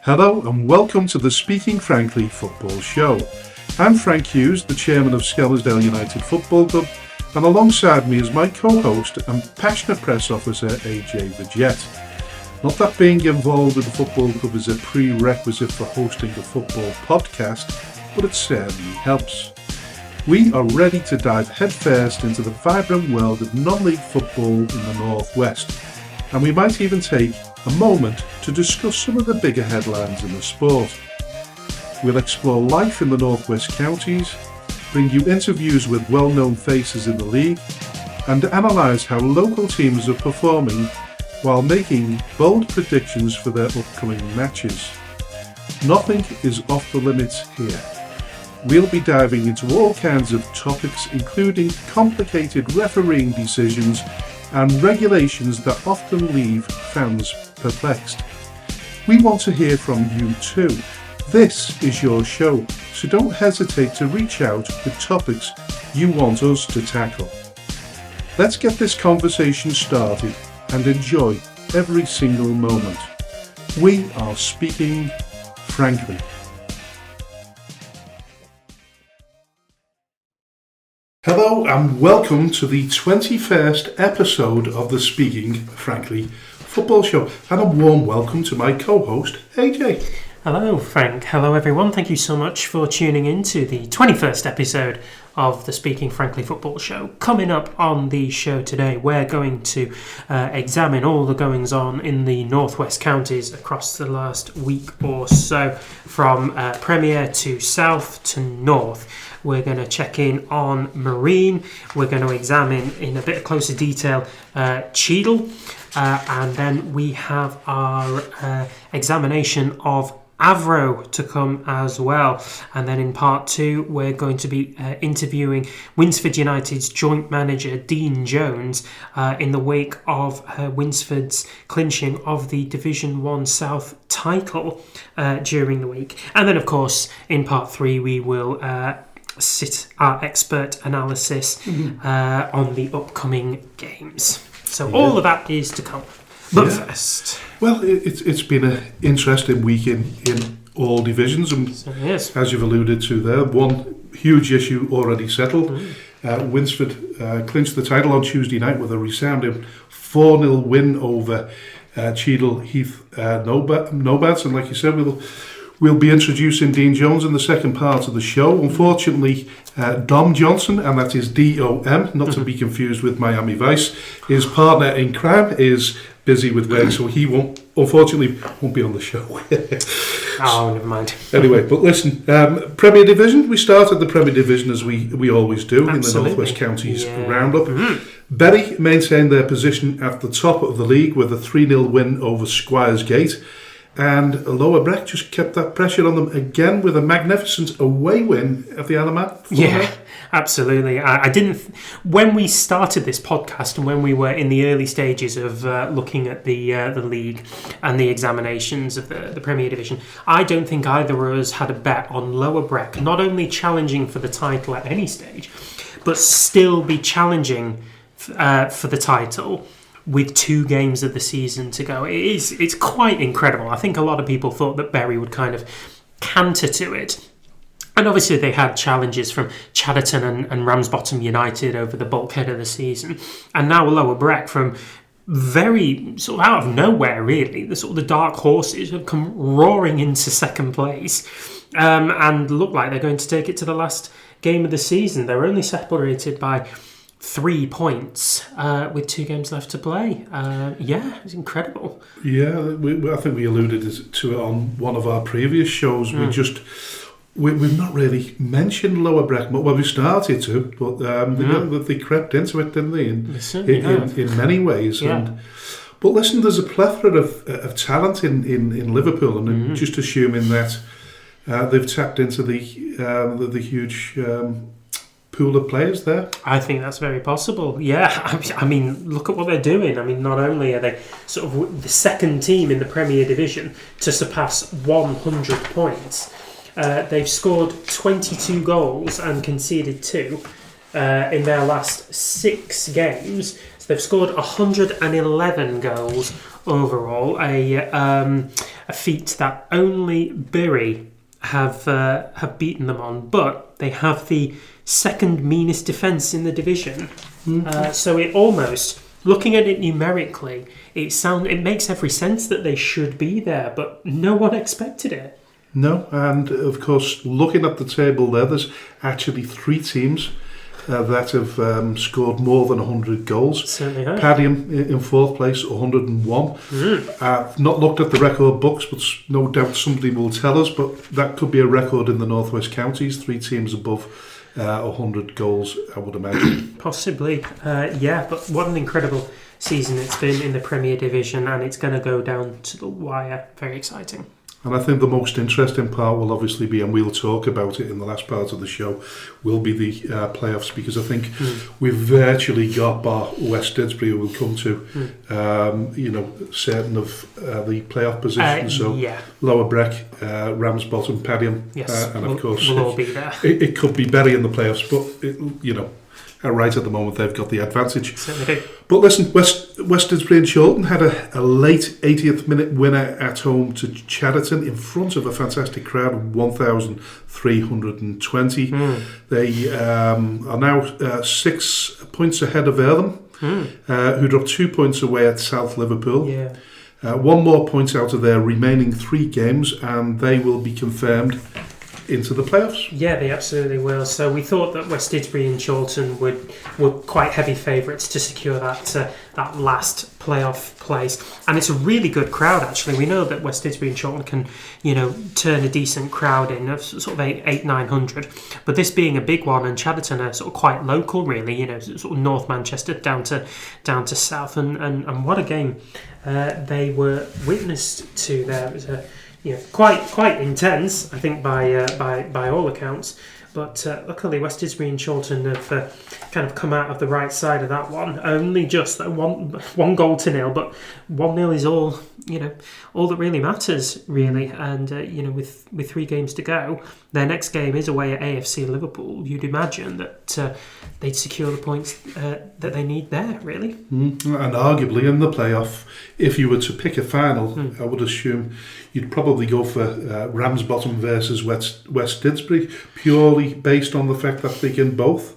Hello and welcome to the Speaking Frankly Football Show. I'm Frank Hughes, the chairman of Skelmersdale United Football Club, and alongside me is my co-host and passionate press officer AJ Vigette. Not that being involved with the football club is a prerequisite for hosting a football podcast, but it certainly helps. We are ready to dive headfirst into the vibrant world of non-league football in the Northwest, and we might even take a moment to discuss some of the bigger headlines in the sport. We'll explore life in the Northwest counties, bring you interviews with well-known faces in the league, and analyse how local teams are performing while making bold predictions for their upcoming matches. Nothing is off the limits here. We'll be diving into all kinds of topics, including complicated refereeing decisions and regulations that often leave fans perplexed. We want to hear from you too. This is your show, so don't hesitate to reach out with topics you want us to tackle. Let's get this conversation started and enjoy every single moment. We are speaking frankly. Hello and welcome to the 21st episode of the Speaking Frankly Football Show, and a warm welcome to my co-host AJ. Hello Frank, hello everyone, thank you so much for tuning in to the 21st episode of the Speaking Frankly Football Show. Coming up on the show today, we're going to examine all the goings on in the Northwest counties across the last week or so, from Premier to South to North. We're going to check in on Marine. We're going to examine in a bit closer detail Cheadle. And then we have our examination of Avro to come as well. And then in part two, we're going to be interviewing Winsford United's joint manager, Dean Jones, in the wake of Winsford's clinching of the Division 1 South title during the week. And then, of course, in part three, we will sit our expert analysis on the upcoming games. So all of that is to come. But first... Well, it's been an interesting week in all divisions, and yes, as you've alluded to there, one huge issue already settled. Winsford clinched the title on Tuesday night with a resounding 4-0 win over Cheadle Heath Nobads, and like you said, we'll be introducing Dean Jones in the second part of the show. Unfortunately, Dom Johnson, and that is D-O-M, not to be confused with Miami Vice, his partner in crime, is busy with work, so he unfortunately won't be on the show. Oh, never mind. Anyway, but listen, Premier Division, we started the Premier Division as we always do. Absolutely. In the Northwest Counties Roundup. Bury maintained their position at the top of the league with a 3-0 win over Squires Gate. And Lower Breck just kept that pressure on them again with a magnificent away win at the Alamat. Yeah, absolutely. I didn't... When we started this podcast and when we were in the early stages of looking at the league and the examinations of the Premier Division, I don't think either of us had a bet on Lower Breck not only challenging for the title at any stage, but still be challenging for the title with 2 games of the season to go. It's quite incredible. I think a lot of people thought that Bury would kind of canter to it. And obviously they had challenges from Chatterton and Ramsbottom United over the bulkhead of the season. And now Lower Breck, from very sort of out of nowhere really, the dark horses have come roaring into second place and look like they're going to take it to the last game of the season. They're only separated by 3 points with 2 games left to play. It's incredible. Yeah, I think we alluded to it on one of our previous shows. We've not really mentioned Lower Breck, well, we started to, but they crept into it, didn't they? In many ways. Yeah. But listen, there's a plethora of talent in Liverpool, and just assuming that they've tapped into the huge pool of players there. I think that's very possible. Yeah, I mean, look at what they're doing. I mean, not only are they sort of the second team in the Premier Division to surpass 100 points, they've scored 22 goals and conceded 2 in their last 6 games. So they've scored 111 goals overall, a a feat that only Bury have beaten them on, but they have the second meanest defence in the division. So it almost, looking at it numerically, it makes every sense that they should be there, but no one expected it. No, and of course, looking at the table there's actually 3 teams that have scored more than 100 goals. Certainly have. Padiham in 4th place, 101. I've not looked at the record books, but no doubt somebody will tell us, but that could be a record in the North West Counties, 3 teams above 100 goals, I would imagine. Possibly, yeah, but what an incredible season it's been in the Premier Division, and it's going to go down to the wire. Very exciting. And I think the most interesting part will obviously be, and we'll talk about it in the last part of the show, will be the playoffs, because I think we've virtually got, bar West Didsbury, who will come to, certain of the playoff positions. Lower Breck, Ramsbottom, Padiham, yes, and of course, we'll all be there. It could be Bury in the playoffs, but right at the moment they've got the advantage. Certainly do. But listen, West Didsbury and Chorlton had a late 80th minute winner at home to Chadderton in front of a fantastic crowd of 1,320. They are now 6 points ahead of Earlham, who dropped 2 points away at South Liverpool. Yeah. 1 more point out of their remaining 3 games, and they will be confirmed into the playoffs. Yeah, they absolutely will. So we thought that West Didsbury and Chorlton were quite heavy favourites to secure that last playoff place, and it's a really good crowd actually. We know that West Didsbury and Chorlton can turn a decent crowd in of sort of 800-900, but this being a big one, and Chadderton are sort of quite local really, sort of North Manchester down to South, and what a game they were witness to there. It was quite intense, I think, by all accounts. But luckily, West Didsbury and Chorlton have kind of come out of the right side of that one. Only just one goal to nil, but 1-0 is all that really matters, really. And with 3 games to go, their next game is away at AFC Liverpool. You'd imagine that they'd secure the points that they need there, really. And arguably in the playoff, if you were to pick a final, I would assume you'd probably go for Ramsbottom versus West Didsbury, purely based on the fact that they can both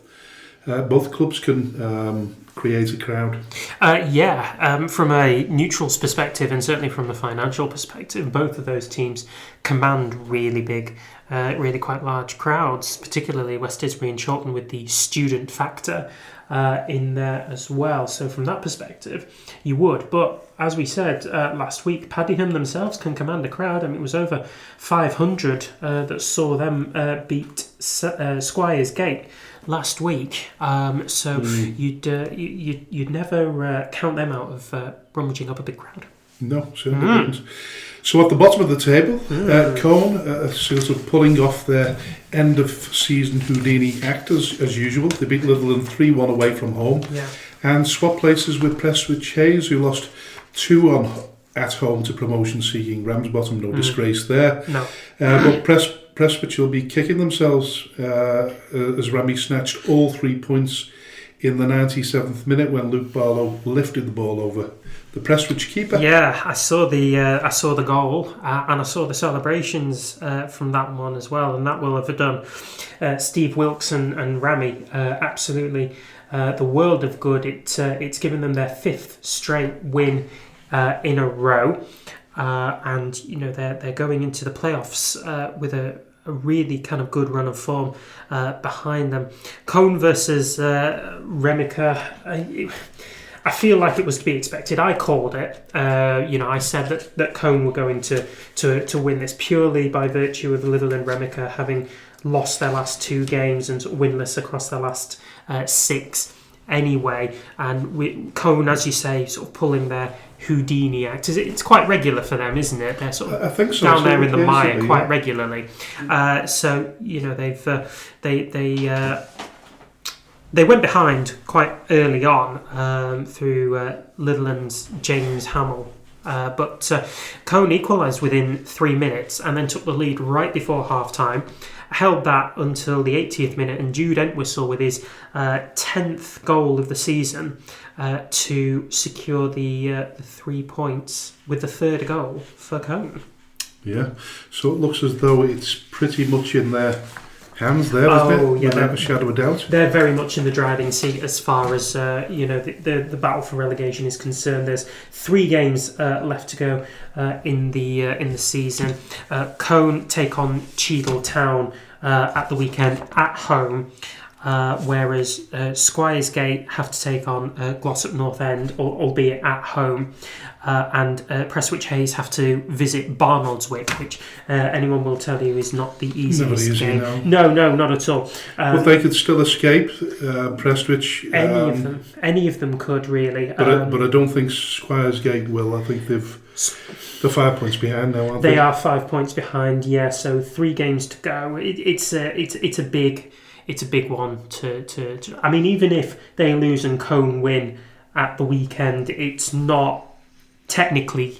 clubs can create a crowd. From a neutral's perspective, and certainly from the financial perspective, both of those teams command really big, really quite large crowds, particularly West Didsbury and Chorlton with the student factor in there as well. So from that perspective, you would. But as we said last week, Padiham themselves can command a crowd. I mean, it was over 500 that saw them beat Squires Gate last week. You'd never count them out of rummaging up a big crowd. No, certainly wouldn't. So at the bottom of the table, Cone sort of pulling off their end of season Houdini act as usual. They beat Litherland 3-1 away from home, and swap places with Prestwich Hayes, who lost 2 at home to promotion seeking Ramsbottom. No disgrace there. No. But Prestwich will be kicking themselves as Rami snatched all 3 points in the 97th minute when Luke Barlow lifted the ball over the Prestwich keeper. Yeah, I saw the goal and I saw the celebrations from that one as well, and that will have done Steve Wilkes and Rami absolutely the world of good. It's given them their 5th straight win in a row, and they're going into the playoffs with a really kind of good run of form behind them. Cone versus Remica. I feel like it was to be expected. I called it. I said that Cone were going to win this purely by virtue of Litherland Remica having lost their last 2 games and sort of winless across their last 6 anyway. And Cone, as you say, sort of pulling their Houdini act. It's quite regular for them, isn't it? They're sort of I think so, down there in the mire quite regularly. They went behind quite early on through Litherland's James Hamill. But Cone equalised within 3 minutes and then took the lead right before half-time. Held that until the 80th minute, and Jude Entwistle with his 10th goal of the season to secure the 3 points with the 3rd goal for Cone. Yeah. So it looks as though it's pretty much in their hands there, isn't it? Yeah, without a shadow of a doubt. They're very much in the driving seat as far as the battle for relegation is concerned. There's 3 games left to go in the season. Cone take on Cheadle Town at the weekend at home. Whereas Squires Gate have to take on Glossop North End, albeit at home, and Prestwich Hayes have to visit Barnoldswick, which anyone will tell you is not the easiest game. No, not at all. But they could still escape Prestwich. Any of them could really. But I don't think Squires Gate will. I think they're 5 points behind now, aren't they? They are 5 points behind. Yeah, so 3 games to go. It's a big one to. I mean, even if they lose and Cone win at the weekend, it's not technically,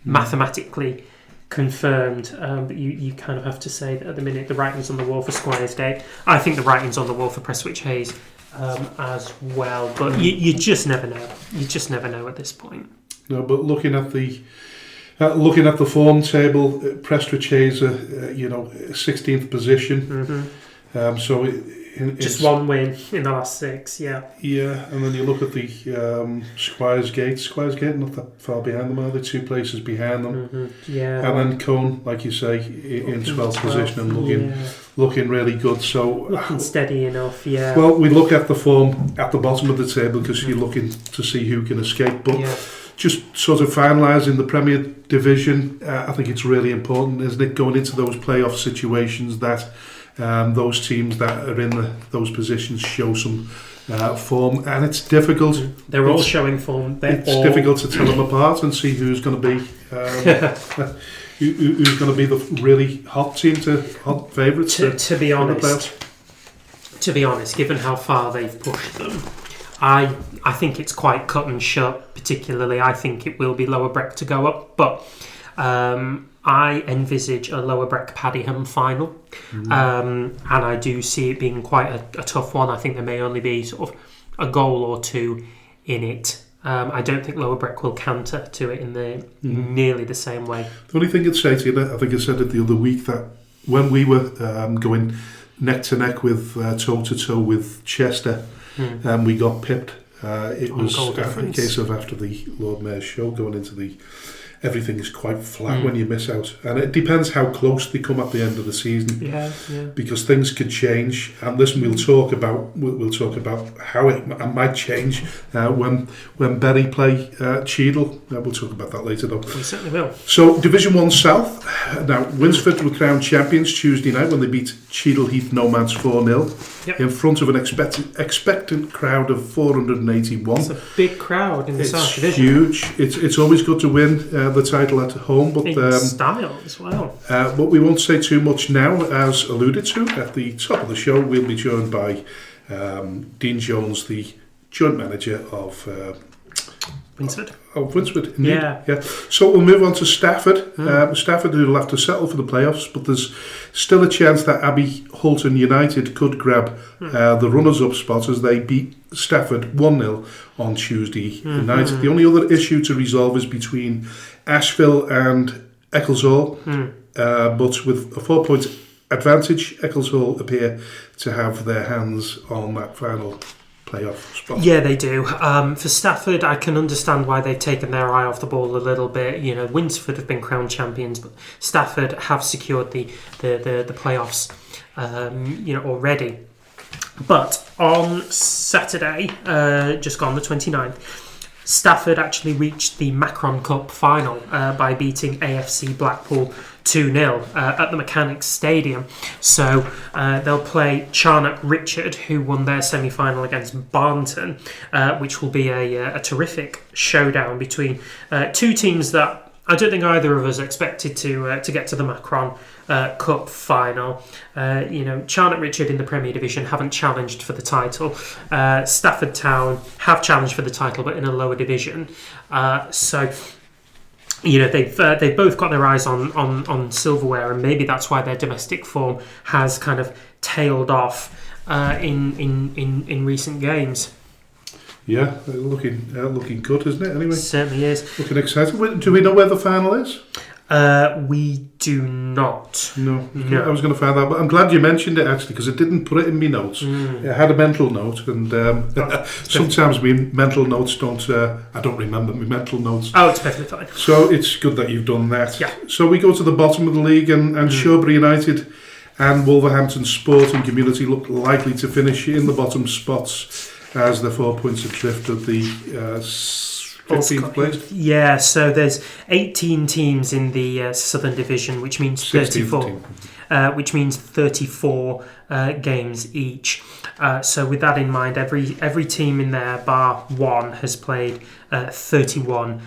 mathematically confirmed. But you kind of have to say that at the minute the writing's on the wall for Squires Gate. I think the writing's on the wall for Prestwich Hayes as well. But you just never know. You just never know at this point. No, but looking at the form table, Prestwich Hayes are 16th position. Mm-hmm. So just 1 win in the last 6, yeah. Yeah, and then you look at the Squires Gate. Squires Gate not that far behind them, are they? 2 places behind them. Mm-hmm. Yeah. And then Cone, like you say, in 12th position and looking really good. So looking steady enough, yeah. Well, we look at the form at the bottom of the table because you're looking to see who can escape. But just sort of finalising the Premier Division, I think it's really important, isn't it? Going into those playoff situations that those teams that are in those positions show some form, and it's difficult. They're all showing form. It's difficult to tell them apart and see who's going to be who's going to be the really hot favourites. To be honest, given how far they've pushed them, I think it's quite cut and shut. Particularly, I think it will be Lower Breck to go up, but. I envisage a Lower Breck Padiham final, and I do see it being quite a tough one. I think there may only be sort of a goal or 2 in it. I don't think Lower Breck will canter to it in nearly the same way. The only thing I'd say to you, I think I said it the other week, that when we were going neck to neck with toe to toe with Chester, we got pipped. It was a case of after the Lord Mayor's show going into the. Everything is quite flat when you miss out, and it depends how close they come at the end of the season. Yeah. Because things could change, and listen, we'll talk about how it might change when Bury play Cheadle. We'll talk about that later, though. We certainly will. So, Division 1 South. Now, Winsford were crowned champions Tuesday night when they beat Cheadle Heath Nomads 4-0 in front of an expectant crowd of 481. It's a big crowd in the South Division. Huge. It's always good to win the title at home, but style as well. But we won't say too much now. As alluded to at the top of the show, we'll be joined by Dean Jones, the joint manager of Winsford. Winsford, indeed. Yeah. So we'll move on to Stafford. Stafford, who will have to settle for the playoffs, but there's still a chance that Abbey Hulton United could grab the runners-up spot as they beat Stafford 1-0 on Tuesday night. The only other issue to resolve is between Asheville and Eccleshall, but with a 4-point advantage, Eccleshall appear to have their hands on that final playoff spot. Yeah, they do. For Stafford, I can understand why they've taken their eye off the ball a little bit. You know, Winsford have been crowned champions, but Stafford have secured the playoffs, already. But on Saturday, just gone, the 29th, Stafford actually reached the Macron Cup final by beating AFC Blackpool 2-0 at the Mechanics Stadium. So they'll play Charnock Richard, who won their semi-final against Barnton, which will be a terrific showdown between 2 teams that I don't think either of us expected to get to the Macron Cup final. Charnock Richard in the Premier Division haven't challenged for the title. Stafford Town have challenged for the title, but in a lower division. So they've both got their eyes on silverware, and maybe that's why their domestic form has kind of tailed off in recent games. Yeah, looking good, isn't it? Anyway, it certainly is. Looking excited. Do we know where the final is? We do not. No, I was going to find out, but I'm glad you mentioned it actually because I didn't put it in my notes. I had a mental note, and sometimes my mental notes don't. I don't remember my mental notes. Oh, it's perfectly fine. So it's good that you've done that. Yeah. So we go to the bottom of the league, and Shawbury United and Wolverhampton Sporting Community look likely to finish in the bottom spots as they're 4 points adrift of the 15th place. Yeah, so there's 18 teams in the Southern Division, which means 34. Which means 34 games each. So with that in mind, every team in there, bar one, has played 31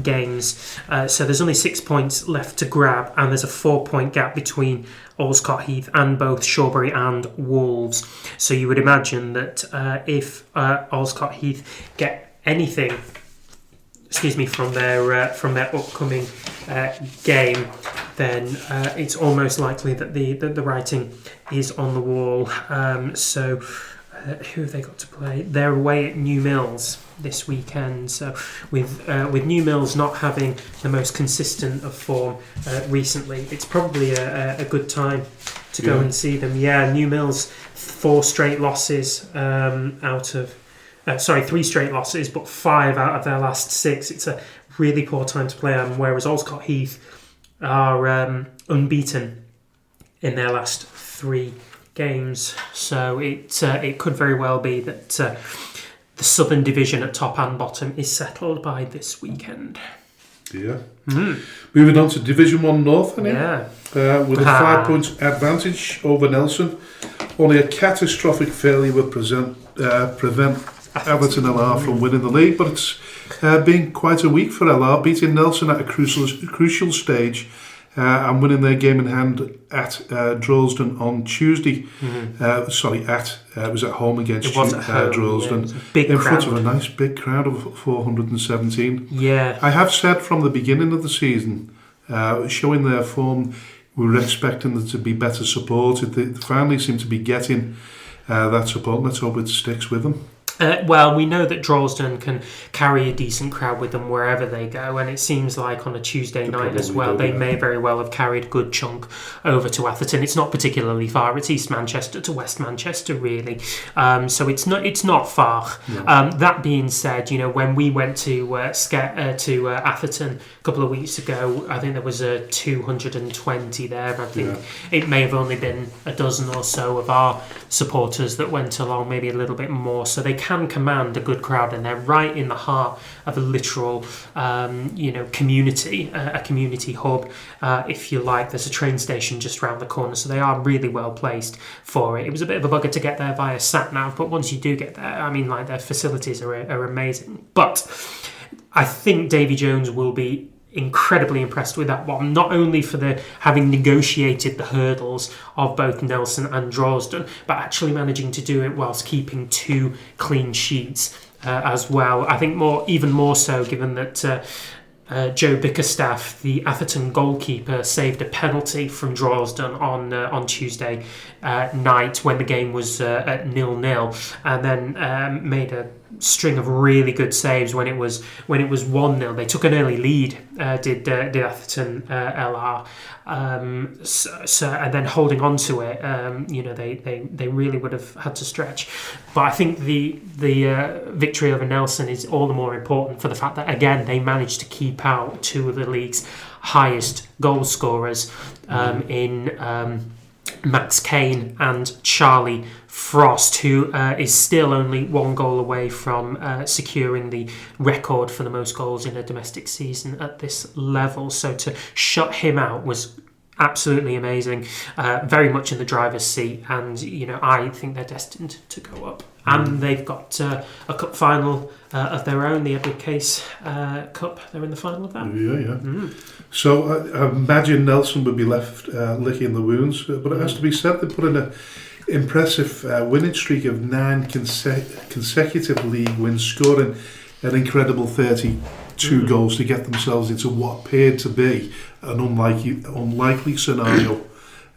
games. So there's only 6 points left to grab, and there's a 4-point gap between Allscott Heath and both Shawbury and Wolves. So you would imagine that if Allscott Heath get anything from their upcoming game, then it's almost likely that the writing is on the wall. So who have they got to play? They're away at New Mills this weekend. So with New Mills not having the most consistent of form recently, it's probably a good time to go and see them. Yeah, New Mills 4 straight losses out of. 3 straight losses, but 5 out of their last 6. It's a really poor time to play them, whereas Allscott Heath are unbeaten in their last 3 games. So it could very well be that the Southern Division at top and bottom is settled by this weekend. Yeah. Moving on to Division 1 North, with a 5 points advantage over Nelson. Only a catastrophic failure would prevent Everton LR from winning the league, but it's been quite a week for LR, beating Nelson at a crucial stage and winning their game in hand at Droylsden on Tuesday. It was at home against Droylsden, in front of a nice big crowd of 417. Yeah, I have said from the beginning of the season, showing their form, we were expecting them to be better supported. They finally seem to be getting that support. Let's hope it sticks with them. Well, we know that Droylsden can carry a decent crowd with them wherever they go, and it seems like on a Tuesday night as well, they may very well have carried a good chunk over to Atherton. It's not particularly far; it's East Manchester to West Manchester, really. So it's not far. No. That being said, when we went to Atherton a couple of weeks ago, I think there was 220 there. I think it may have only been a dozen or so of our supporters that went along, maybe a little bit more. So they can command a good crowd, and they're right in the heart of a literal, community, a community hub, if you like. There's a train station just around the corner, so they are really well placed for it. It was a bit of a bugger to get there via sat-nav, but once you do get there, their facilities are amazing. But I think Davy Jones will be incredibly impressed with that one, not only for having negotiated the hurdles of both Nelson and Droylsden, but actually managing to do it whilst keeping 2 clean sheets as well. I think even more so given that Joe Bickerstaff, the Atherton goalkeeper, saved a penalty from Droylsden on Tuesday night when the game was at 0-0, and then made a string of really good saves when it was 1-0. They took an early lead, did Atherton LR, and then holding on to it, they really would have had to stretch. But I think the victory over Nelson is all the more important for the fact that, again, they managed to keep out 2 of the league's highest goal scorers in Max Kane and Charlie Frost, who is still only 1 goal away from securing the record for the most goals in a domestic season at this level. So to shut him out was absolutely amazing, very much in the driver's seat, and I think they're destined to go up. And they've got a cup final of their own, the Edward Case Cup. They're in the final of that. Yeah. So I imagine Nelson would be left licking the wounds, but it has to be said they put in an impressive winning streak of 9 consecutive league wins, scoring an incredible 32 goals to get themselves into what appeared to be an unlikely scenario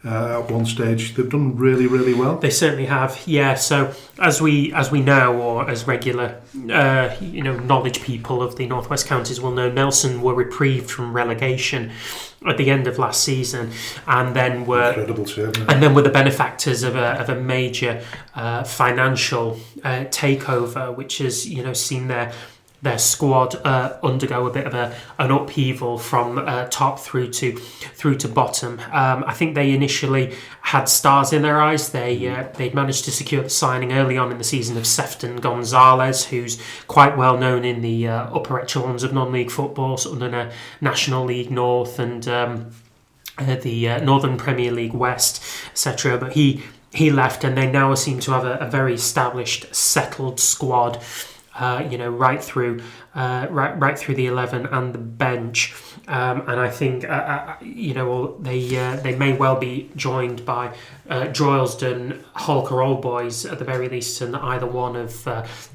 at one stage. They've done really, really well. They certainly have, yeah. So as we know, or as regular knowledge people of the North West Counties will know, Nelson were reprieved from relegation at the end of last season, and then were the benefactors of a major financial takeover, which has seen their squad undergo a bit of an upheaval from top through to bottom. I think they initially had stars in their eyes. They'd managed to secure the signing early on in the season of Tsffs Gonzalez, who's quite well known in the upper echelons of non-league football, sort of in a National League North and the Northern Premier League West, etc. But he left, and they now seem to have a very established, settled squad. Right through the 11 and the bench, and I think they may well be joined by Droylsden, Holker Old Boys at the very least, and either one of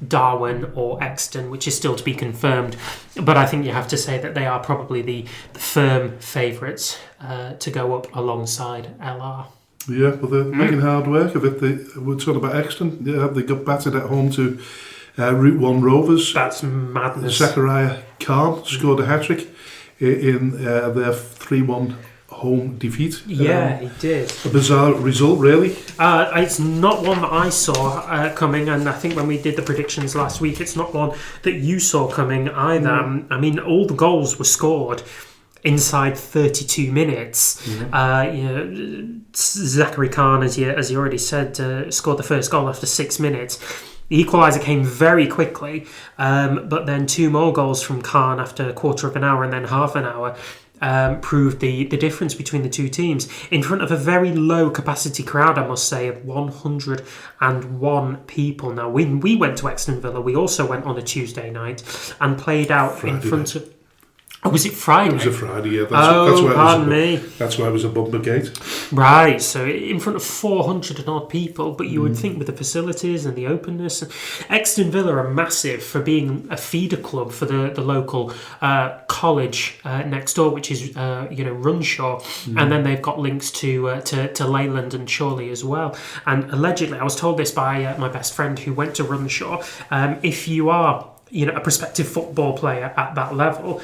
Darwen or Exton, which is still to be confirmed. But I think you have to say that they are probably the firm favourites to go up alongside LR. Yeah, well, they're making hard work of it. We're talking about Exton. Yeah, they got battered at home to Route 1 Rovers. That's madness. Zachariah Khan scored a hat-trick in their 3-1 home defeat. Yeah, he did. A bizarre result, really. It's not one that I saw coming, and I think when we did the predictions last week, it's not one that you saw coming either. I mean, all the goals were scored inside 32 minutes. Zachary Khan, as you already said, scored the first goal after 6 minutes. The equaliser came very quickly, but then 2 more goals from Khan after a quarter of an hour and then half an hour proved the difference between the two teams. In front of a very low capacity crowd, I must say, of 101 people. Now, when we went to Exton Villa, we also went on a Tuesday night and played out Friday in front of... Oh, was it Friday? It was a Friday, yeah. That's why it was a bumper gate. Right, so in front of 400 and odd people, but you would think with the facilities and the openness. Exton Villa are massive for being a feeder club for the local college next door, which is Runshaw, and then they've got links to Leyland and Chorley as well. And allegedly, I was told this by my best friend who went to Runshaw, if you are a prospective football player at that level,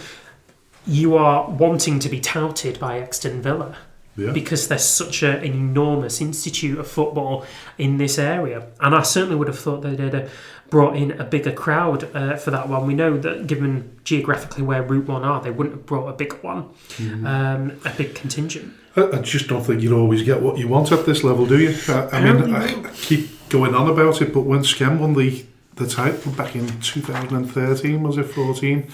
you are wanting to be touted by Exton Villa because there's such an enormous institute of football in this area. And I certainly would have thought they'd have brought in a bigger crowd for that one. We know that given geographically where Route 1 are, they wouldn't have brought a big one, a big contingent. I just don't think you'd always get what you want at this level, do you? I keep going on about it, but when Skem won the title back in 2013, was it 14?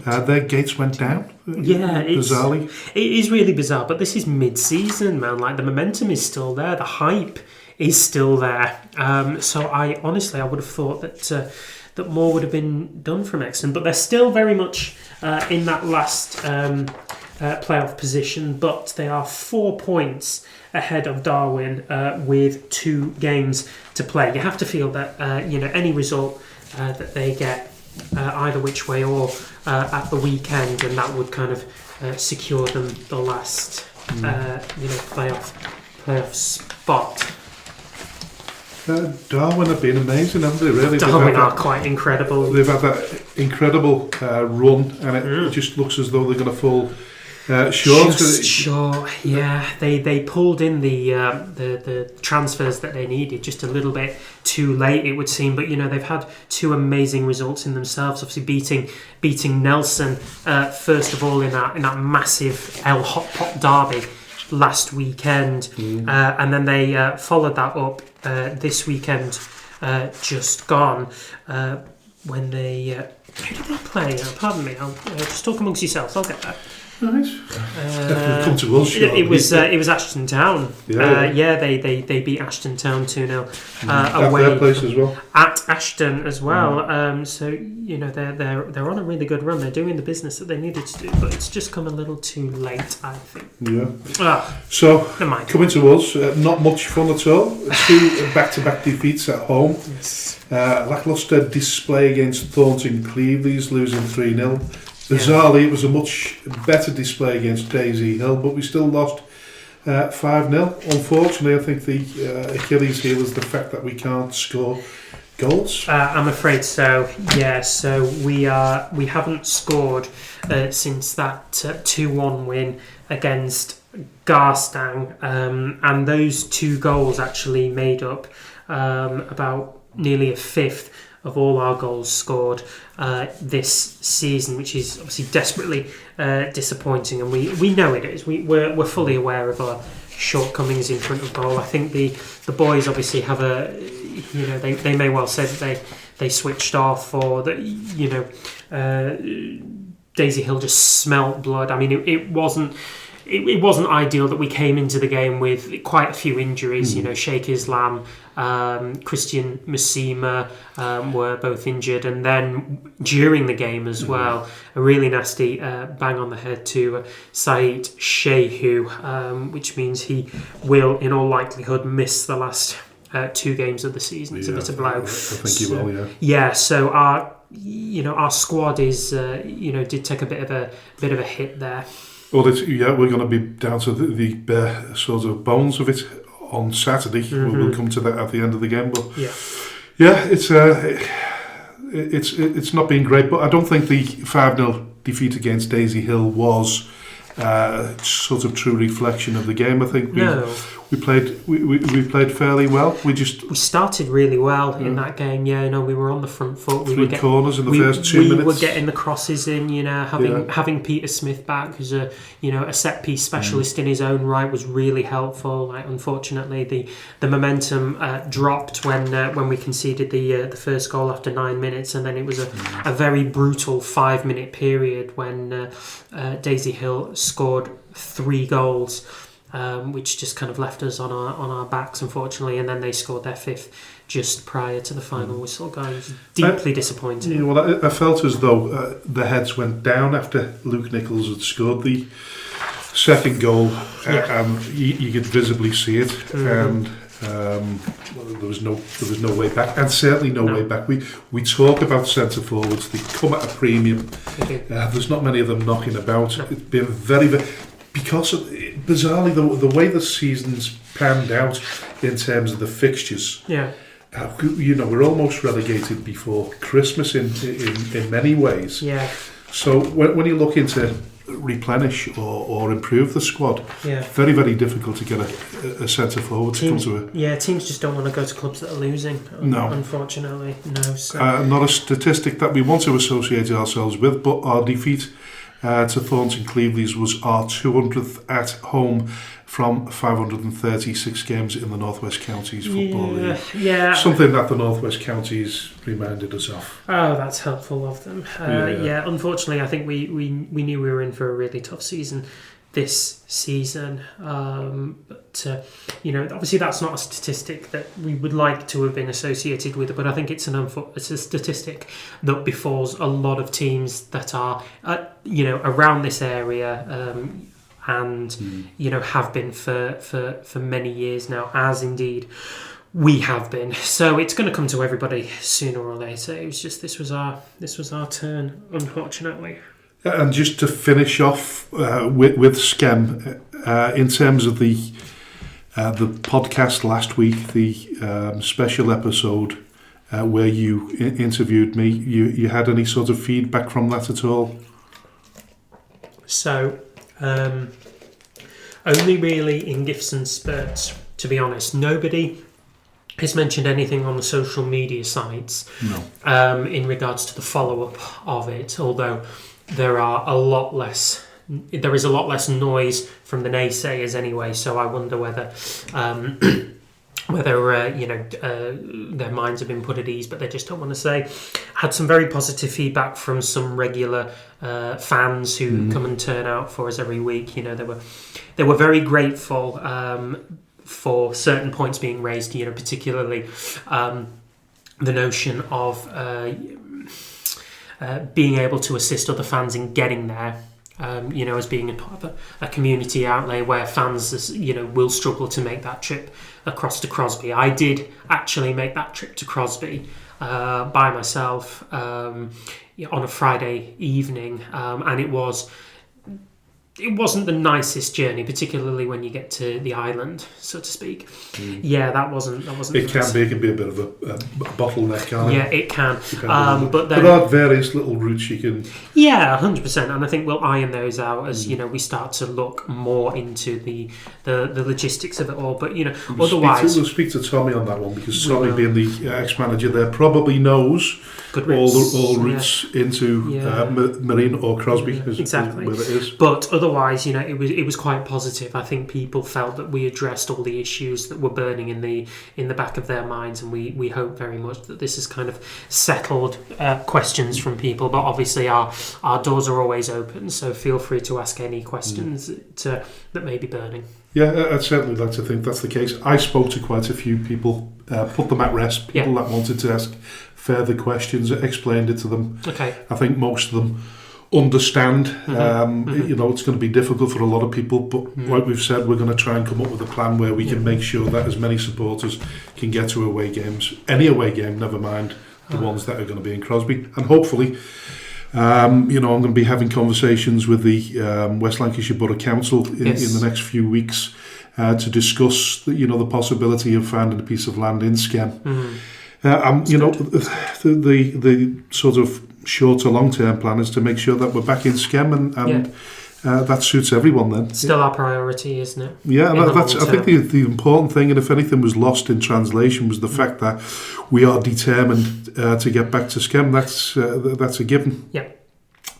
Their gates went down. Yeah, bizarrely. It is really bizarre, but this is mid-season, man. Like, the momentum is still there, the hype is still there. So I would have thought that more would have been done from Exton, but they're still very much in that last playoff position. But they are 4 points ahead of Darwen with 2 games to play. You have to feel that any result that they get either which way or at the weekend, and that would kind of secure them the last playoff spot. Darwen have been amazing, haven't they? Really, Darwen are quite incredible. They've had that incredible run, and it just looks as though they're going to fall short. Yeah. They pulled in the transfers that they needed just a little bit too late, it would seem. But they've had 2 amazing results in themselves. Obviously, beating Nelson first of all in that massive El Hot Pot derby last weekend, and then they followed that up this weekend, just gone, when they who did they play? Pardon me, I'll just talk amongst yourselves. I'll get there. Nice. Come to us, sure. It was Ashton Town. They beat Ashton Town 2-0 away. At their place as well. At Ashton as well. So they're on a really good run. They're doing the business that they needed to do, but it's just come a little too late, I think. Yeah. So coming to us, not much fun at all. 2 back-to-back defeats at home. Yes. Lacklustre display against Thornton Cleveland's losing 3-0. Bizarrely, it was a much better display against Daisy Hill, but we still lost 5-0. Unfortunately, I think the Achilles heel is the fact that we can't score goals. I'm afraid so. Yeah, so we haven't scored since that 2-1 win against Garstang, and those 2 goals actually made up about nearly a fifth of all our goals scored this season, which is obviously desperately disappointing, and we know it is. We're fully aware of our shortcomings in front of goal. I think the boys obviously have they may well say that they switched off, or that Daisy Hill just smelt blood. I mean, it wasn't ideal that we came into the game with quite a few injuries. Sheikh Islam, Christian Masima were both injured, and then during the game as well, a really nasty bang on the head to Saeed Shehu, which means he will in all likelihood miss the last 2 games of the season. It's a bit of blow. I think he will, yeah. Yeah, so our squad is did take a bit of a hit there. Well, we're going to be down to the bare sort of bones of it on Saturday. We'll come to that at the end of the game, but it's not been great. But I don't think the 5-0 defeat against Daisy Hill was sort of true reflection of the game. I think we played fairly well. We started really well in that game. We were on the front foot. We were corners in the first 2 minutes. We were getting the crosses in. Having Peter Smith back, who's a set piece specialist in his own right, was really helpful. Unfortunately, the momentum dropped when we conceded the first goal after 9 minutes, and then it was a very brutal 5-minute period when Daisy Hill scored 3 goals. Which just kind of left us on our backs, unfortunately, and then they scored their 5th just prior to the final whistle going. It was deeply disappointing. I felt as though the heads went down after Luke Nichols had scored the second goal, and you could visibly see it, and there was no way back, and certainly no way back. We talk about centre forwards; they come at a premium. There's not many of them knocking about. It's been very, very. Because bizarrely, the way the season's panned out in terms of the fixtures, we're almost relegated before Christmas in many ways. Yeah. So when you look into replenish or improve the squad, very, very difficult to get a centre forward to come to it. Yeah, teams just don't want to go to clubs that are losing. No, unfortunately, no. So. Not a statistic that we want to associate ourselves with, but our defeat to Thornton Cleveland's was our 200th at home from 536 games in the North West Counties Football League. Yeah. Something that the North West Counties reminded us of. Oh, that's helpful of them. Unfortunately, I think we knew we were in for a really tough season this season. But obviously that's not a statistic that we would like to have been associated with, but I think it's a statistic that befalls a lot of teams that are around this area and have been for many years now, as indeed we have been. So it's going to come to everybody sooner or later. It was just this was our turn, unfortunately. And just to finish off with Skem, in terms of the podcast last week, the special episode where you interviewed me, you had any sort of feedback from that at all? So, only really in gifts and spurts, to be honest. Nobody has mentioned anything on the social media sites in regards to the follow-up of it, although there is a lot less noise from the naysayers anyway, so I wonder whether their minds have been put at ease, but they just don't want to say. Had some very positive feedback from some regular fans who come and turn out for us every week. They were very grateful for certain points being raised, particularly the notion of being able to assist other fans in getting there, as being a part of a community outlay where fans, will struggle to make that trip across to Crosby. I did actually make that trip to Crosby by myself on a Friday evening, and it was it wasn't the nicest journey, particularly when you get to the island, so to speak. Yeah, that wasn't. It can be a bit of a bottleneck, can't it? Yeah, it can. But there are various little routes you can. Yeah, 100%, and I think we'll iron those out as we start to look more into the logistics of it all. But otherwise, we'll speak to Tommy on that one, because Tommy, being the ex-manager there, probably knows all routes into Marine or Crosby. Exactly. Where it is. But otherwise, it was quite positive. I think people felt that we addressed all the issues that were burning in the back of their minds, and we hope very much that this has kind of settled questions from people. But obviously, our doors are always open, so feel free to ask any questions that may be burning. Yeah, I'd certainly like to think that's the case. I spoke to quite a few people, put them at rest, people that wanted to ask further questions, explained it to them. Okay. I think most of them understand. It's going to be difficult for a lot of people, but like we've said, we're going to try and come up with a plan where we can make sure that as many supporters can get to away games, any away game, never mind the ones that are going to be in Crosby, and hopefully I'm going to be having conversations with the West Lancashire Borough Council in the next few weeks to discuss the possibility of finding a piece of land in Skem. The sort of short to long term plan is to make sure that we're back in Skem, and that suits everyone then. Still our priority, isn't it? Yeah, I think the important thing, and if anything was lost in translation, was the fact that we are determined to get back to Skem. That's a given. Yeah.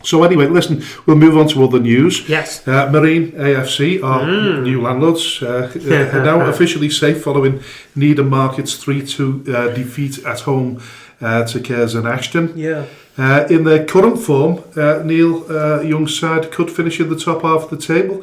So anyway, listen, we'll move on to other news. Yes. Marine AFC, our new landlords, are now officially safe following Needham Market's 3-2 defeat at home to Cares and Ashton. Yeah. In their current form, Neil Young's side could finish in the top half of the table.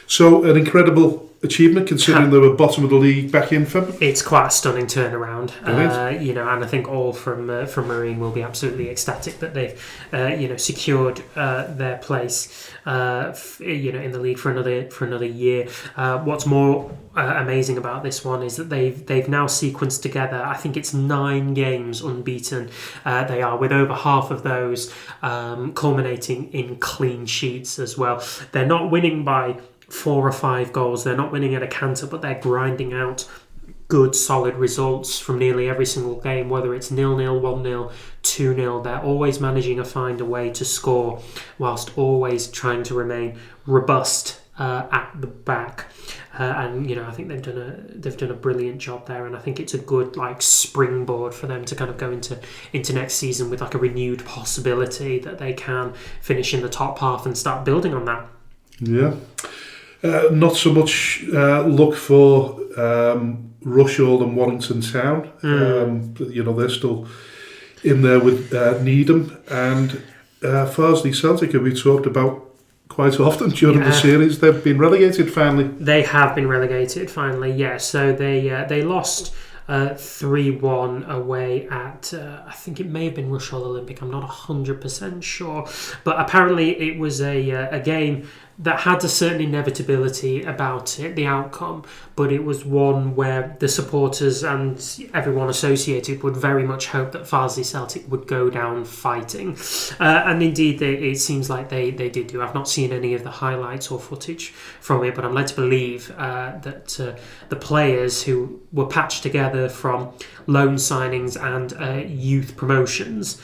So an incredible achievement, considering they were bottom of the league back in February. It's quite a stunning turnaround, and I think all from Marine will be absolutely ecstatic that they've secured their place in the league for another year. What's more amazing about this one is that they've now sequenced together, I think it's 9 games unbeaten. They are, with over half of those culminating in clean sheets as well. They're not winning by 4 or 5 goals. They're not winning at a canter, but they're grinding out good, solid results from nearly every single game, whether it's 0-0, 1-0, 2-0. They're always managing to find a way to score, whilst always trying to remain robust at the back. And I think they've done a brilliant job there, and I think it's a good springboard for them to kind of go into next season with a renewed possibility that they can finish in the top half and start building on that. Yeah. Not so much look for Rushall and Warrington Town. They're still in there with Needham and Farsley Celtic, who we talked about quite often during the series. They've been relegated finally. They have been relegated finally, yeah. So they lost 3-1 away at, I think it may have been Rushall Olympic, I'm not 100% sure. But apparently it was a game that had a certain inevitability about it, the outcome, but it was one where the supporters and everyone associated would very much hope that Farsley Celtic would go down fighting. And indeed, it seems like they did do. I've not seen any of the highlights or footage from it, but I'm led to believe that the players who were patched together from loan signings and youth promotions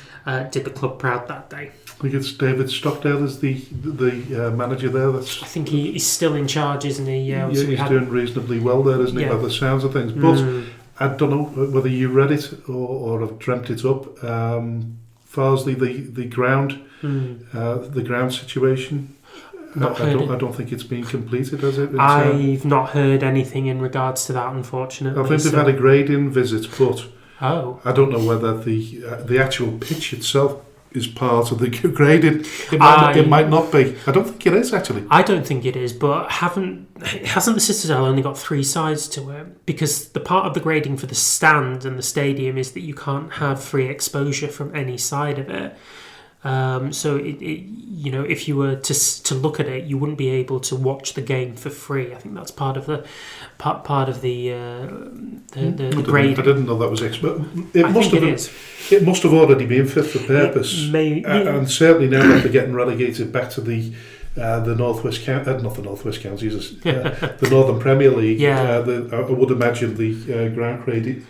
did the club proud that day. I think it's David Stockdale is the manager there. I think he's still in charge, isn't he? He's doing reasonably well there, isn't he, by the sounds of things. But I don't know whether you read it or have dreamt it up. Farsley, the ground situation. I don't think it's been completed, has it? I've not heard anything in regards to that, unfortunately. I think they've had a grading visit, but I don't know whether the actual pitch itself is part of the grading. It might not be. I don't think it is, actually. I don't think it is, but hasn't the Citadel only got 3 sides to it? Because the part of the grading for the stand and the stadium is that you can't have free exposure from any side of it. So if you were to look at it, you wouldn't be able to watch the game for free. I think that's part of the grading. I didn't know that was expert. It must have already been fit for purpose. And certainly now that they're getting relegated back to the the the Northern Premier League. Yeah. I would imagine the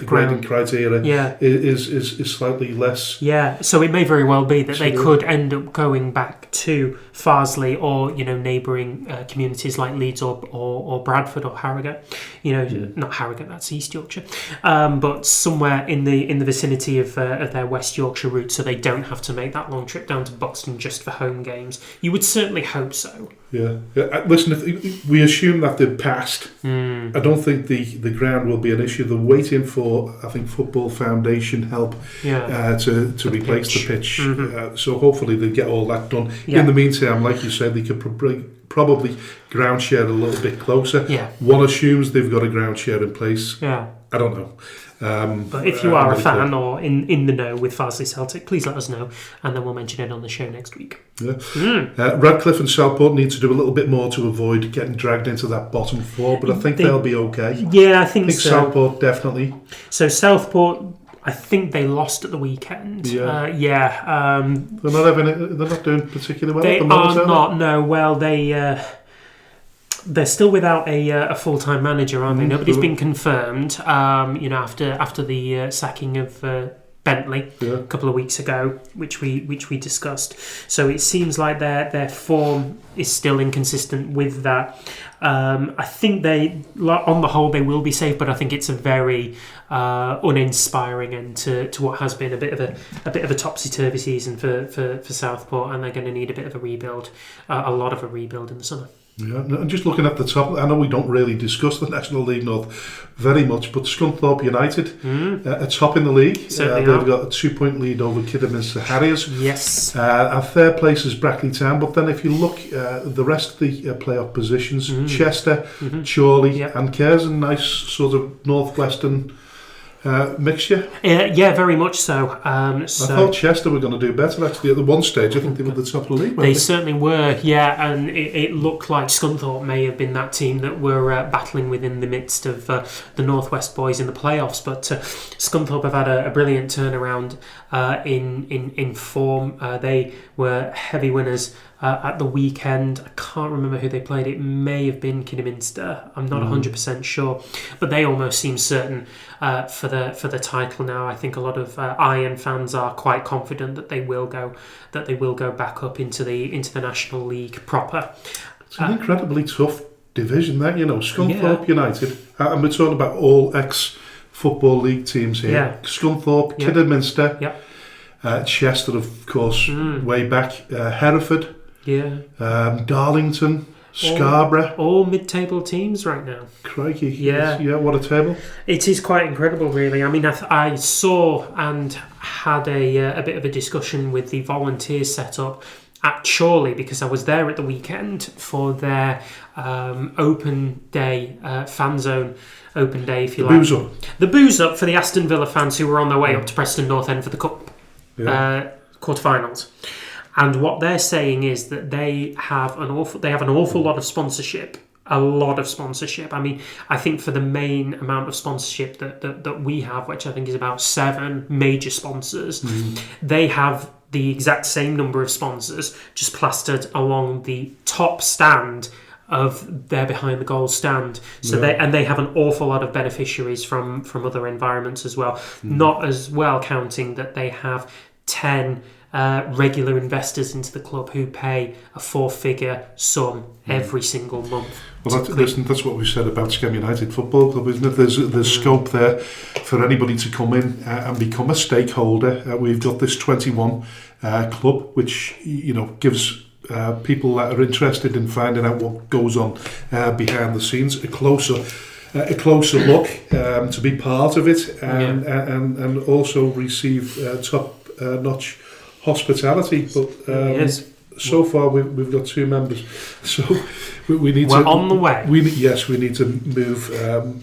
grading criteria is slightly less. Yeah, so it may very well be that they could end up going back to Farsley or neighbouring communities like Leeds or Bradford or Harrogate. Not Harrogate, that's East Yorkshire, but somewhere in the vicinity of their West Yorkshire route, so they don't have to make that long trip down to Buxton just for home games. You would certainly hope so. Yeah. Listen, if we assume that they've passed, I don't think the ground will be an issue. They're waiting for, I think, Football Foundation help to replace the pitch. So hopefully they'll get all that done. Yeah. In the meantime, like you said, they could probably ground share a little bit closer. Yeah. One assumes they've got a ground share in place. Yeah. I don't know. But if you are a fan or in the know with Farsley Celtic, please let us know, and then we'll mention it on the show next week. Yeah. Radcliffe and Southport need to do a little bit more to avoid getting dragged into that bottom four, but I think they'll be okay. Yeah, I think so. Southport definitely. So Southport, I think they lost at the weekend. Yeah. They're not doing particularly well. They at the moment, are not. No. Well, they're still without a full-time manager, aren't they? Nobody's been confirmed. After the sacking of Bentley a couple of weeks ago, which we discussed. So it seems like their form is still inconsistent with that. I think on the whole, they will be safe, but I think it's a very uninspiring end to what has been a bit of a topsy-turvy season for Southport, and they're going to need a bit of a rebuild, a lot of a rebuild in the summer. Yeah, and just looking at the top, I know we don't really discuss the National League North very much, but Scunthorpe United are top in the league. They've got a 2-point lead over Kidderminster Harriers. Yes. And third place is Brackley Town, but then if you look at the rest of the playoff positions, Chester, Chorley and Curzon, nice sort of northwestern mixture. Yeah, very much so. I thought Chester were going to do better actually at the one stage. I think they were the top of the league. They certainly were, yeah, and it looked like Scunthorpe may have been that team that were battling within the midst of the Northwest boys in the playoffs. But Scunthorpe have had a brilliant turnaround in form. They were heavy winners at the weekend. I can't remember who they played. It may have been Kidderminster. I'm not 100% sure, but they almost seem certain for the title now. I think a lot of Iron fans are quite confident that they will go back up into the National League proper. It's an incredibly tough division, that Scunthorpe United, and we're talking about all ex-Football League teams here. Yeah. Scunthorpe, Kidderminster, Chester, of course, way back, Hereford, Darlington, Scarborough. All mid-table teams right now. Crikey. Yeah, what a table. It is quite incredible, really. I mean, I saw and had a bit of a discussion with the volunteers set up at Chorley, because I was there at the weekend for their open day, fan zone open day, if you like. The booze up for the Aston Villa fans who were on their way up to Preston North End for the Cup quarterfinals. And what they're saying is that they have an awful lot of sponsorship. A lot of sponsorship. I mean, I think for the main amount of sponsorship that we have, which I think is about 7 major sponsors, they have the exact same number of sponsors just plastered along the top stand of their behind the goal stand. So they have an awful lot of beneficiaries from other environments as well. Not as well counting that they have 10 regular investors into the club who pay a 4-figure sum every single month. Well, that's what we said about Scam United Football Club, isn't it? There's scope there for anybody to come in and become a stakeholder. We've got this 21 club, which gives people that are interested in finding out what goes on behind the scenes a closer look to be part of it and also receive top-notch hospitality. But so far we've got 2 members, so we need We're on the way. We need to move.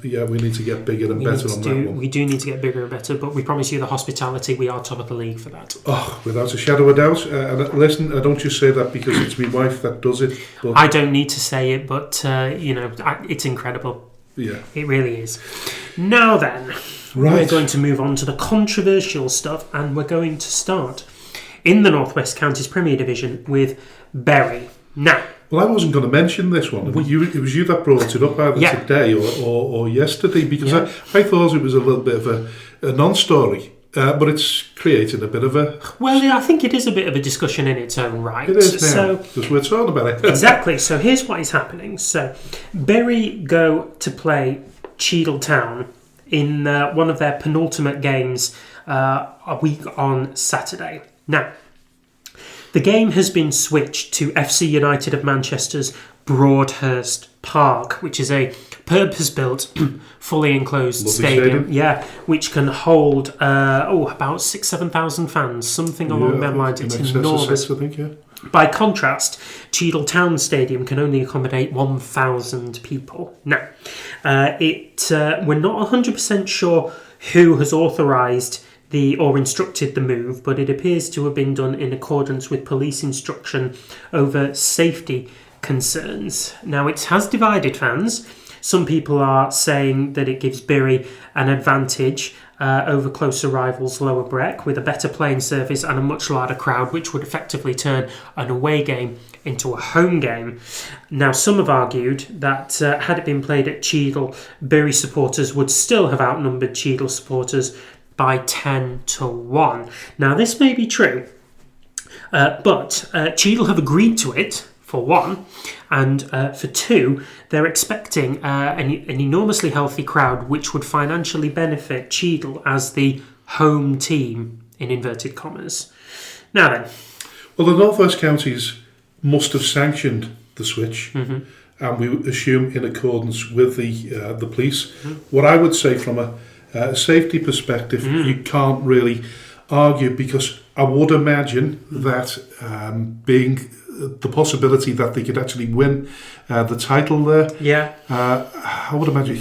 We need to get bigger and better on that one. We do need to get bigger and better, but we promise you the hospitality. We are top of the league for that. Oh, without a shadow of a doubt. And listen, I don't just say that because it's my wife that does it. But I don't need to say it, but it's incredible. Yeah, it really is. Now then, we're going to move on to the controversial stuff, and we're going to start in the North West Counties Premier Division with Bury. Now, well, I wasn't going to mention this one. It was you that brought it up either today or yesterday, because I thought it was a little bit of a non-story. But it's created a bit of a... Well, I think it is a bit of a discussion in its own right. It is now, because we're talking about it. Exactly. So here's what is happening. So Bury go to play Cheadle Town in one of their penultimate games a week on Saturday. Now, the game has been switched to FC United of Manchester's Broadhurst Park, which is a purpose-built, fully enclosed stadium. Yeah, which can hold about 6,000-7,000 fans, something along them lines. It's enormous. I think, yeah. By contrast, Cheadle Town Stadium can only accommodate 1,000 people. Now, we're not 100% sure who has authorised or instructed the move, but it appears to have been done in accordance with police instruction over safety concerns. Now, it has divided fans. Some people are saying that it gives Bury an advantage over closer rivals Lower Breck, with a better playing surface and a much larger crowd, which would effectively turn an away game into a home game. Now, some have argued that had it been played at Cheadle, Bury supporters would still have outnumbered Cheadle supporters by 10-1. Now, this may be true, but Cheadle have agreed to it, for one, and for two, they're expecting an enormously healthy crowd, which would financially benefit Cheadle as the home team, in inverted commas. Now then. Well, the North West Counties must have sanctioned the switch, and we assume in accordance with the police. What I would say from a safety perspective, you can't really argue, because I would imagine that being the possibility that they could actually win the title there, I would imagine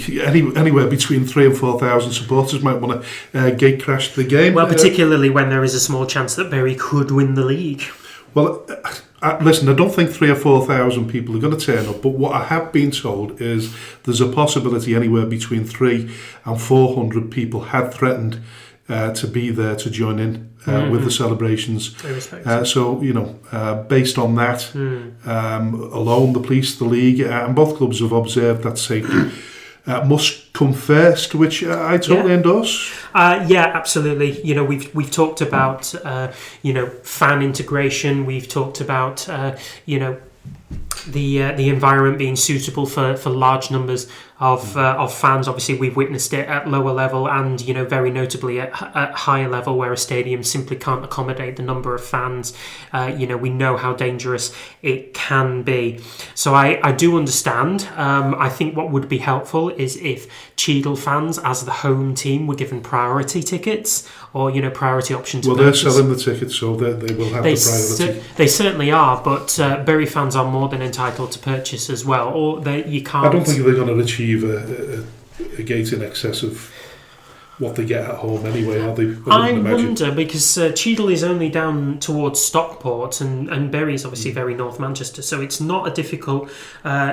anywhere between 3,000 and 4,000 supporters might want to gate crash the game. Well, particularly when there is a small chance that Bury could win the league. Well, listen, I don't think 3,000 or 4,000 people are going to turn up, but what I have been told is there's a possibility anywhere between 300 and 400 people had threatened to be there to join in with the celebrations. So, based on that alone, the police, the league, and both clubs have observed that safety must come first, which I totally endorse. Yeah, absolutely. You know, we've talked about fan integration. We've talked about the environment being suitable for large numbers of fans. Obviously, we've witnessed it at lower level and, very notably at higher level, where a stadium simply can't accommodate the number of fans. We know how dangerous it can be. So I do understand. I think what would be helpful is if Cheadle fans, as the home team, were given priority tickets or, priority options. Well, they're selling the tickets, so they will have the priority. They certainly are, but Bury fans are more than entitled to purchase as well. Or you can't. I don't think they're going to achieve a gate in excess of what they get at home anyway, are they? I wonder, because Cheadle is only down towards Stockport and Bury is obviously very North Manchester, so it's not a difficult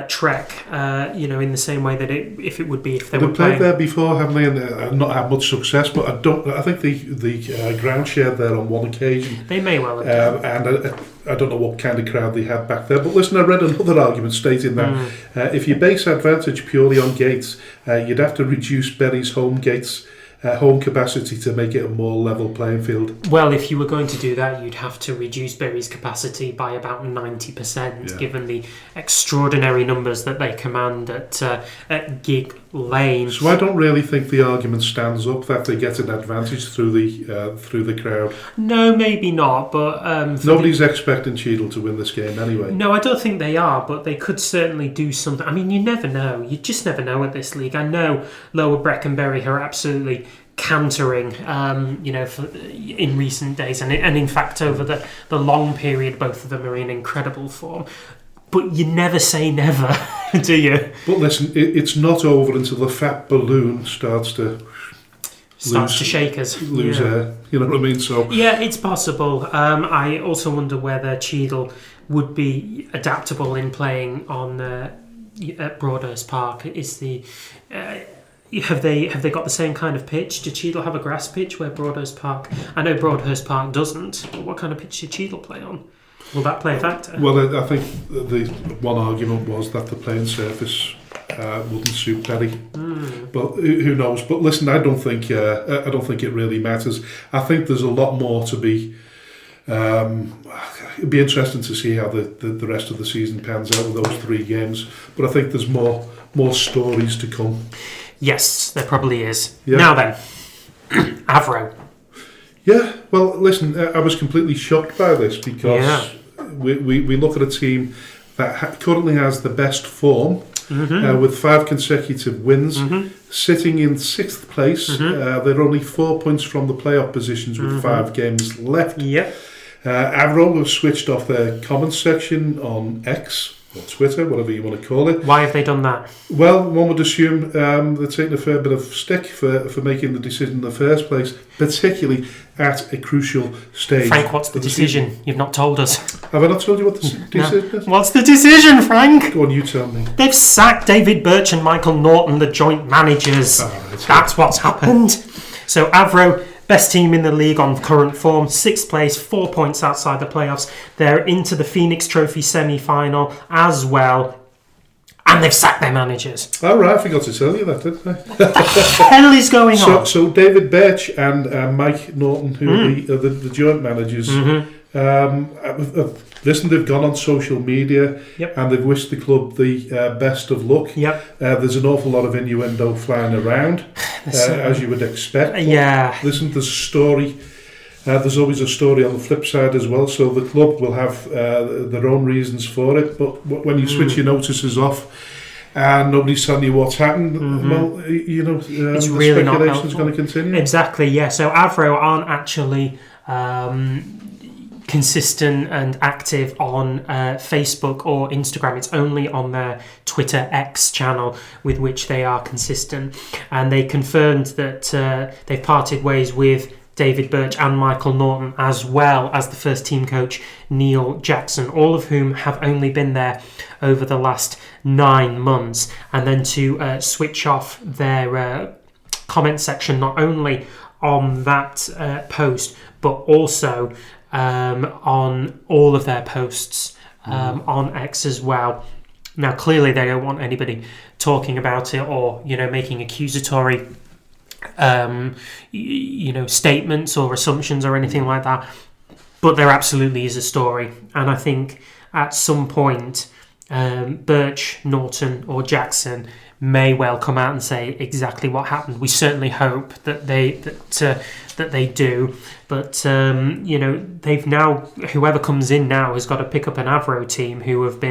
trek, in the same way that if it would be if they were playing. They've played there before, haven't they? And not had much success, but I think the ground shared there on one occasion. They may well have done. And I don't know what kind of crowd they had back there, but listen, I read another argument stating that if you base advantage purely on gates, you'd have to reduce Bury's home capacity to make it a more level playing field. Well, if you were going to do that, you'd have to reduce Bury's capacity by about 90%, given the extraordinary numbers that they command at Gig Lane. So I don't really think the argument stands up that they get an advantage through the crowd. No, maybe not, but nobody's expecting Cheadle to win this game anyway. No, I don't think they are, but they could certainly do something. I mean, you never know. You just never know at this league. I know Lower Breck and Bury are absolutely cantering, in recent days, and in fact over the long period, both of them are in incredible form. But you never say never, do you? But listen, it's not over until the fat balloon starts to shake us, lose air. You know what I mean? So yeah, it's possible. I also wonder whether Cheadle would be adaptable in playing on at Broadhurst Park. Have they got the same kind of pitch? Did Cheadle have a grass pitch where Broadhurst Park? I know Broadhurst Park doesn't. But what kind of pitch did Cheadle play on? Will that play a factor? Well, I think the one argument was that the playing surface wouldn't suit Berry, but who knows? But listen, I don't think it really matters. I think there's a lot more to be. It'd be interesting to see how the rest of the season pans out with those 3 games. But I think there's more stories to come. Yes, there probably is. Yeah. Now then, Avro. Yeah, well, listen, I was completely shocked by this because we look at a team that currently has the best form with 5 consecutive wins, sitting in 6th place. They're only 4 points from the playoff positions with 5 games left. Yep. Avro have switched off their comments section on X or Twitter, whatever you want to call it. Why have they done that? Well, one would assume they're taking a fair bit of stick for making the decision in the first place, particularly at a crucial stage. Frank, what's the decision? You've not told us. Have I not told you what the decision is? What's the decision, Frank? Go on, you tell me. They've sacked David Birch and Michael Norton, the joint managers. That's what's happened. So Avro, best team in the league on current form, 6th place, 4 points outside the playoffs. They're into the Phoenix Trophy semi-final as well. And they've sacked their managers. All right, I forgot to tell you that, didn't I? What the hell is going on? So David Birch and Mike Norton, who are the joint managers, listen, they've gone on social media and they've wished the club the best of luck. There's an awful lot of innuendo flying around, as you would expect. Listen, there's a story. There's always a story on the flip side as well, so the club will have their own reasons for it, but when you switch your notices off and nobody's telling you what's happened, well, it's the really speculation is going to continue. Exactly, yeah. So Avro aren't actually consistent and active on Facebook or Instagram. It's only on their Twitter X channel with which they are consistent, and they confirmed that they've parted ways with David Birch and Michael Norton, as well as the first team coach Neil Jackson, all of whom have only been there over the last 9 months. And then to switch off their comment section, not only on that post, but also on all of their posts on X as well. Now, clearly they don't want anybody talking about it or, making accusatory statements or assumptions or anything like that, but there absolutely is a story, and I think at some point Birch, Norton or Jackson may well come out and say exactly what happened. We certainly hope that they do, but they've now, whoever comes in now has got to pick up an Avro team who have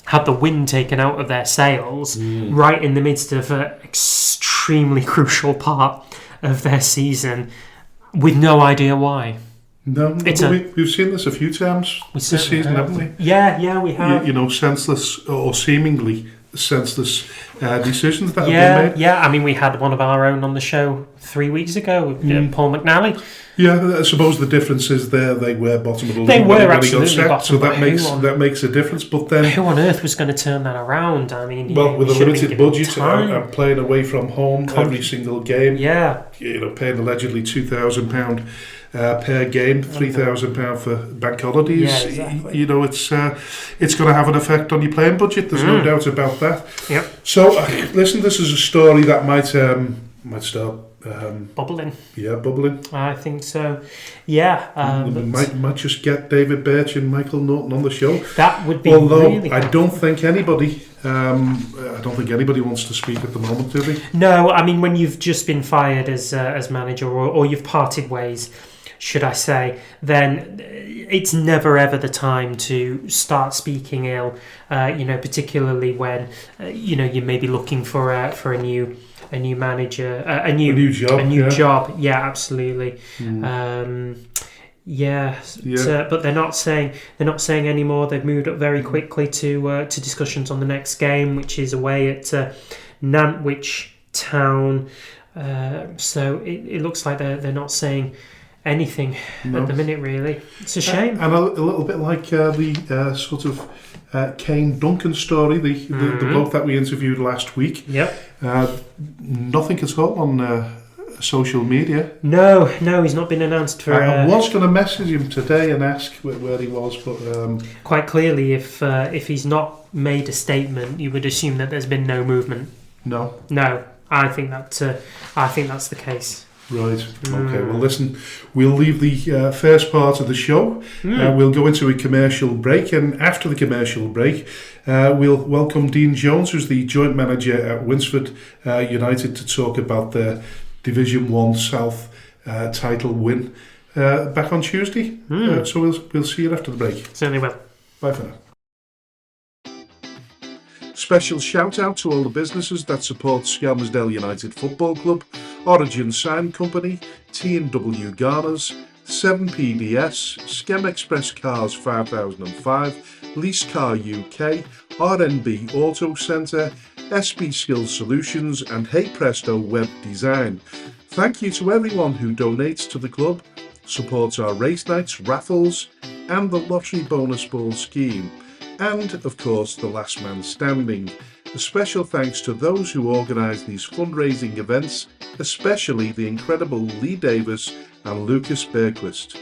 had the wind taken out of their sails right in the midst of an extremely crucial part of their season, with no idea why. No, we've seen this a few times this season, haven't we? Yeah, we have. Senseless or seemingly senseless decisions that have been made. Yeah, I mean, we had one of our own on the show 3 weeks ago, Paul McNally. Yeah, I suppose the difference is they were bottom of the league. They were absolutely bottom, so that makes a difference. But then, who on earth was going to turn that around? I mean, with a limited budget and playing away from home every single game, paying allegedly £2,000 per game, £3,000 for bank holidays. Yeah, exactly. It's going to have an effect on your playing budget. There's no doubt about that. Yep. So, listen, this is a story that might start bubbling. Yeah, bubbling. I think so. Yeah. Might just get David Birch and Michael Norton on the show. That would be. Although really I don't think anybody wants to speak at the moment, do they? No, I mean, when you've just been fired as manager or you've parted ways, should I say, then it's never ever the time to start speaking ill. Particularly when you may be looking for a new manager, a new job. Yeah, absolutely. But they're not saying anymore. They've moved up very quickly to discussions on the next game, which is away at Nantwich Town. So it looks like they're not saying anything at the minute, really. It's a shame. And a little bit like the sort of Kane Duncan story, the bloke that we interviewed last week. Yep. Nothing at all on social media. No, he's not been announced for... I was going to message him today and ask where he was, but... Quite clearly, if he's not made a statement, you would assume that there's been no movement. No, I think that's the case. Right. Okay. Well, listen, we'll leave the first part of the show. We'll go into a commercial break, and after the commercial break, we'll welcome Dean Jones, who's the joint manager at Winsford United, to talk about their Division 1 South title win back on Tuesday. So we'll see you after the break. Certainly will. Bye for now. Special shout out to all the businesses that support Skelmersdale United Football Club: Origin Sign Company, T&W Garners, 7PDS, Skem Express Cars 5005, Lease Car UK, RNB Auto Centre, SB Skills Solutions, and Hey Presto Web Design. Thank you to everyone who donates to the club, supports our race nights, raffles, and the lottery bonus ball scheme. And, of course, the last man standing. A special thanks to those who organise these fundraising events, especially the incredible Lee Davis and Lucas Berquist.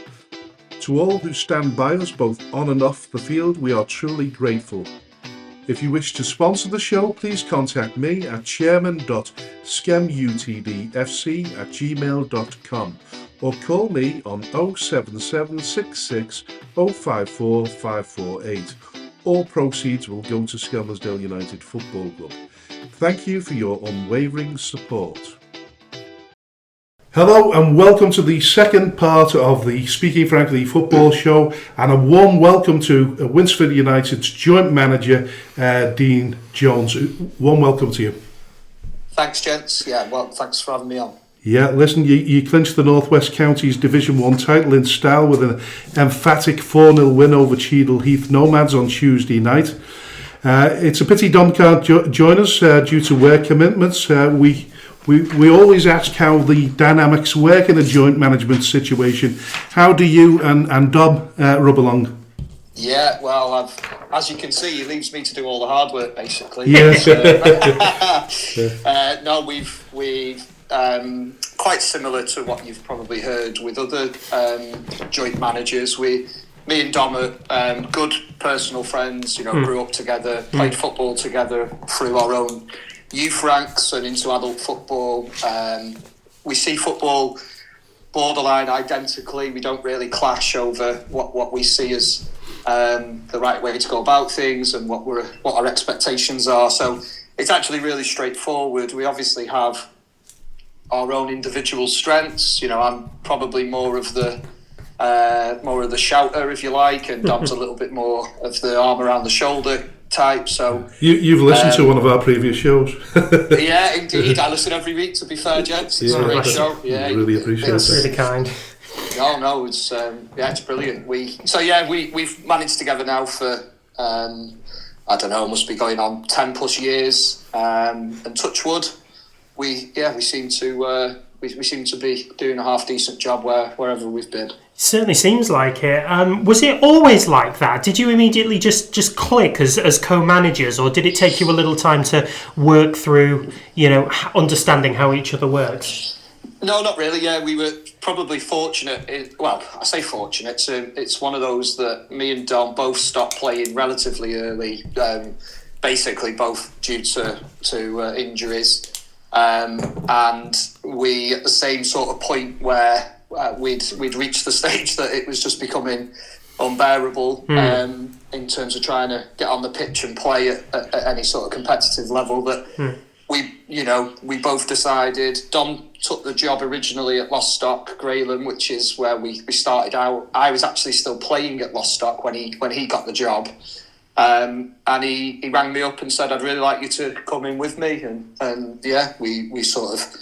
To all who stand by us both on and off the field, we are truly grateful. If you wish to sponsor the show, please contact me at chairman.skemutdfc@gmail.com or call me on 07766 054 548. All proceeds will go to Skelmersdale United Football Club. Thank you for your unwavering support. Hello and welcome to the second part of the Speaking Frankly Football Show, and a warm welcome to Winsford United's joint manager, Dean Jones. Warm welcome to you. Thanks, gents. Yeah, well, thanks for having me on. Yeah, listen, you clinched the North West Counties Division 1 title in style with an emphatic 4-0 win over Cheadle Heath Nomads on Tuesday night. It's a pity Dom can't join us due to work commitments. We always ask how the dynamics work in a joint management situation. How do you and Dom rub along? Yeah, well, as you can see, he leaves me to do all the hard work, basically. Yes. No, we've quite similar to what you've probably heard with other joint managers. Me and Dom are good personal friends. You know, grew up together, played football together through our own youth ranks and into adult football. We see football borderline identically. We don't really clash over what we see as the right way to go about things and what our expectations are. So it's actually really straightforward. We obviously have our own individual strengths. You know, I'm probably more of the shouter, if you like, and Dom's a little bit more of the arm around the shoulder type. So you've listened to one of our previous shows. Yeah, indeed. I listen every week, to be fair, gents. It's a great show. Yeah, really appreciate it. It's really kind. No, it's it's brilliant. We've managed together now for I don't know, must be going on 10 plus years. And touch wood, we seem to be doing a half decent job wherever we've been. Certainly seems like it. Was it always like that? Did you immediately just click as co-managers, or did it take you a little time to work through, understanding how each other works? No, not really. Yeah, we were probably fortunate. I say fortunate. It's one of those that me and Dom both stopped playing relatively early, basically both due to injuries. And we at the same sort of point where we'd reached the stage that it was just becoming unbearable in terms of trying to get on the pitch and play at any sort of competitive level, that we both decided. Dom took the job originally at Lostock, Greyland, which is where we started out. I was actually still playing at Lostock when he got the job. And he rang me up and said, I'd really like you to come in with me. And we sort of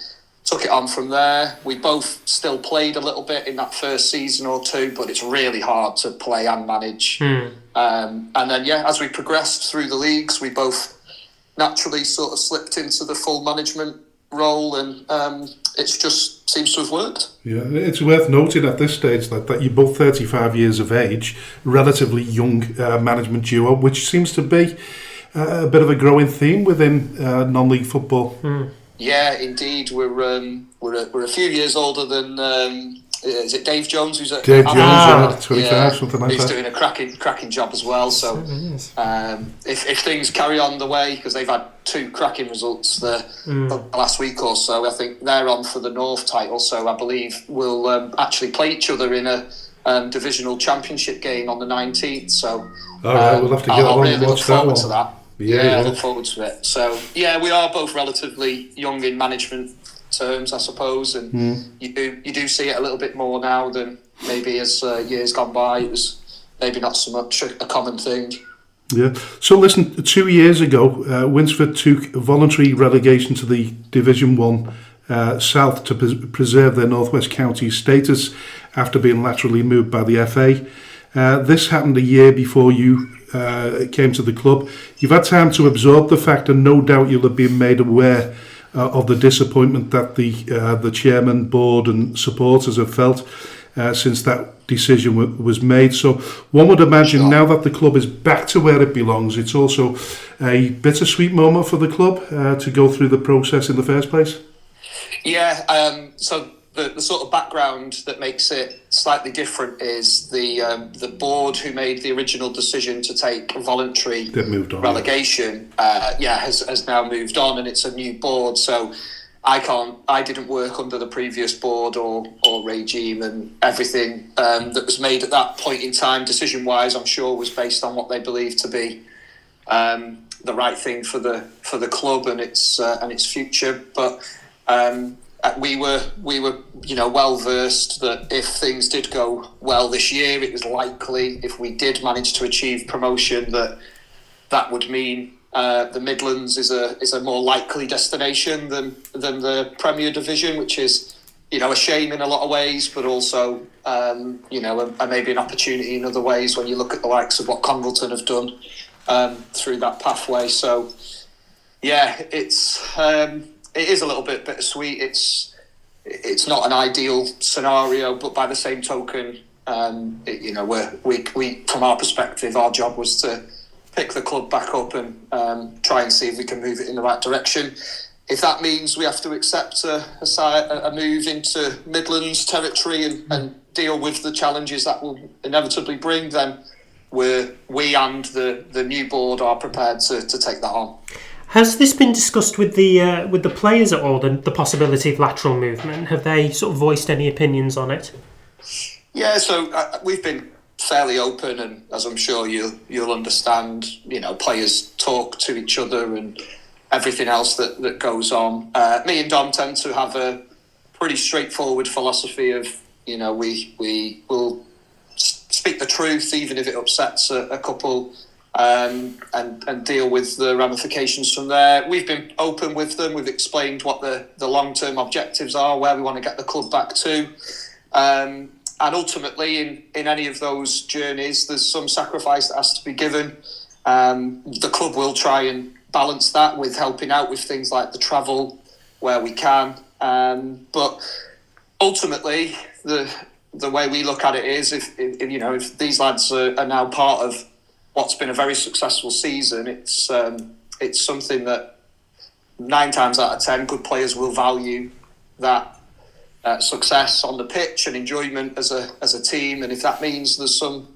took it on from there. We both still played a little bit in that first season or two, but it's really hard to play and manage. And then, as we progressed through the leagues, we both naturally sort of slipped into the full management role, and it just seems to have worked. Yeah, it's worth noting at this stage that you're both 35 years of age, relatively young management duo, which seems to be a bit of a growing theme within non-league football. Yeah, indeed. We're a few years older than. Is it Dave Jones who's at Dave Avro? Jones, 25, something like he's that. He's doing a cracking job as well. So if things carry on the way, because they've had 2 cracking results the last week or so, I think they're on for the North title. So I believe we'll actually play each other in a divisional championship game on the 19th. So all right, we'll have to get along and watch that one. To that. Yeah, I look forward to it. So yeah, we are both relatively young in management terms, I suppose, and you do see it a little bit more now than maybe as years gone by. It was maybe not so much a common thing. Yeah. So listen, 2 years ago, Winsford took voluntary relegation to the Division 1 South to preserve their North West County status after being laterally moved by the FA. This happened a year before you came to the club. You've had time to absorb the fact, and no doubt you'll have been made aware of the disappointment that the chairman, board and supporters have felt since that decision was made. So one would imagine now that the club is back to where it belongs, it's also a bittersweet moment for the club to go through the process in the first place. Yeah, so the sort of background that makes it slightly different is the board who made the original decision to take voluntary relegation. Has now moved on, and it's a new board. So I didn't work under the previous board or regime, and everything that was made at that point in time, decision wise, I'm sure was based on what they believed to be the right thing for the club and its future. But we were well versed that if things did go well this year, it was likely, if we did manage to achieve promotion, that would mean the Midlands is a more likely destination than the Premier Division, which is a shame in a lot of ways, but also maybe an opportunity in other ways when you look at the likes of what Congleton have done through that pathway. So yeah, it is a little bit bittersweet. It's not an ideal scenario, but by the same token, we from our perspective, our job was to pick the club back up and try and see if we can move it in the right direction. If that means we have to accept a move into Midlands territory and deal with the challenges that will inevitably bring, then we and the new board are prepared to take that on. Has this been discussed with the players at all, the possibility of lateral movement? Have they sort of voiced any opinions on it? Yeah, so we've been fairly open, and as I'm sure you'll understand, players talk to each other and everything else that goes on. Me and Dom tend to have a pretty straightforward philosophy of, we will speak the truth even if it upsets a couple. And deal with the ramifications from there. We've been open with them. We've explained what the long-term objectives are, where we want to get the club back to. And ultimately, in any of those journeys, there's some sacrifice that has to be given. The club will try and balance that with helping out with things like the travel where we can. But ultimately, the way we look at it is if these lads are now part of what's been a very successful season, it's something that 9 times out of 10 good players will value that success on the pitch and enjoyment as a team. And if that means there's some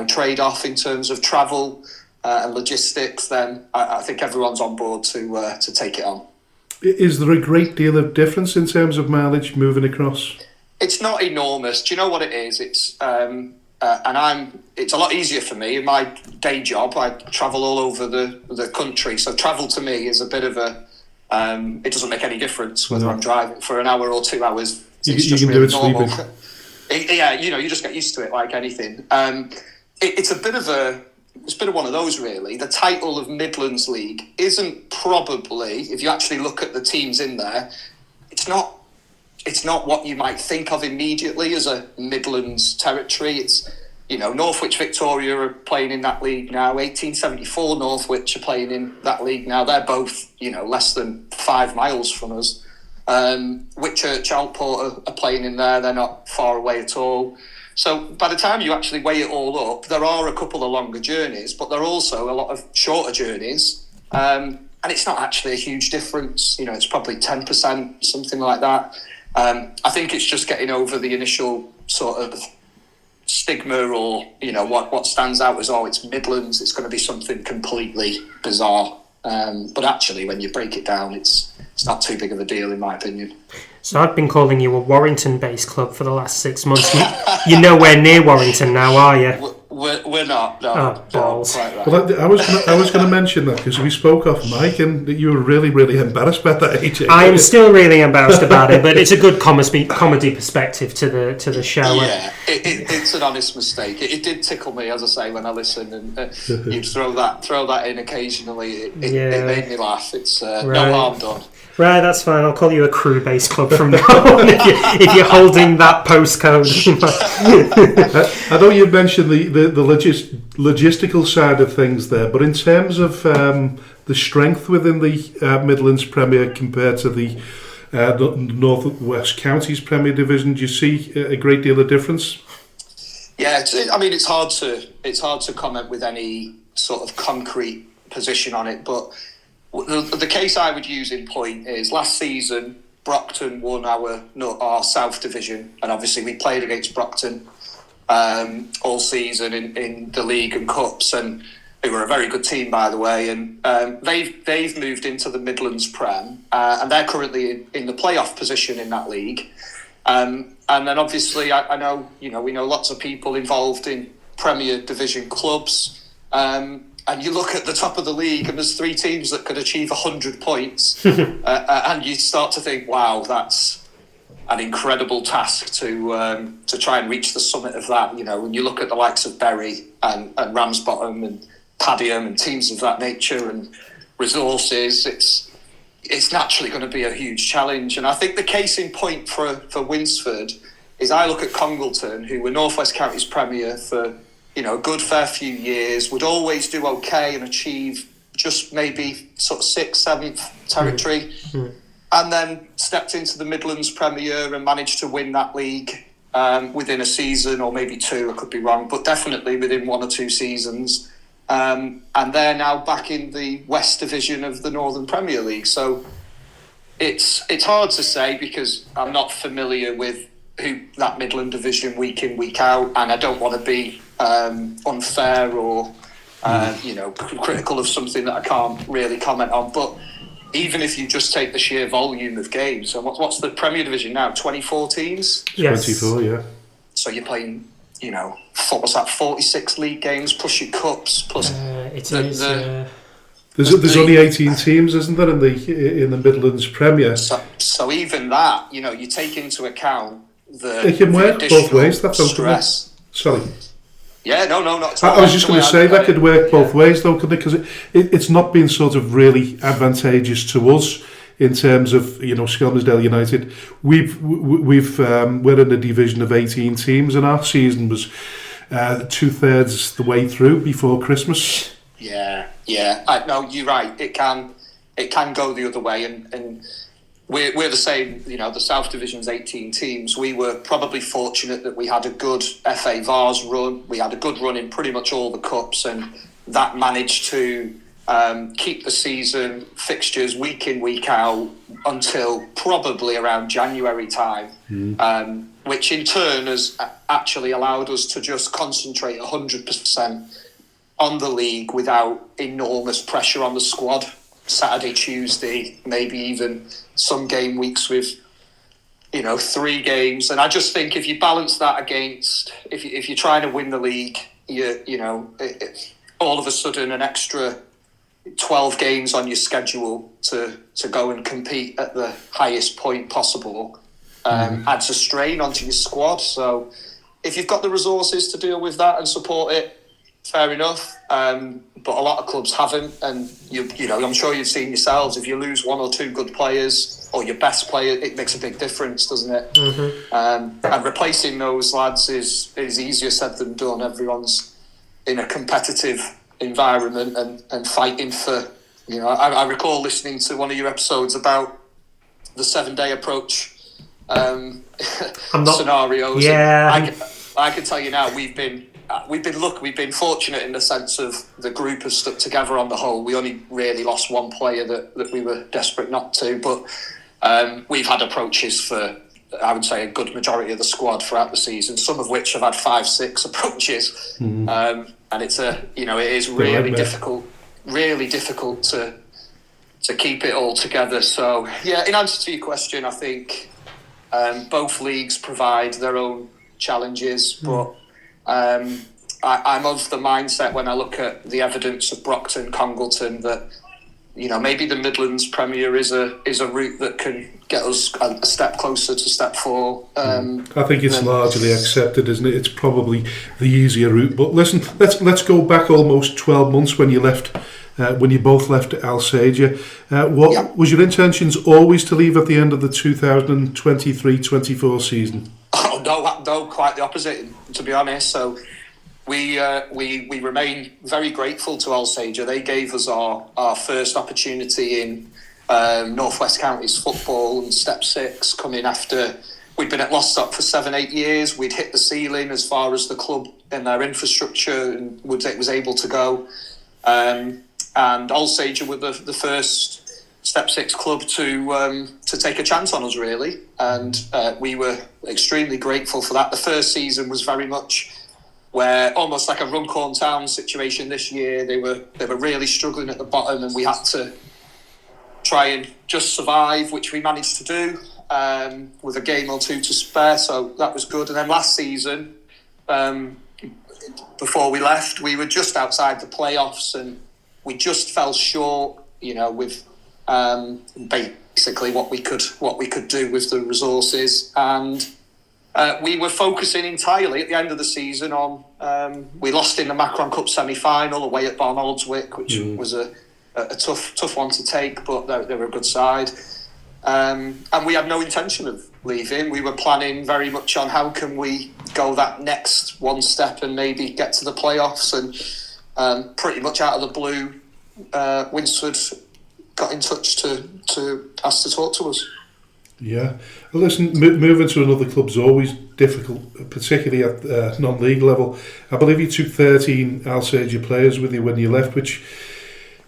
trade-off in terms of travel and logistics, then I think everyone's on board to take it on. Is there a great deal of difference in terms of mileage moving across? It's not enormous. Do you know what it is? It's a lot easier for me. In my day job, I travel all over the country. So travel to me is a bit of it doesn't make any difference whether I'm driving for an hour or 2 hours. You can really do it normal. Sleeping. You just get used to it like anything. It's a bit of one of those, really. The title of Midlands League isn't probably, if you actually look at the teams in there, it's not what you might think of immediately as a Midlands territory. It's, Northwich Victoria are playing in that league now. 1874 Northwich are playing in that league now. They're both, less than 5 miles from us. Whitchurch Outport are playing in there. They're not far away at all. So by the time you actually weigh it all up, there are a couple of longer journeys, but there are also a lot of shorter journeys. and it's not actually a huge difference. It's probably 10%, something like that. I think it's just getting over the initial sort of stigma, or what stands out as, it's Midlands, it's going to be something completely bizarre. But actually, when you break it down, it's not too big of a deal, in my opinion. So I've been calling you a Warrington-based club for the last 6 months. You're nowhere near Warrington now, are you? We're not. No, oh, balls. Right. Well, I was going to mention that because we spoke off mic and you were really, really embarrassed about that, AJ. I'm still really embarrassed about it, but it's a good comedy perspective to the show. Yeah, it's an honest mistake. It did tickle me, as I say, when I listened, and you'd throw that in occasionally. It made me laugh. It's no harm done. Right, that's fine. I'll call you a crew-based club from now on if you're holding that postcode. I know you mentioned the logistical side of things there, but in terms of the strength within the Midlands Premier compared to the North West Counties Premier Division, do you see a great deal of difference? Yeah, it's hard to comment with any sort of concrete position on it, but the case I would use in point is last season Brockton won our South Division, and obviously we played against Brockton all season in the league and cups, and they were a very good team, by the way, and they've moved into the Midlands Prem, and they're currently in the playoff position in that league, and then obviously I know we know lots of people involved in Premier Division clubs. And you look at the top of the league, and there's 3 teams that could achieve 100 points, and you start to think, "Wow, that's an incredible task to try and reach the summit of that." When you look at the likes of Bury and Ramsbottom and Padiham and teams of that nature and resources, it's naturally going to be a huge challenge. And I think the case in point for Winsford is I look at Congleton, who were North West Counties Premier for a good fair few years, would always do okay and achieve just maybe sort of 6th, 7th territory, and then stepped into the Midlands Premier and managed to win that league within a season, or maybe 2, I could be wrong, but definitely within 1 or 2 seasons. And they're now back in the West Division of the Northern Premier League. So it's hard to say because I'm not familiar with who that Midland Division week in, week out, and I don't want to be unfair or critical of something that I can't really comment on. But even if you just take the sheer volume of games, and what's the Premier Division now? 24 teams? Yes. 24, yeah. So you're playing, what's that? 46 league games plus your cups plus. There's only 18 teams, isn't there, in the Midlands Premier? So even that, you take into account it can work both ways. That's stress. Sorry. Yeah, no, not. I was just going to say that could work both ways, though, couldn't it? Because it's not been sort of really advantageous to us in terms of Skelmersdale United. We're in a division of 18 teams, and our season was 2/3 the way through before Christmas. Yeah. No, you're right. It can go the other way, and we're the same. The South Division's 18 teams. We were probably fortunate that we had a good FA Vars run. We had a good run in pretty much all the cups, and that managed to keep the season fixtures week in, week out until probably around January time, which in turn has actually allowed us to just concentrate 100% on the league without enormous pressure on the squad. Saturday, Tuesday, maybe even some game weeks with 3 games, and I just think if you balance that against if you're trying to win the league, all of a sudden an extra 12 games on your schedule to go and compete at the highest point possible adds a strain onto your squad. So if you've got the resources to deal with that and support it, fair enough, but a lot of clubs haven't, and I'm sure you've seen yourselves, if you lose 1 or 2 good players or your best player, it makes a big difference, doesn't it? And replacing those lads is easier said than done. Everyone's in a competitive environment and fighting for, I recall listening to one of your episodes about the 7-day approach scenarios. Yeah. I can tell you now, we've been we've been fortunate in the sense of the group has stuck together on the whole. We only really lost one player that we were desperate not to, but we've had approaches for, I would say, a good majority of the squad throughout the season, some of which have had 5-6 approaches. And it's it is really difficult to keep it all together. So yeah, in answer to your question, I think both leagues provide their own challenges, but I'm of the mindset when I look at the evidence of Brockton, Congleton, that maybe the Midlands Premier is a route that can get us a step closer to step 4. I think it's largely accepted, isn't it? It's probably the easier route. But listen, let's go back almost 12 months when you left. When you both left Alsager, was your intentions always to leave at the end of the 2023-24 season? Oh no, quite the opposite, to be honest. So we remain very grateful to Alsager. They gave us our first opportunity in North West Counties football and Step 6, coming after we'd been at Lostock for 7-8 years. We'd hit the ceiling as far as the club and their infrastructure and was able to go. And Alsager were the first Step 6 club to take a chance on us, really, and we were extremely grateful for that. The first season was very much where almost like a Runcorn Town situation this year. They were really struggling at the bottom, and we had to try and just survive, which we managed to do with a game or two to spare. So that was good. And then last season, before we left, we were just outside the playoffs, and we just fell short, with basically what we could do with the resources, and we were focusing entirely at the end of the season on. We lost in the Macron Cup semi-final away at Barnoldswick, which was a tough one to take, but they were a good side, and we had no intention of leaving. We were planning very much on how can we go that next one step and maybe get to the playoffs, and pretty much out of the blue, Winsford got in touch to ask to talk to us. Yeah. Well, listen, moving to another club's always difficult, particularly at non-league level. I believe you took 13 Alsager players with you when you left, which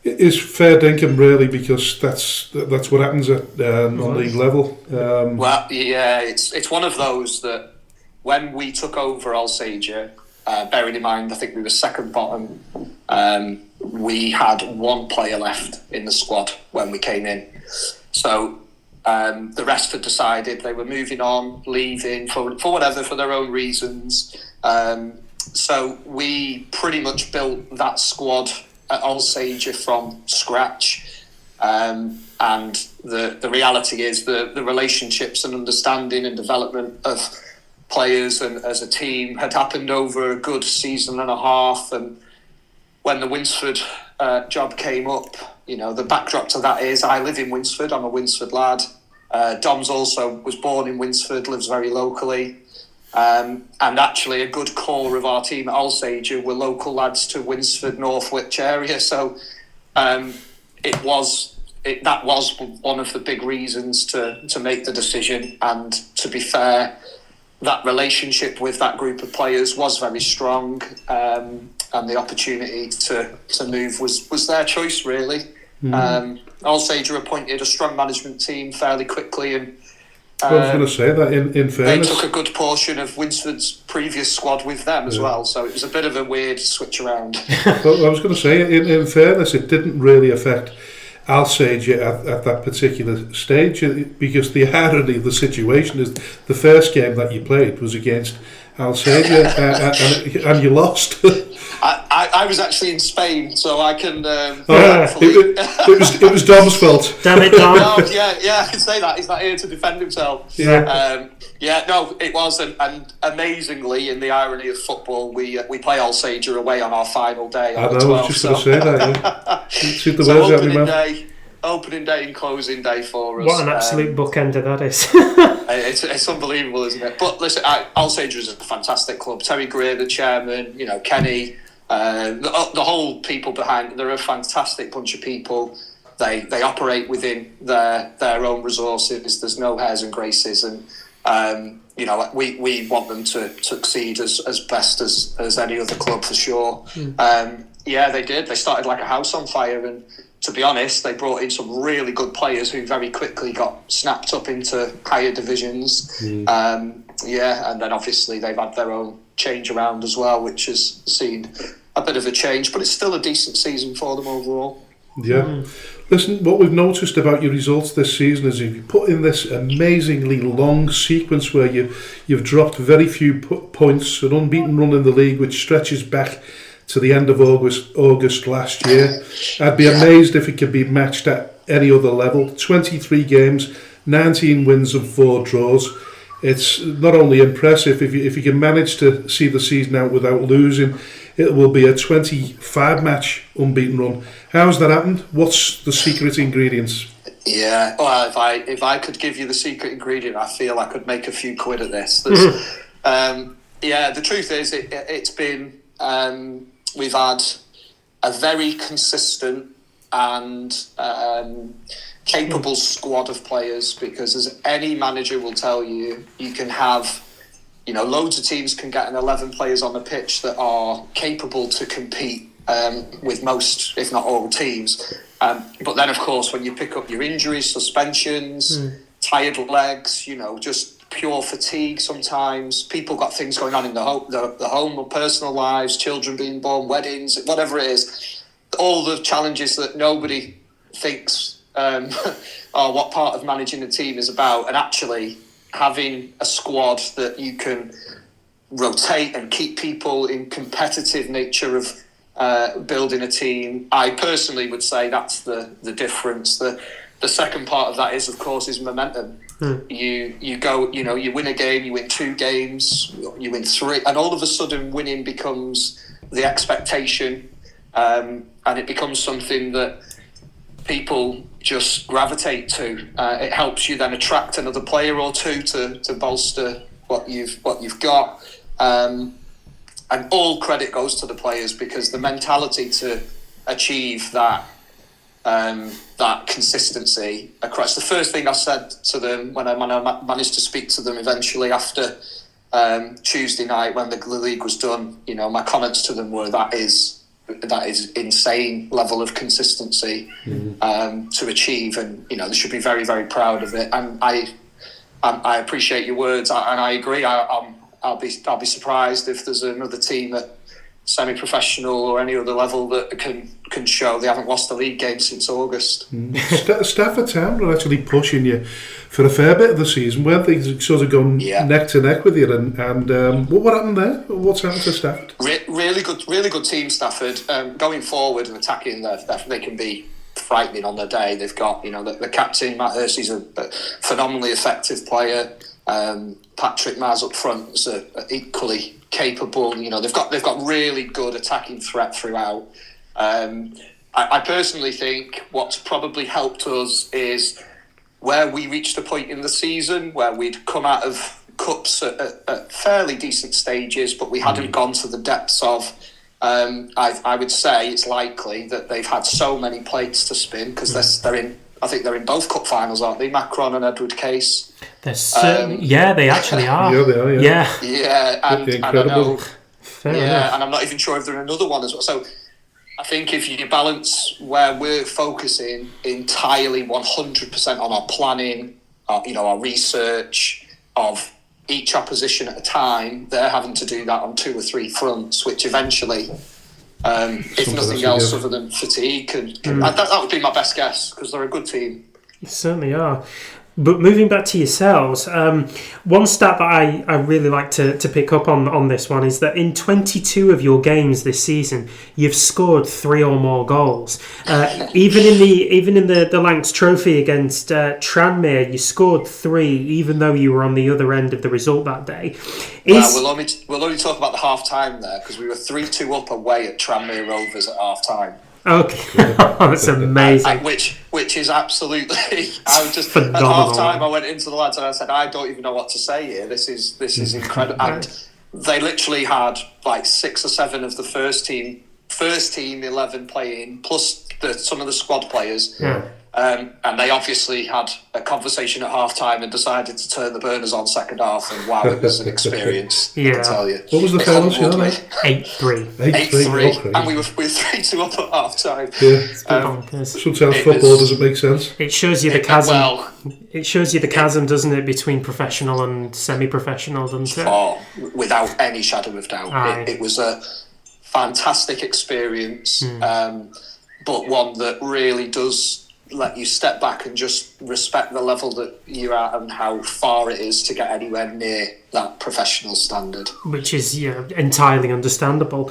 is fair dinkum, really, because that's what happens at non-league level. Well, yeah, it's one of those that when we took over Alsager, bearing in mind, I think we were second bottom. We had one player left in the squad when we came in. So the rest had decided they were moving on, leaving for whatever, for their own reasons. So we pretty much built that squad at Alsager from scratch. And the reality is the relationships and understanding and development of players and as a team had happened over a good season and a half. And when the Winsford job came up, the backdrop to that is I live in Winsford. I'm a Winsford lad. Dom's also was born in Winsford, lives very locally. And actually a good core of our team at Alsager were local lads to Winsford, Northwich area. So that was one of the big reasons to make the decision. And to be fair, that relationship with that group of players was very strong, and the opportunity to move was their choice, really. Alsager appointed a strong management team fairly quickly, and I was going to say that in fairness, they took a good portion of Winsford's previous squad with them as well, so it was a bit of a weird switch around. Well, I was going to say, in fairness, it didn't really affect Alsager at that particular stage, because the irony of the situation is the first game that you played was against Alsager and you lost. I was actually in Spain, so I can. It was Dom's fault. Damn it, Dom. No, yeah, I can say that. He's not here to defend himself. Yeah. No, it was, and amazingly, in the irony of football, we play Alsager away on our final day. On I know, the 12th, I was just going to say that. Yeah. So opening day and closing day for us. What an absolute bookender that is. It's unbelievable, isn't it? But listen, Alsager is a fantastic club. Terry Greer, the chairman, Kenny, the whole people behind. They're a fantastic bunch of people. They operate within their own resources. There's no hairs and graces, and We want them to succeed as best as any other club for sure. They did. They started like a house on fire, and to be honest, they brought in some really good players who very quickly got snapped up into higher divisions. And then obviously they've had their own change around as well, which has seen a bit of a change, but it's still a decent season for them overall. Yeah. Listen, what we've noticed about your results this season is if you put in this amazingly long sequence where you've dropped very few points, an unbeaten run in the league which stretches back to the end of August last year. I'd be amazed if it could be matched at any other level. 23 games, 19 wins and 4 draws. It's not only impressive, if you can manage to see the season out without losing, it will be a 25-match unbeaten run. How's that happened? What's the secret ingredients? Yeah, well, if I could give you the secret ingredient, I feel I could make a few quid at this. The truth is, it's been we've had a very consistent and capable squad of players, because as any manager will tell you, you can have, loads of teams can get 11 players on the pitch that are capable to compete with most, if not all, teams. But then, of course, when you pick up your injuries, suspensions, tired legs, just pure fatigue sometimes. People got things going on in the home or personal lives, children being born, weddings, whatever it is. All the challenges that nobody thinks are what part of managing a team is about. And actually having a squad that you can rotate and keep people in competitive nature of building a team, I personally would say that's the difference. The second part of that is, of course, is momentum. You go, you win a game, you win 2 games, you win 3, and all of a sudden winning becomes the expectation, and it becomes something that people just gravitate to. It helps you then attract another player or two to bolster what you've got. And all credit goes to the players, because the mentality to achieve that consistency across. The first thing I said to them when I managed to speak to them eventually after Tuesday night when the league was done, my comments to them were that is insane level of consistency to achieve, and they should be very, very proud of it. And I appreciate your words, and I agree. I'll be surprised if there's another team at semi-professional or any other level that can show they haven't lost a league game since August. Stafford Town were actually pushing you for a fair bit of the season, weren't they? Sort of going neck to neck with you. And what happened there? What's happened to Stafford? Really good team, Stafford. Going forward and attacking, they can be frightening on their day. They've got the captain Matt Hersey's a phenomenally effective player. Patrick Maz up front is equally capable. They've got really good attacking threat throughout. I personally think what's probably helped us is where we reached a point in the season where we'd come out of cups at fairly decent stages, but we hadn't gone to the depths of. I would say it's likely that they've had so many plates to spin, because they're in. I think they're in both cup finals, aren't they? Macron and Edward Case. They're they actually are. Yeah, they are. Yeah, and I know. Fair enough. And I'm not even sure if they're another one as well. So I think if you balance where we're focusing entirely 100% on our planning, our research of each opposition at a time, they're having to do that on 2 or 3 fronts, which eventually, if nothing else other than fatigue, that would be my best guess, because they're a good team. You certainly are. But moving back to yourselves, one stat that I really like to pick up on this one is that in 22 of your games this season, you've scored 3 or more goals. Even in the Lancs Trophy against Tranmere, you scored 3, even though you were on the other end of the result that day. We'll only talk about the half time there, because we were 3-2 up away at Tranmere Rovers at half time. Okay, that's amazing. Which is absolutely. I was just phenomenal. At half time. I went into the lads and I said, I don't even know what to say here. This is incredible. And they literally had like 6 or 7 of the first team 11 playing, plus some of the squad players. And they obviously had a conversation at half-time and decided to turn the burners on second half, and wow, it was an experience, I can tell you. What was the final score, mate? 8-3. 8-3, and we were 3-2 up at half-time. Yeah. Sometimes football doesn't make sense. It shows you the chasm. It shows you the chasm, doesn't it, between professional and semi-professional, doesn't it? Oh, without any shadow of doubt. It was a fantastic experience, but one that really does let you step back and just respect the level that you're at and how far it is to get anywhere near that professional standard. Which is entirely understandable.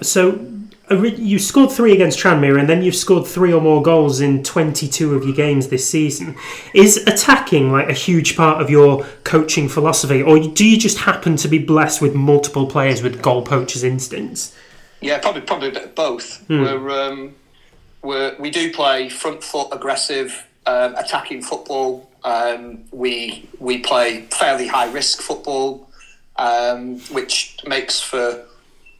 So you scored 3 against Tranmere, and then you've scored 3 or more goals in 22 of your games this season. Is attacking like a huge part of your coaching philosophy, or do you just happen to be blessed with multiple players with goal poachers' instincts? Yeah, probably a bit of both. We do play front foot aggressive attacking football. We play fairly high risk football, which makes for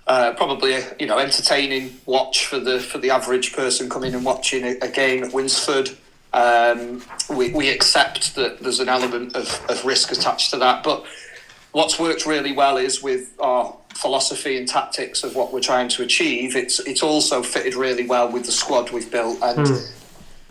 probably a entertaining watch for the average person coming and watching a game at Winsford. We accept that there's an element of risk attached to that, but what's worked really well is with our philosophy and tactics of what we're trying to achieve. It's also fitted really well with the squad we've built, and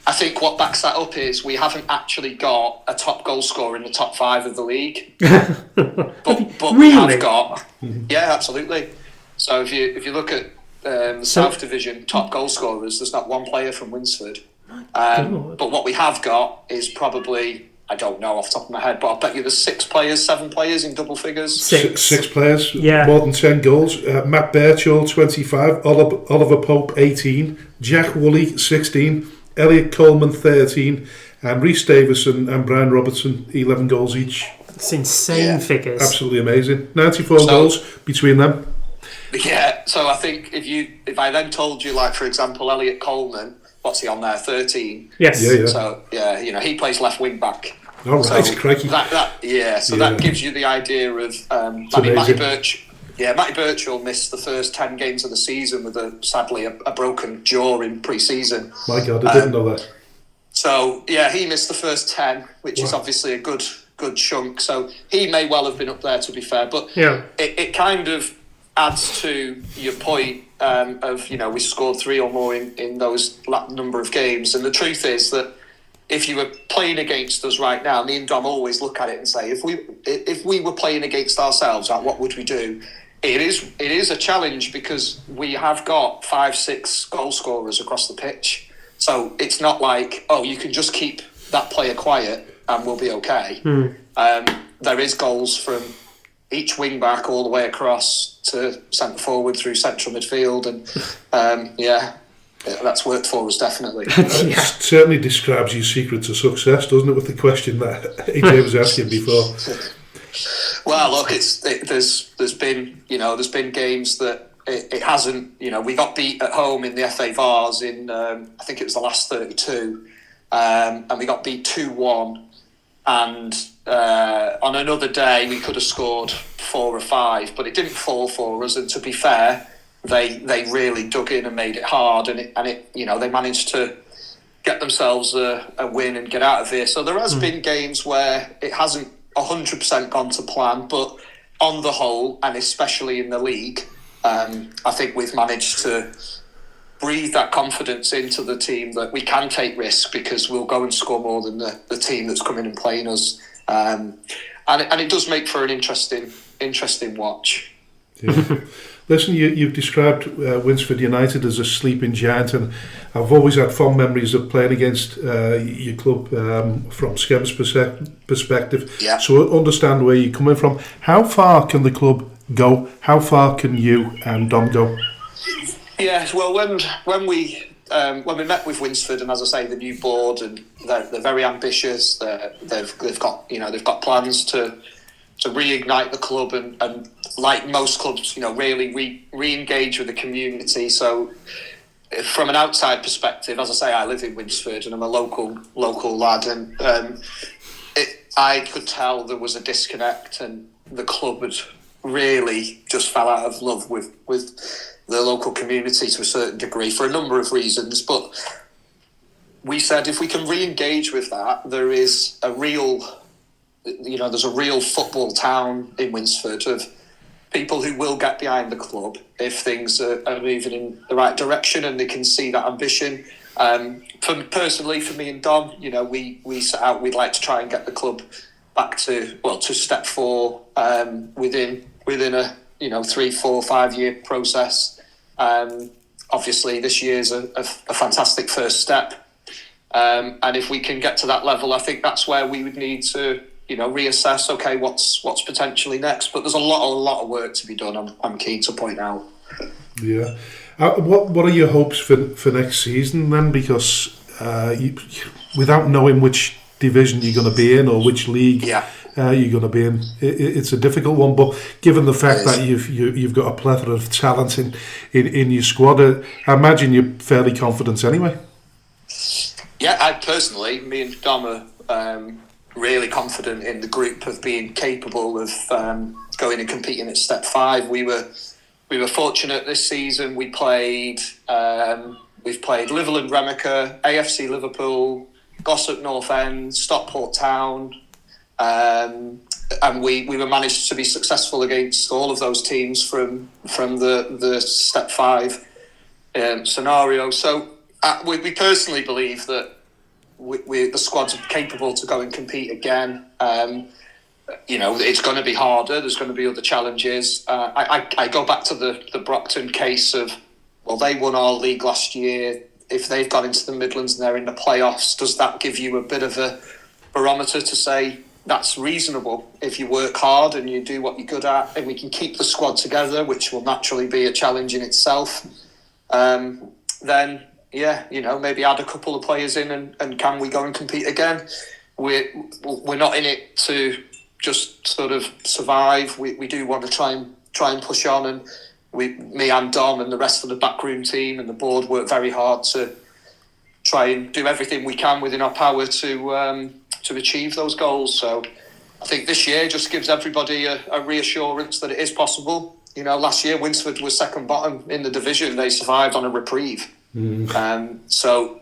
I think what backs that up is we haven't actually got a top goal scorer in the top 5 of the league, but we have got, yeah, absolutely. So if you look at the South Division top goal scorers, there's not one player from Winsford, but what we have got is probably, I don't know off the top of my head, but I'll bet you there's 7 players in double figures. Six players, more than 10 goals. Matt Birch, 25, Oliver Pope, 18, Jack Woolley, 16, Elliot Coleman, 13, and Rhys Davison and Brian Robertson, 11 goals each. It's insane figures. Absolutely amazing. 94 goals between them. Yeah, so I think if I then told you, like, for example, Elliot Coleman, what's he on there? 13. Yes. Yeah. So he plays left wing back. All right, so crikey. That gives you the idea of. Matty Birch. Yeah, Matty Birch will miss the first 10 games of the season with sadly a broken jaw in pre-season. My God, I didn't know that. So he missed the first 10, which is obviously a good chunk. So he may well have been up there, to be fair, but it kind of adds to your point of we scored 3 or more in those number of games, and the truth is that if you were playing against us right now, me and Dom always look at it and say, if we were playing against ourselves, what would we do? It is a challenge because we have got 5-6 goal scorers across the pitch, so it's not like you can just keep that player quiet and we'll be okay. There is goals from each wing back all the way across to centre forward through central midfield, and that's worked for us definitely. It certainly describes your secret to success, doesn't it, with the question that AJ was asking before. Well, look, there's been games that it hasn't. We got beat at home in the FA Vars in I think it was the last 32, and we got beat 2-1. And on another day, we could have scored 4 or 5, but it didn't fall for us. And to be fair, they really dug in and made it hard, and they managed to get themselves a win and get out of here. So there has been games where it hasn't 100% gone to plan, but on the whole, and especially in the league, I think we've managed to breathe that confidence into the team that we can take risks because we'll go and score more than the team that's coming and playing us, and it does make for an interesting watch. Yeah. Listen, you've described Winsford United as a sleeping giant, and I've always had fond memories of playing against your club from Skem's perspective. Yeah. So I understand where you're coming from. How far can the club go? How far can you and Dom go? Yeah, well, when we met with Winsford, and as I say, the new board, and they're very ambitious. They've got plans to reignite the club, and like most clubs, really re-engage with the community. So, from an outside perspective, as I say, I live in Winsford and I'm a local lad, and I could tell there was a disconnect, and the club had really just fell out of love with the local community to a certain degree for a number of reasons. But we said if we can re-engage with that, there is a real, there's a real football town in Winsford of people who will get behind the club if things are moving in the right direction and they can see that ambition. Personally, for me and Dom, we set out, we'd like to try and get the club back to step 4 within a 3, 4, 5 year process. Obviously, this year's a fantastic first step, and if we can get to that level, I think that's where we would need to reassess. Okay, what's potentially next? But there's a lot of work to be done. I'm keen to point out. Yeah. What are your hopes for next season then? Because without knowing which division you're going to be in or which league you're going to be in, it's a difficult one. But given the fact that you've got a plethora of talent in your squad, I imagine you're fairly confident anyway. Yeah, I personally, me and Dom are really confident in the group of being capable of going and competing at step 5. We were fortunate this season. We've played Liverpool and Remica, AFC Liverpool, Glossop North End, Stockport Town, and we were managed to be successful against all of those teams from the step 5 scenario. So we personally believe that the squad's capable to go and compete again. It's going to be harder. There's going to be other challenges. I go back to the Brockton case of, well, they won our league last year. If they've got into the Midlands and they're in the playoffs, does that give you a bit of a barometer to say that's reasonable? If you work hard and you do what you're good at, and we can keep the squad together, which will naturally be a challenge in itself, then maybe add a couple of players in and can we go and compete again? We're not in it to just sort of survive. We do want to try and push on, and me and Dom and the rest of the backroom team and the board work very hard to try and do everything we can within our power to achieve those goals. So I think this year just gives everybody a reassurance that it is possible. Last year Winsford was second bottom in the division. They survived on a reprieve. So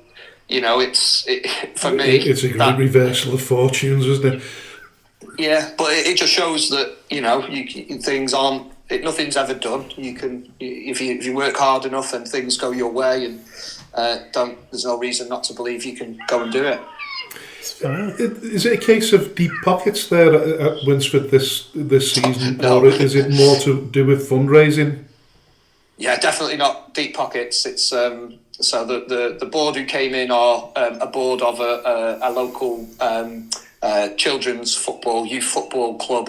for me, it's a great reversal of fortunes, isn't it? Yeah, but it just shows that things aren't. Nothing's ever done. You can, if you work hard enough and things go your way, and there's no reason not to believe you can go and do it. Is it a case of deep pockets there at Winsford this season, No. or is it more to do with fundraising? Yeah, definitely not deep pockets. It's so the board who came in are a board of a local children's football, youth football club,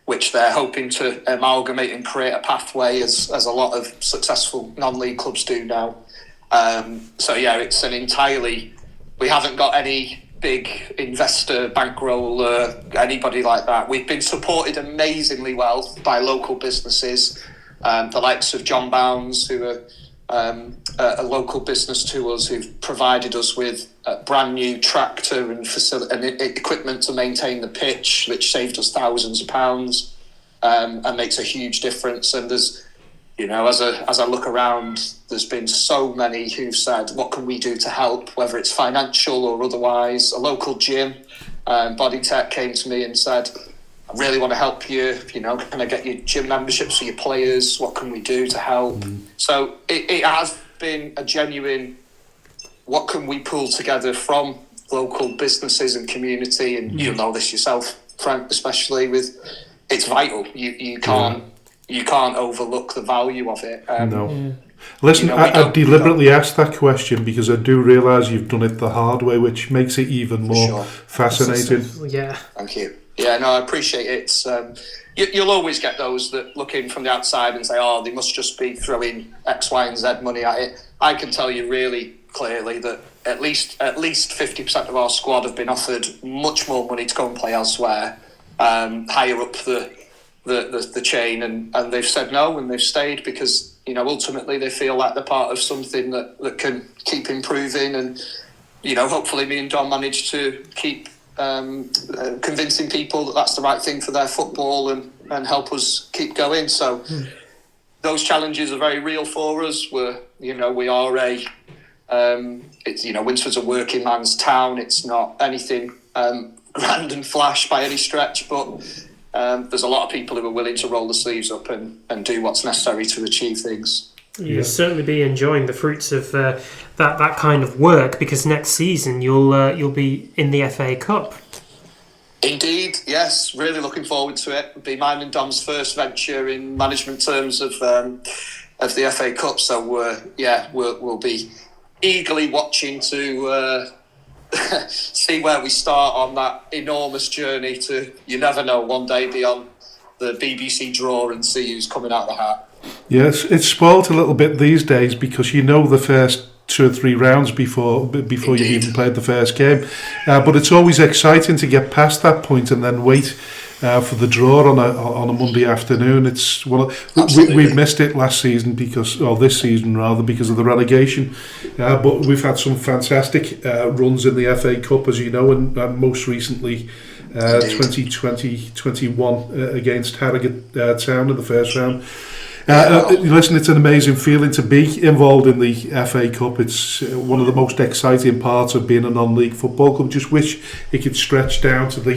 which they're hoping to amalgamate and create a pathway as a lot of successful non-league clubs do now. It's an entirely. We haven't got any big investor, bankroll, anybody like that. We've been supported amazingly well by local businesses, the likes of John Bounds, who are a local business to us, who've provided us with a brand new tractor and equipment to maintain the pitch, which saved us thousands of pounds and makes a huge difference. And there's, as I look around, there's been so many who've said, what can we do to help, whether it's financial or otherwise. A local gym, Body Tech, came to me and said, I really want to help you, can I get your gym memberships for your players? What can we do to help? So it has been a genuine, what can we pull together from local businesses and community? And you know this yourself, Frank, especially with, it's vital. You can't overlook the value of it. No. Listen, I deliberately asked that question because I do realise you've done it the hard way, which makes it even more fascinating. Yeah. Thank you. Yeah, no, I appreciate it. You'll always get those that look in from the outside and say, they must just be throwing X, Y and Z money at it. I can tell you really clearly that at least 50% of our squad have been offered much more money to go and play elsewhere, higher up the chain, and they've said no, and they've stayed because ultimately they feel like they're part of something that can keep improving, and hopefully me and Don managed to keep convincing people that that's the right thing for their football and help us keep going. So those challenges are very real for us. We are It's, Winsford's a working man's town. It's not anything grand and flash by any stretch, but there's a lot of people who are willing to roll the sleeves up and do what's necessary to achieve things. You'll certainly be enjoying the fruits of that kind of work, because next season you'll be in the FA Cup. Indeed, yes. Really looking forward to it. It'll be mine and Dom's first venture in management terms of the FA Cup. So we'll be eagerly watching to see where we start on that enormous journey to, you never know, one day be on the BBC draw and see who's coming out of the hat. Yes, it's spoilt a little bit these days because the first 2 or 3 rounds before you've even played the first game. But it's always exciting to get past that point and then wait for the draw on a Monday afternoon. It's we missed it last season this season rather, because of the relegation. But we've had some fantastic runs in the FA Cup, as you know, and most recently 2020-21 against Harrogate Town in the first round. Listen, it's an amazing feeling to be involved in the FA Cup. It's one of the most exciting parts of being a non-league football club. Just wish it could stretch down to the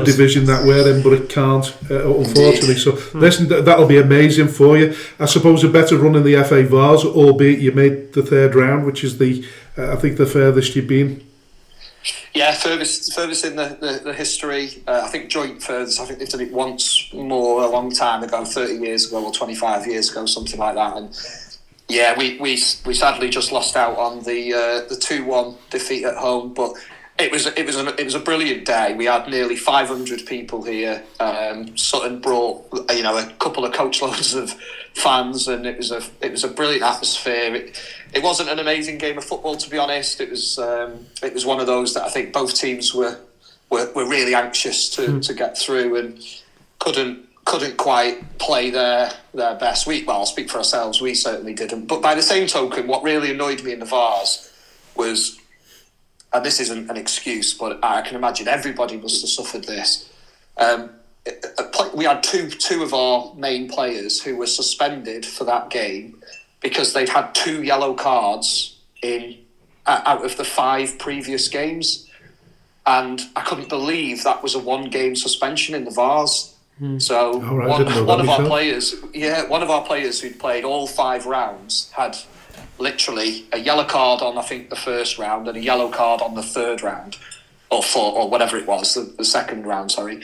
division that we're in, but it can't, unfortunately. So, listen, that'll be amazing for you. I suppose a better run in the FA Vars, albeit you made the 3rd round, which is I think the furthest you've been. Yeah, furthest in the history. I think joint furthest. I think they've done it once more a long time ago, 30 years ago or 25 years ago, something like that. And yeah, we sadly just lost out on the 2-1 defeat at home, but it was a brilliant day. We had nearly 500 people here. Sutton brought a couple of coachloads of fans, and it was a brilliant atmosphere. It wasn't an amazing game of football, to be honest. It was one of those that I think both teams were really anxious to get through and couldn't quite play their best. I'll speak for ourselves. We certainly didn't. But by the same token, what really annoyed me in the Vars was, and this isn't an excuse, but I can imagine everybody must have suffered this. We had two of our main players who were suspended for that game because they'd had 2 yellow cards out of the 5 previous games, and I couldn't believe that was a 1-game suspension in the Vars. So one of our players who'd played all 5 rounds had literally a yellow card on, I think, the first round, and a yellow card on the 3rd round, or whatever it was, the 2nd round. Sorry.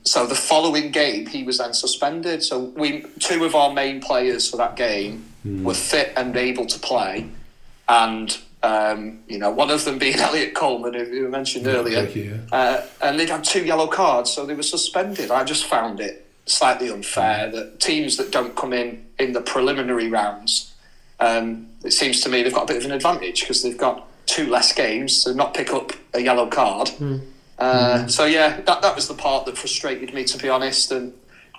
So the following game, he was then suspended. So 2 of our main players for that game were fit and able to play, and one of them being Elliot Coleman, who you mentioned earlier, and they'd had 2 yellow cards, so they were suspended. I just found it slightly unfair that teams that don't come in the preliminary rounds, it seems to me they've got a bit of an advantage because they've got 2 less games to not pick up a yellow card. So yeah, that was the part that frustrated me, to be honest.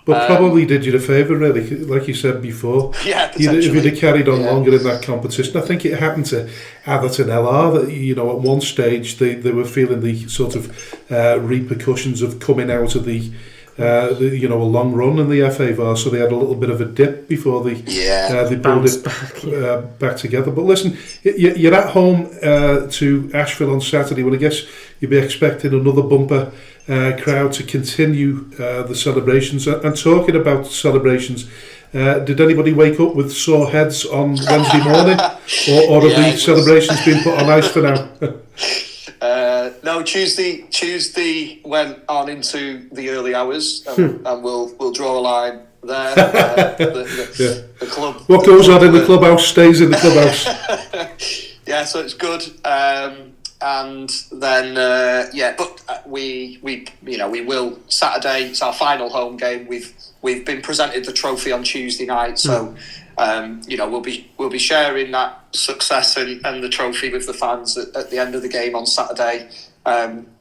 But probably did you a favour, really, like you said before. Yeah, if you'd have carried on longer in that competition. I think it happened to Atherton LR that, at one stage they were feeling the sort of repercussions of coming out of a long run in the FA Vars, so they had a little bit of a dip before they pulled it back together. But listen, you're at home to Asheville on Saturday, when I guess you'd be expecting another bumper crowd to continue the celebrations. And talking about celebrations, did anybody wake up with sore heads on Wednesday morning, or have the celebrations been put on ice for now? No, Tuesday went on into the early hours, and we'll draw a line there. The club. What goes on in the clubhouse stays in the clubhouse. Yeah, so it's good. And then but we will Saturday. It's our final home game. We've been presented the trophy on Tuesday night, so we'll be sharing that success and the trophy with the fans at the end of the game on Saturday.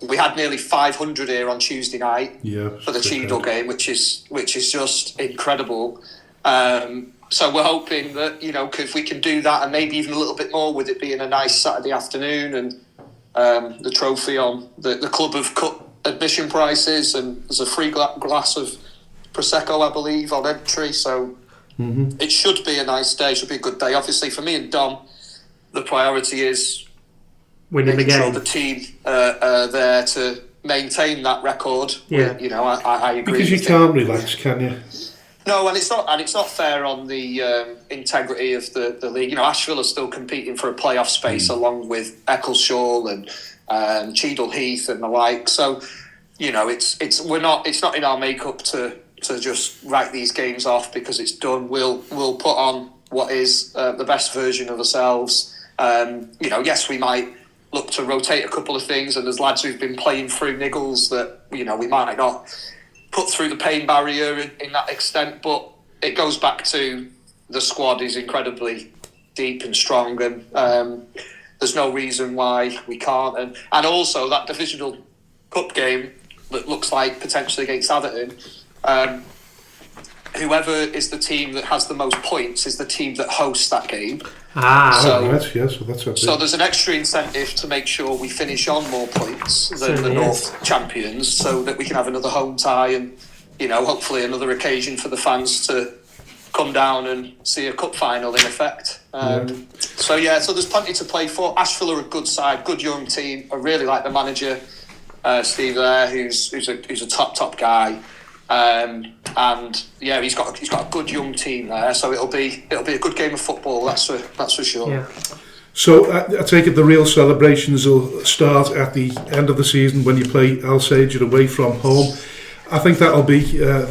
We had nearly 500 here on Tuesday night for the Cheadle game, which is just incredible. So we're hoping that if we can do that and maybe even a little bit more, with it being a nice Saturday afternoon, and the trophy on the club have cut admission prices, and there's a free glass of Prosecco, I believe, on entry. So it should be a nice day. It should be a good day. Obviously, for me and Dom, the priority is winning the game. The team there to maintain that record. Yeah. You know, I agree. Because you can't relax, can you? No, and it's not fair on the integrity of the league. You know, Asheville are still competing for a playoff space along with Eccleshall and Cheadle Heath and the like. So, you know, it's not in our makeup to just write these games off because it's done. We'll put on what is the best version of ourselves. You know, yes, we might look to rotate a couple of things, and there's lads who've been playing through niggles that, you know, we might not put through the pain barrier in that extent, but it goes back to the squad is incredibly deep and strong, and there's no reason why we can't. And also that divisional cup game that looks like potentially against Atherton, whoever is the team that has the most points is the team that hosts that game. So there's an extra incentive to make sure we finish on more points than the North champions, so that we can have another home tie and, you know, hopefully another occasion for the fans to come down and see a cup final in effect. So there's plenty to play for. Asheville are a good side, good young team. I really like the manager, Steve there, who's a top guy. And yeah, he's got a good young team there, so it'll be a good game of football. That's for sure. Yeah. So I take it the real celebrations will start at the end of the season when you play Alsager away from home. I think that'll be a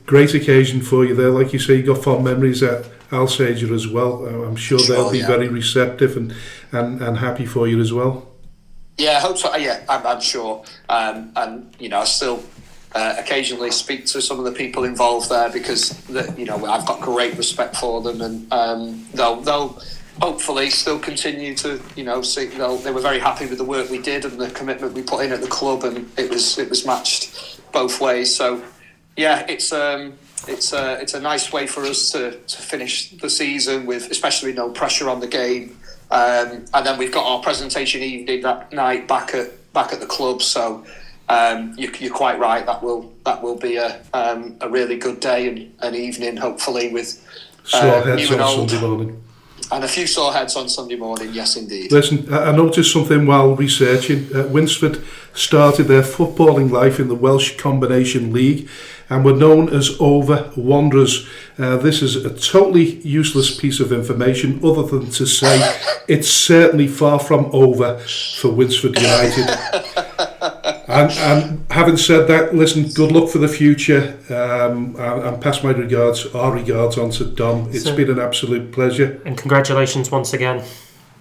great occasion for you there. Like you say, you got fond memories at Alsager as well. I'm sure they'll be very receptive and happy for you as well. Yeah, I hope so. Yeah, I'm sure. And you know, I still occasionally speak to some of the people involved there because I've got great respect for them, and they'll hopefully still continue to see. They were very happy with the work we did and the commitment we put in at the club, and it was matched both ways. So yeah, it's a nice way for us to finish the season with especially no pressure on the game, and then we've got our presentation evening that night back at the club. So. You're quite right. That will be a really good day and an evening, hopefully, with sore heads on Sunday morning. And a few sore heads on Sunday morning, yes indeed. Listen, I noticed something while researching. Winsford started their footballing life in the Welsh Combination League and were known as Over Wanderers. This is a totally useless piece of information other than to say it's certainly far from over for Winsford United. And having said that, listen, good luck for the future, and pass our regards on to Dom. It's been an absolute pleasure. And congratulations once again.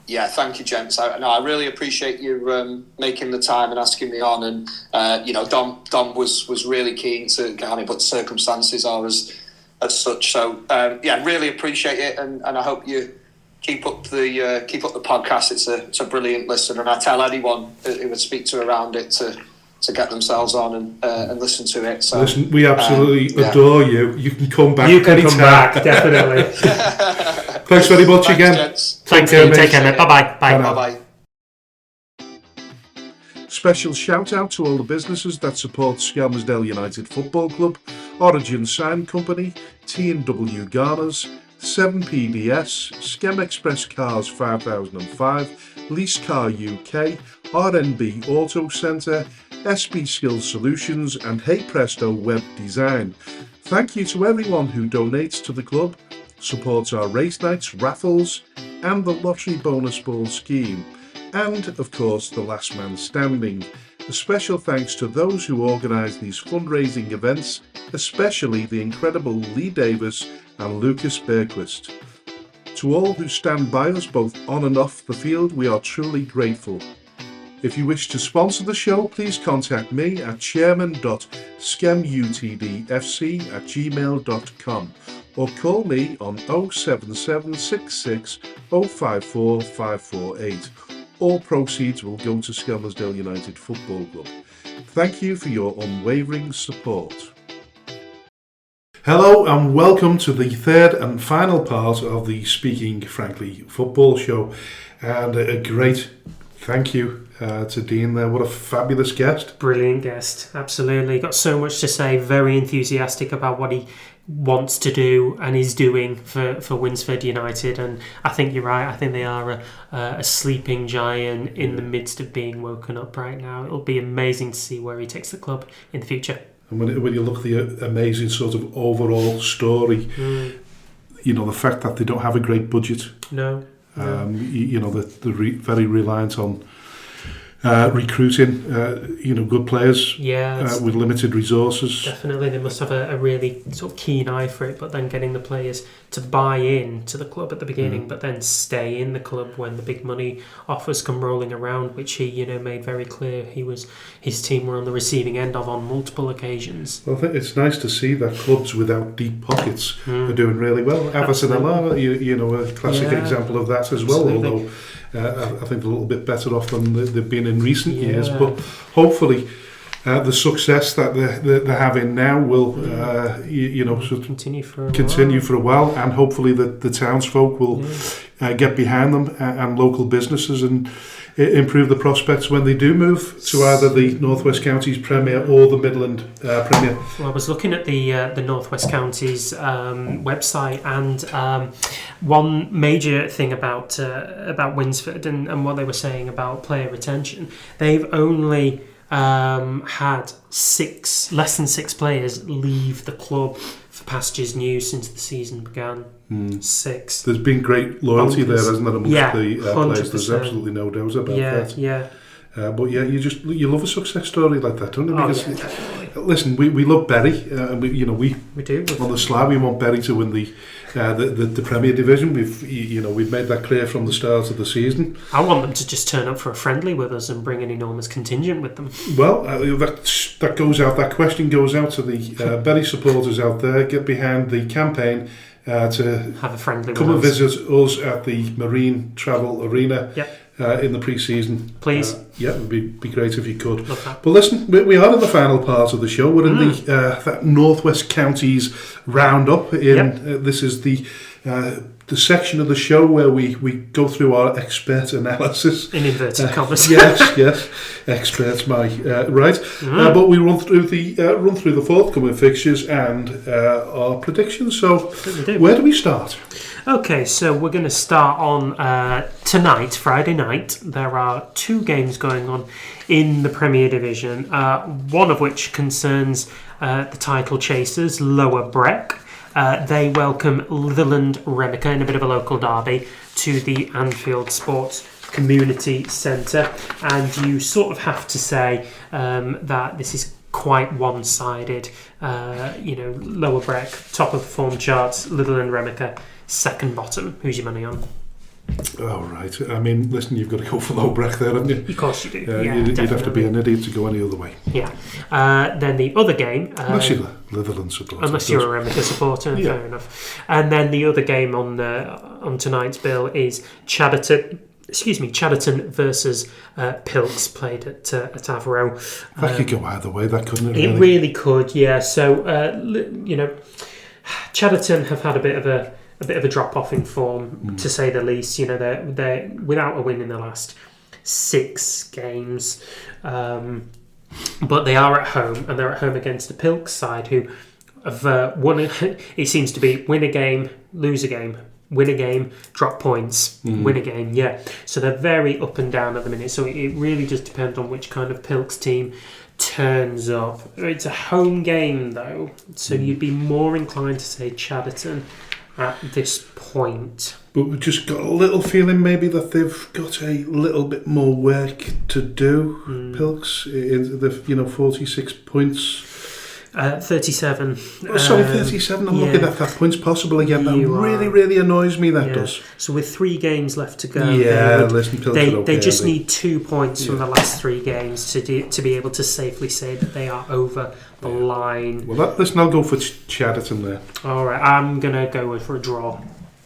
Yeah, thank you, gents. I really appreciate you making the time and asking me on. And Dom was really keen to get on it, but circumstances are as such. So really appreciate it, and I hope you keep up the podcast. It's a brilliant listen, and I tell anyone who would speak to around it to get themselves on and listen to it. So listen, we absolutely adore you. You can come back. You can come back, definitely. Thanks very much again. Gents. Thank you. Take care, mate. Bye bye. Bye bye. Special shout out to all the businesses that support Skelmersdale United Football Club: Origin Sign Company, T&W Garners, 7PDS, Skem Express Cars 5005, Lease Car UK, RNB Auto Centre, SB Skills Solutions, and Hey Presto Web Design. Thank you to everyone who donates to the club, supports our race nights, raffles, and the lottery bonus ball scheme, and of course the last man standing. A special thanks to those who organise these fundraising events, especially the incredible Lee Davis and Lucas Berquist. To all who stand by us both on and off the field, we are truly grateful. If you wish to sponsor the show, please contact me at chairman.skemutdfc@gmail.com or call me on 07766 054 548. All proceeds will go to Skelmersdale United Football Club. Thank you for your unwavering support. Hello and welcome to the third and final part of the Speaking Frankly Football Show, and a great thank you to Dean there. What a fabulous guest. Brilliant guest, absolutely. Got so much to say, very enthusiastic about what he wants to do and is doing for Winsford United. And I think you're right. I think they are a sleeping giant in the midst of being woken up right now. It'll be amazing to see where he takes the club in the future. And when you look at the amazing sort of overall story, the fact that they don't have a great budget. No. They're very reliant on recruiting, good players with limited resources. Definitely, they must have a really sort of keen eye for it, but then getting the players to buy in to the club at the beginning, but then stay in the club when the big money offers come rolling around, which he made very clear his team were on the receiving end of on multiple occasions. Well, I think it's nice to see that clubs without deep pockets are doing really well. Everton are, a classic example of that as well, although I think a little bit better off than they've been in recent years. But hopefully the success that they're having now will continue for a while, and hopefully the townsfolk will get behind them and local businesses and improve the prospects when they do move to either the North West Counties Premier or the Midland Premier. Well, I was looking at the North West Counties website, and one major thing about Winsford and what they were saying about player retention, they've only had less than six players leave the club for pastures new since the season began. 6. There's been great loyalty there, hasn't there, amongst the players? There's absolutely no doubt about that. But you love a success story like that, don't you? Because listen, we love Bury, and we do. On the slab, we want Bury to win the Premier Division. We've made that clear from the start of the season. I want them to just turn up for a friendly with us and bring an enormous contingent with them. Well, that goes out. That question goes out to the Bury supporters out there. Get behind the campaign to have a friendly. Come and visit us at the Marine Travel Arena. In the pre-season. Please. It would be great if you could. But listen, we are in the final part of the show. We're in that North West Counties roundup. This is the section of the show where we go through our expert analysis. In inverted commas. Yes. Experts, right. But we run through the forthcoming fixtures and our predictions. So where do we start? Okay, so we're going to start on tonight, Friday night. There are 2 games going on in the Premier Division, one of which concerns the title chasers, Lower Breck. They welcome Litherland Remica in a bit of a local derby to the Anfield Sports Community Centre. And you sort of have to say that this is quite one-sided. Lower Breck, top of the form charts, Litherland Remica, second bottom. Who's your money on? Oh, right. I mean, listen, you've got to go for Lower Breck there, haven't you? Of course you do. You'd have to be an idiot to go any other way. Yeah. Then the other game... unless you're a Litherland supporter. Unless you're a Remica supporter, fair enough. And then the other game on tonight's bill is Chatterton versus Pilks, played at Avro. That could go either way, that couldn't it? It really could, yeah. So, Chatterton have had a bit of a drop off in form, to say the least. They're without a win in the last 6 games, but they are at home, and they're at home against the Pilks side, who have won. It seems to be win a game, lose a game. Win a game, drop points, win a game, So they're very up and down at the minute. So it really just depends on which kind of Pilks team turns up. It's a home game, though, so you'd be more inclined to say Chatterton at this point. But we've just got a little feeling maybe that they've got a little bit more work to do, Pilks, in the 46 points. 37. 37. I'm looking at that points possible again. That really annoys me, that does. So with 3 games left to go, they just need 2 points from the last 3 games to be able to safely say that they are over the line. Well, listen, I'll go for Chatterton there. All right, I'm going to go for a draw.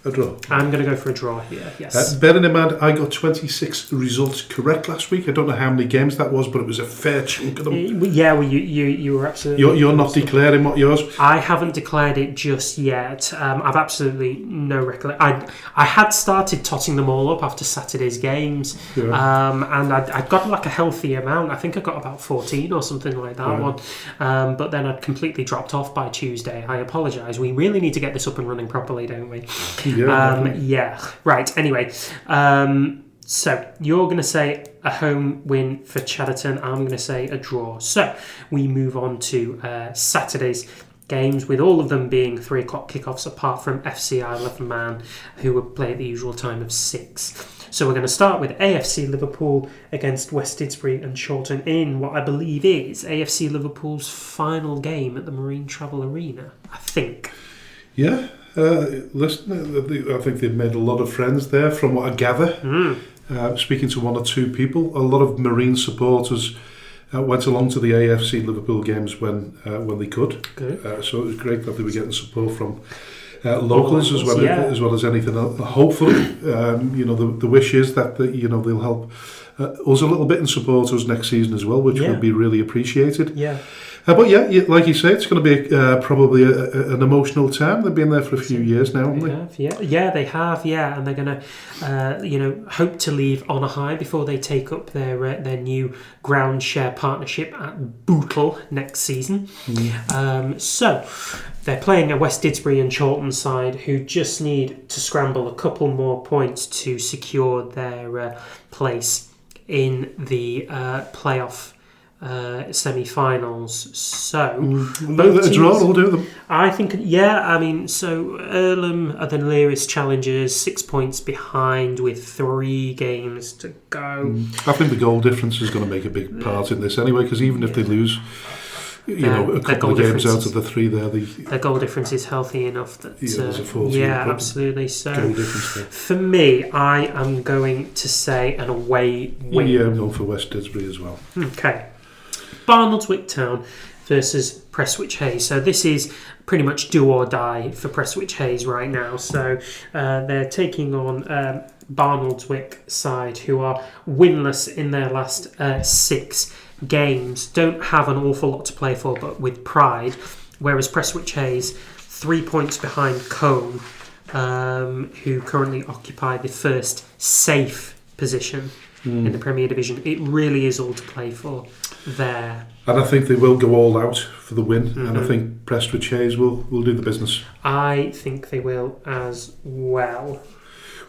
A draw. I'm going to go for a draw here, yes. Bearing in mind, I got 26 results correct last week. I don't know how many games that was, but it was a fair chunk of them. Yeah, well, you were absolutely... You're not declaring what yours? I haven't declared it just yet. I've absolutely no recollection. I had started totting them all up after Saturday's games, and I'd got like a healthy amount. I think I got about 14 or something like that one. But then I'd completely dropped off by Tuesday. I apologise. We really need to get this up and running properly, don't we? Yeah. Right. Anyway, so you're going to say a home win for Chadderton. I'm going to say a draw. So we move on to Saturday's games, with all of them being 3 o'clock kickoffs, apart from FC Isle of Man, who will play at the usual time of 6. So we're going to start with AFC Liverpool against West Didsbury and Chorlton in what I believe is AFC Liverpool's final game at the Marine Travel Arena, I think. Yeah. Listen, I think they've made a lot of friends there, from what I gather. Speaking to 1 or 2 people, a lot of Marine supporters went along to the AFC Liverpool games when they could. So it was great that they were getting support from locals as well as anything else. Hopefully, the wish is that they'll help us a little bit and support us next season as well, which would be really appreciated. But like you say, it's going to be probably an emotional time. They've been there for a few years now, haven't they? They have, and they're going to, hope to leave on a high before they take up their new ground share partnership at Bootle next season. So they're playing a West Didsbury and Chorlton side who just need to scramble a couple more points to secure their place in the playoff semi-finals. So a draw will do them. I think, so Earlham are the nearest challengers, 6 points behind with 3 games to go. I think the goal difference is going to make a big part in this anyway, because even if they lose a couple of games out of the 3 there, their goal difference is healthy enough that there's a 14 absolutely. So goal difference there. For me, I am going to say an away win. I'm going for West Didsbury as well. Okay. Barnoldswick Town versus Prestwich Hayes. So this is pretty much do or die for Prestwich Hayes right now. So they're taking on Barnoldswick side, who are winless in their last 6 games. Don't have an awful lot to play for, but with pride. Whereas Prestwich Hayes, 3 points behind Combe, who currently occupy the first safe position in the Premier Division. It really is all to play for there. And I think they will go all out for the win, and I think Prestwich Hayes will do the business. I think they will as well.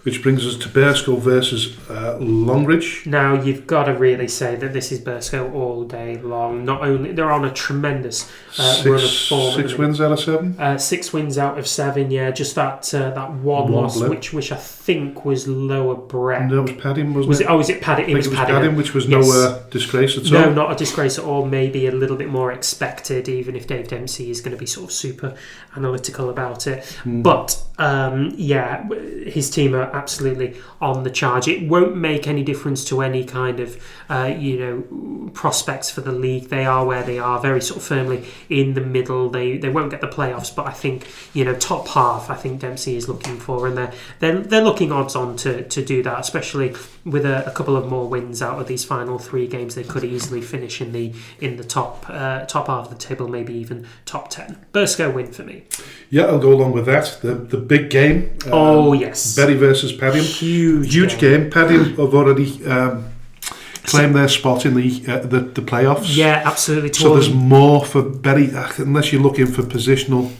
Which brings us to Bearscough versus Longridge. Now, you've got to really say that this is Bearscough all day long. Not only they're on a tremendous run of form. 6 wins out of 7? 6 wins out of 7, just that one loss, which I think was Lower Breck. No, it was Padding, wasn't it? Was it Padding? It was Padding, which was no disgrace at all. No, not a disgrace at all. Maybe a little bit more expected, even if Dave Dempsey is going to be sort of super analytical about it. But his team are absolutely on the charge. It won't make any difference to any kind of prospects for the league. They are where they are, very sort of firmly in the middle. They won't get the playoffs, but I think top half I think Dempsey is looking for, and they're looking odds on to do that, especially with a couple of more wins out of these final 3 games. They could easily finish in the top half of the table, maybe even top 10. Bearscough win for me. Yeah, I'll go along with that. The big game. Yes. Berry versus Padiham. Huge game. Padiham have already claim their spot in the playoffs. Yeah, absolutely. So there's more for Berry, unless you're looking for positional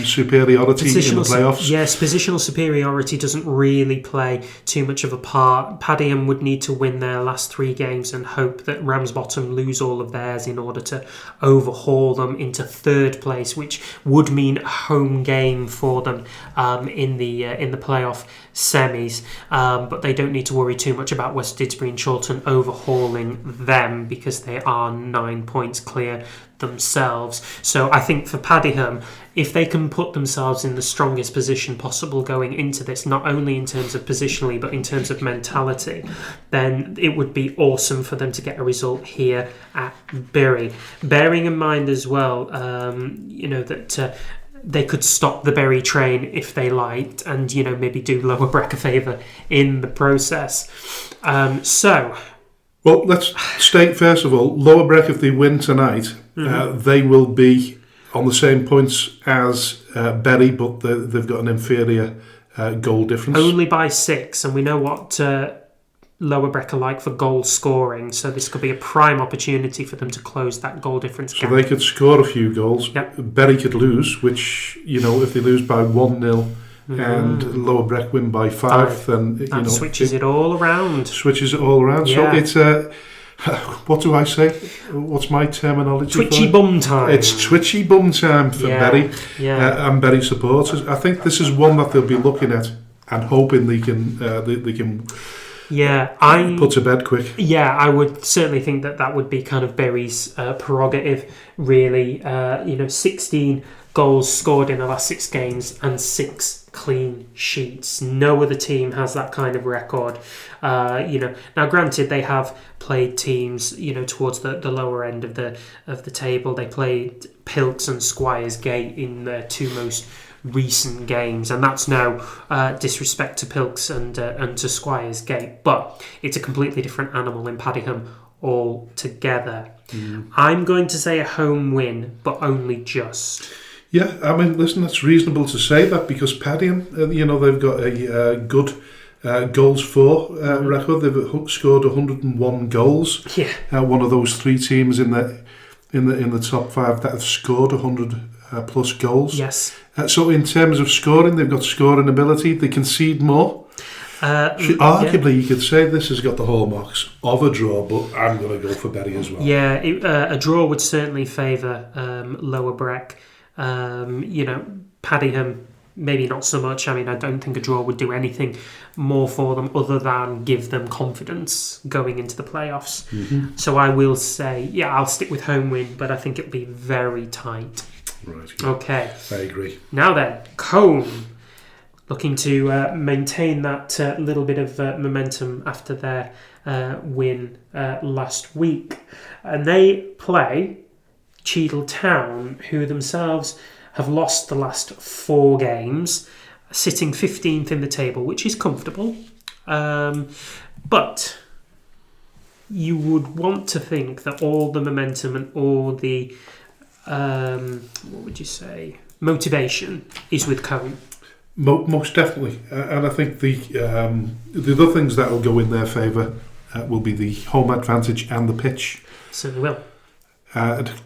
superiority in the playoffs. Yes, positional superiority doesn't really play too much of a part. Padiham would need to win their last 3 games and hope that Ramsbottom lose all of theirs in order to overhaul them into 3rd place, which would mean a home game for them in the playoff semis. But they don't need to worry too much about West Didsbury and Chorlton overhauling them, because they are 9 points clear themselves. So I think for Padiham, if they can put themselves in the strongest position possible going into this, not only in terms of positionally but in terms of mentality, then it would be awesome for them to get a result here at Bury. Bearing in mind as well, that they could stop the Bury train if they liked, and maybe do Lower Breck a favour in the process. Well, let's state first of all, Lower Breck, if they win tonight, they will be on the same points as Bury, but they've got an inferior goal difference. Only by 6, and we know what Lower Breck are like for goal scoring, so this could be a prime opportunity for them to close that goal difference gap. So they could score a few goals. Yep. Bury could lose, which, if they lose by 1-0 and Lower Breck win by 5, then that switches it all around. Switches it all around. Yeah. So it's what do I say? What's my terminology? Twitchy bum time. It's twitchy bum time for Bury and Bury supporters. I think this is one that they'll be looking at and hoping they can put to bed quick. Yeah, I would certainly think that would be kind of Bury's prerogative, really. 16 goals scored in the last 6 games and 6 clean sheets. No other team has that kind of record. Now granted, they have played teams, towards the lower end of the table. They played Pilks and Squires Gate in their 2 most recent games, and that's no disrespect to Pilks and to Squires Gate, but it's a completely different animal in Padiham altogether. I'm going to say a home win, but only just. Yeah, I mean, listen, that's reasonable to say that, because Padiham, they've got a good goals for record. They've scored 101 goals. Yeah, one of those 3 teams in the top 5 that have scored 100 plus goals. Yes. So in terms of scoring, they've got scoring ability. They concede more. Arguably, you could say this has got the hallmarks of a draw, but I'm going to go for Bury as well. Yeah, a draw would certainly favour Lower Breck. Padiham, maybe not so much. I mean, I don't think a draw would do anything more for them other than give them confidence going into the playoffs. So I will say, I'll stick with home win, but I think it'll be very tight. Right. Yeah. Okay. I agree. Now then, Cone, looking to maintain that little bit of momentum after their win last week. And they play Cheadle Town, who themselves have lost the last 4 games, sitting 15th in the table, which is comfortable. But you would want to think that all the momentum and all the motivation is with Cone. Most definitely, and I think the other things that will go in their favour will be the home advantage and the pitch. Certainly will.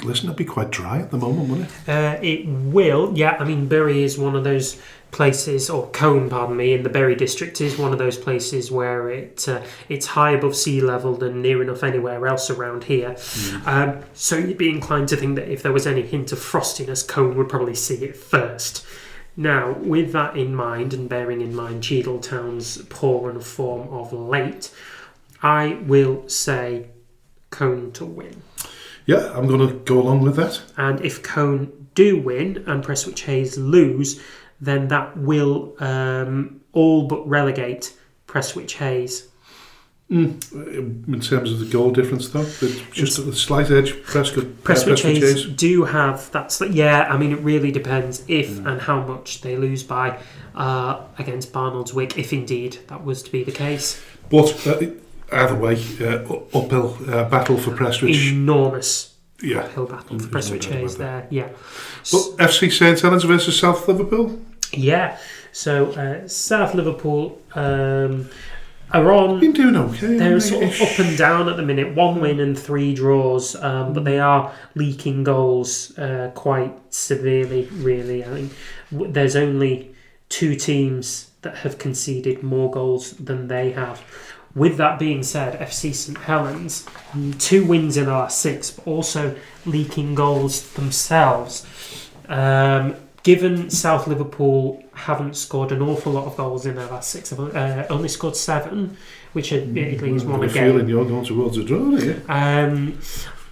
Listen, it'll be quite dry at the moment, won't it? It will, yeah. I mean, Bury is one of those places, or Cone, pardon me, in the Bury district is one of those places where it's high above sea level and near enough anywhere else around here. So you'd be inclined to think that if there was any hint of frostiness, Cone would probably see it first. Now, with that in mind, and bearing in mind Cheadle Town's poor run of form of late, I will say Cone to win. Yeah, I'm going to go along with that. And if Cone do win and Prestwich Hayes lose, then that will all but relegate Prestwich Hayes. In terms of the goal difference, though, just at the slight edge, Prestwich Hayes do have that. Yeah, I mean, it really depends if and how much they lose by against Barnard's Wick, if indeed that was to be the case. But either way, uphill battle for Prestwich. Enormous uphill battle for Prestwich Hayes there. Yeah. But FC St Helens versus South Liverpool. Yeah. So South Liverpool are on. Been doing okay. They're sort of up and down at the minute. 1 win and 3 draws, but they are leaking goals quite severely. Really, I think there's only 2 teams that have conceded more goals than they have. With that being said, FC St Helens, 2 wins in the last 6, but also leaking goals themselves. Given South Liverpool haven't scored an awful lot of goals in their last 6, only scored 7, which admittedly is one a game. I'm feeling you're going towards a draw, are you?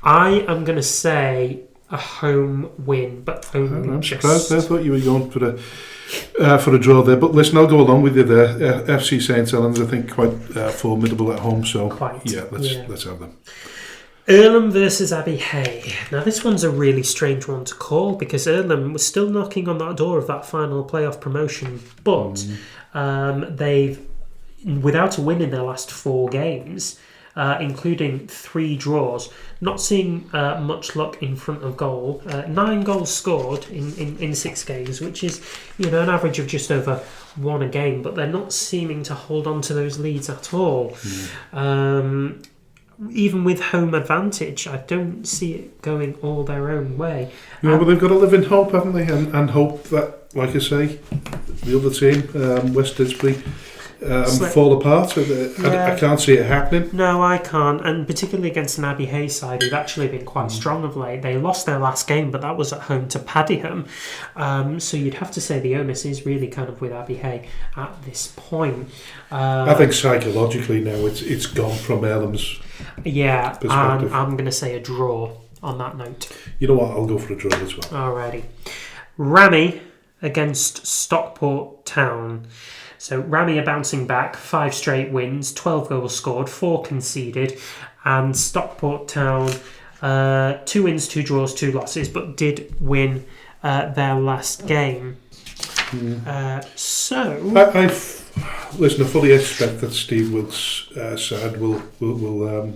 I am going to say a home win, but only I'm surprised. I thought you were going for a draw there, but listen, I'll go along with you there. FC St Helens, I think, quite formidable at home, so let's have them. Earlham versus Abbey Hay. Now, this one's a really strange one to call because Earlham was still knocking on that door of that final playoff promotion, but they've, without a win in their last 4 games, including 3 draws, not seeing much luck in front of goal. 9 goals scored in 6 games, which is, an average of just over 1 a game, but they're not seeming to hold on to those leads at all. Even with home advantage, I don't see it going all their own way. But they've got to live in hope, haven't they? And hope that, like I say, the other team, West Didsbury, fall apart. I can't see it happening. No, I can't. And particularly against an Abbey Hay side who've actually been quite strong of late. They lost their last game, but that was at home to Padiham. So you'd have to say the onus is really kind of with Abbey Hay at this point. I think psychologically now it's gone from Earlham's perspective. I'm going to say a draw on that note. You know what? I'll go for a draw as well. Alrighty. Rami against Stockport Town. So Rami are bouncing back, 5 straight wins, 12 goals scored, 4 conceded, and Stockport Town, 2 wins, 2 draws, 2 losses, but did win their last game. Listen, I fully expect that Steve Wilkes' side will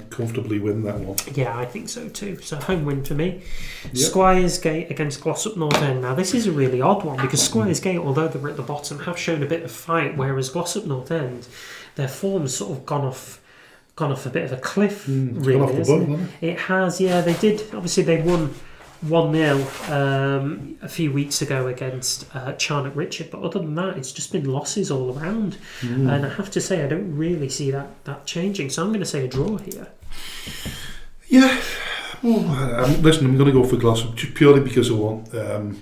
comfortably win that one. Yeah, I think so too. So home win for me. Yep. Squires Gate against Glossop North End. Now this is a really odd one because Squires Gate, although they're at the bottom, have shown a bit of fight, whereas Glossop North End, their form's sort of gone off a bit of a cliff. Really, gone off the boat, hasn't it? It has. Yeah, they did. Obviously, they won 1-0 a few weeks ago against Charnock Richard, but other than that it's just been losses all around, and I have to say I don't really see that changing, so I'm going to say a draw here. Listen, I'm going to go for Glossop just purely because I want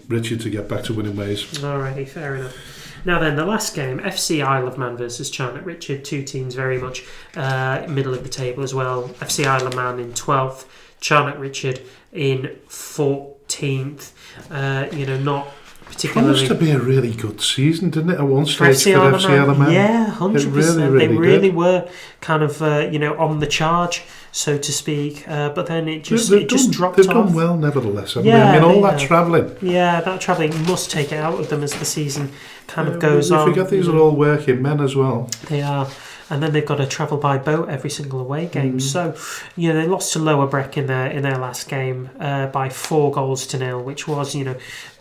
Richard to get back to winning ways. Alrighty, fair enough. Now then, the last game, FC Isle of Man versus Charnock Richard, 2 teams very much middle of the table as well. FC Isle of Man in 12th, Charnock Richard in 14th. Not particularly. It used to be a really good season, didn't it? At one stage for FC Isle of Man. Yeah, 100%. They really were kind of on the charge, so to speak. But then it just dropped off. They've done well, nevertheless. That travelling. Yeah, that travelling must take it out of them as the season kind of goes on. You forget these are all working men as well. They are. And then they've got to travel by boat every single away game. So, they lost to Lower Breck in their last game by 4-0, which was,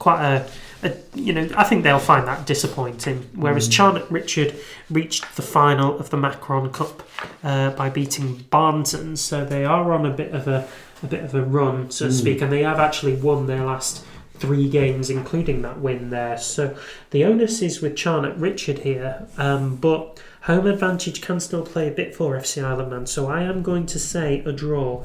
quite I think they'll find that disappointing. Whereas Charnock Richard reached the final of the Macron Cup by beating Barnton, so they are on a bit of a run, so to speak, and they have actually won their last 3 games, including that win there. So the onus is with Charnock Richard here, but home advantage can still play a bit for FC Isle of Man, so I am going to say a draw.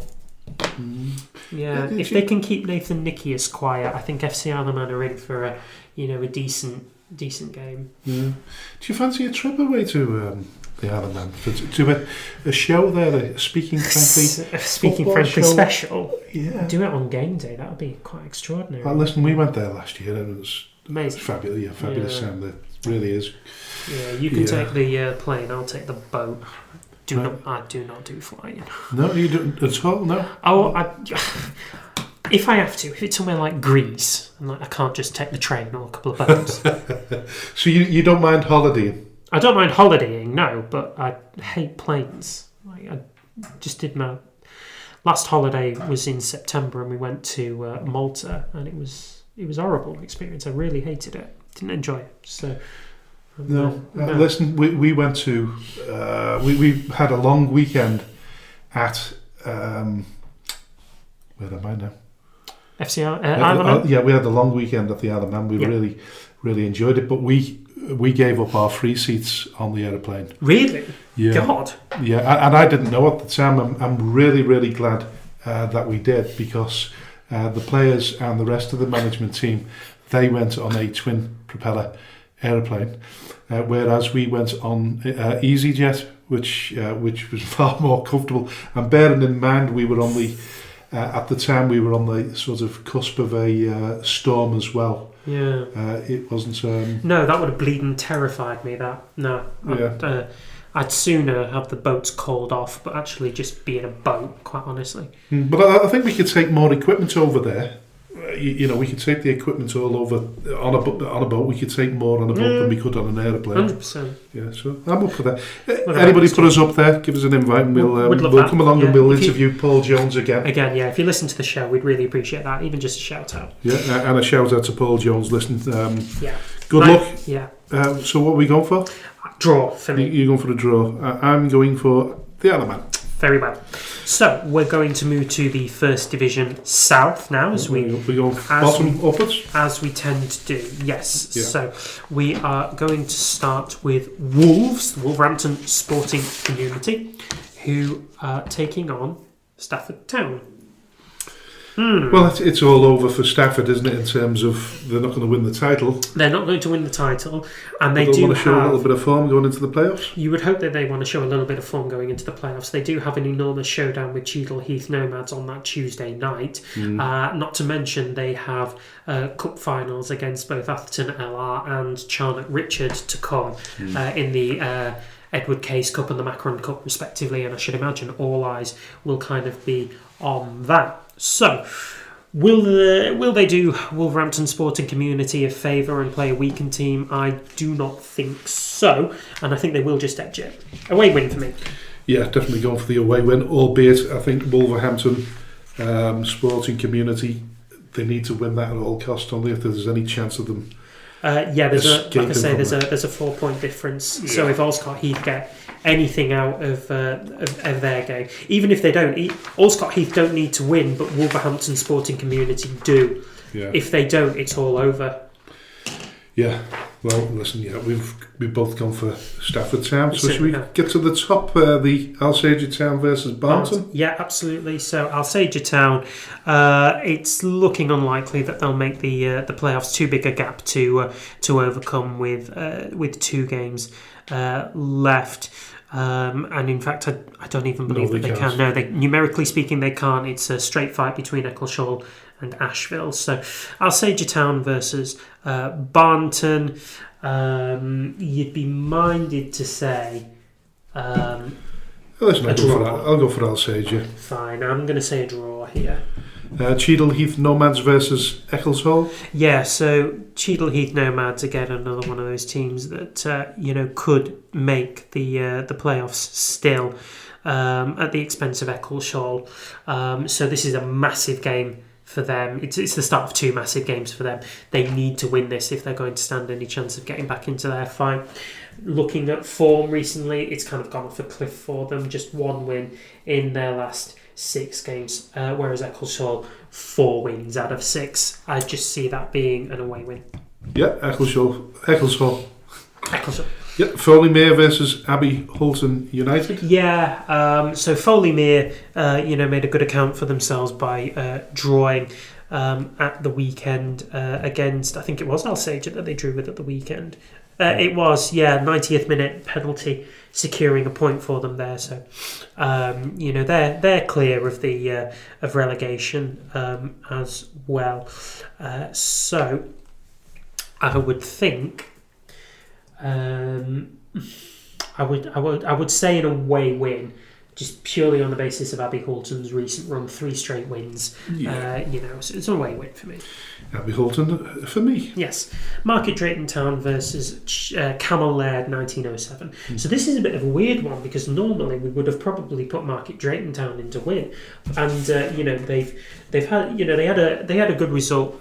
Yeah, if they can keep Nathan Nickius quiet, I think FC Isle of Man are in for a decent game. Yeah. Do you fancy a trip away to the Isle of Man to a show there, a speaking frankly special? Yeah, do it on game day. That would be quite extraordinary. Well, listen, we went there last year and it was amazing, fabulous. Yeah, fabulous sound. It really is. Yeah, you can take the plane. I'll take the boat. I do not do flying. No, you don't at all. No. If I have to, if it's somewhere like Greece, I can't just take the train or a couple of boats. So you don't mind holidaying? I don't mind holidaying, no, but I hate planes. I just did my last holiday was in September, and we went to Malta, and it was a horrible experience. I really hated it. Didn't enjoy it. So. No. Listen, we went to we had a long weekend at where am I now? FCR. Yeah, we had a long weekend at the Isle of Man. We really enjoyed it, but we gave up our free seats on the aeroplane. Really? Yeah. God. Yeah, and I didn't know at the time. I'm really glad that we did, because the players and the rest of the management team, they went on a twin propeller aeroplane, whereas we went on EasyJet, which was far more comfortable. And bearing in mind, we were on the at the time we were on the sort of cusp of a storm as well. Yeah, it wasn't. No, that would have bleeding terrified me. I'd sooner have the boats called off, but actually just be in a boat, quite honestly. But I think we could take more equipment over there. We could take the equipment all over on a boat. We could take more on a boat than we could on an aeroplane. 100%. Yeah, so I'm up for that. Anybody put us up there, give us an invite, and we'll come along and we'll interview Paul Jones again. Again, yeah. If you listen to the show, we'd really appreciate that. Even just a shout out. Yeah, and a shout out to Paul Jones. Listen, yeah. Good luck. Yeah. So what are we going for? Draw for me. You're going for a draw. I'm going for the other man. Very well. So we're going to move to the First Division South now, as we go bottom upwards, as we tend to do. Yes. Yeah. So we are going to start with Wolves, the Wolverhampton Sporting Community, who are taking on Stafford Town. Well, it's all over for Stafford, isn't it? In terms of they're not going to win the title. They're not going to win the title, and they do want to show a little bit of form going into the playoffs. You would hope that they want to show a little bit of form going into the playoffs. They do have an enormous showdown with Cheadle Heath Nomads on that Tuesday night. Not to mention they have cup finals against both Atherton LR and Charnock Richard to come in the Edward Case Cup and the Macron Cup respectively, and I should imagine all eyes will kind of be on that. So, will they do Wolverhampton Sporting Community a favour and play a weakened team? I do not think so, and I think they will just edge it. Away win for me. Yeah, definitely going for the away win, albeit I think Wolverhampton Sporting Community, they need to win that at all costs, only if there's any chance of them. There's a 4-point difference. Yeah. So if Alscott Heath get anything out of their game, even if they don't, Alscott Heath don't need to win, but Wolverhampton Sporting Community do. Yeah. If they don't, it's all over. Yeah. Well, listen. Yeah, we've both gone for Stafford Town. So should we get to the top? The Alsager Town versus Barnton. Yeah, absolutely. So Alsager Town, it's looking unlikely that they'll make the playoffs. Too big a gap to overcome with 2 games left. And in fact, I don't even believe that they can. No, numerically speaking, they can't. It's a straight fight between Eccleshall and Asheville. So Alsager Town versus Barnton. You'd be minded to say listen, I'll go for Alsager. Fine, I'm going to say a draw here. Cheadle Heath Nomads versus Eccleshall. Yeah, so Cheadle Heath Nomads, again, another one of those teams that could make the playoffs still at the expense of Eccleshall. So this is a massive game for them. It's the start of 2 massive games for them. They need to win this if they're going to stand any chance of getting back into their fight. Looking at form recently, it's kind of gone off a cliff for them. Just 1 win in their last 6 games, whereas Eccleshall 4 wins out of 6. I just see that being an away win. Yeah, Eccleshall. Yeah, Foley-Mere versus Abbey Holton United. Yeah, so Foley-Mere, made a good account for themselves by drawing at the weekend against, I think it was Alsager that they drew with at the weekend. It was, 90th minute penalty securing a point for them there. So, they're clear of the of relegation as well. So, I would think. I would say an away win, just purely on the basis of Abbey Holton's recent run, 3 straight wins. Yeah. So it's an away win for me. Abbey Holton for me. Yes. Market Drayton Town versus Camel Laird 1907. So this is a bit of a weird one because normally we would have probably put Market Drayton Town in to win, and they've had they had a good result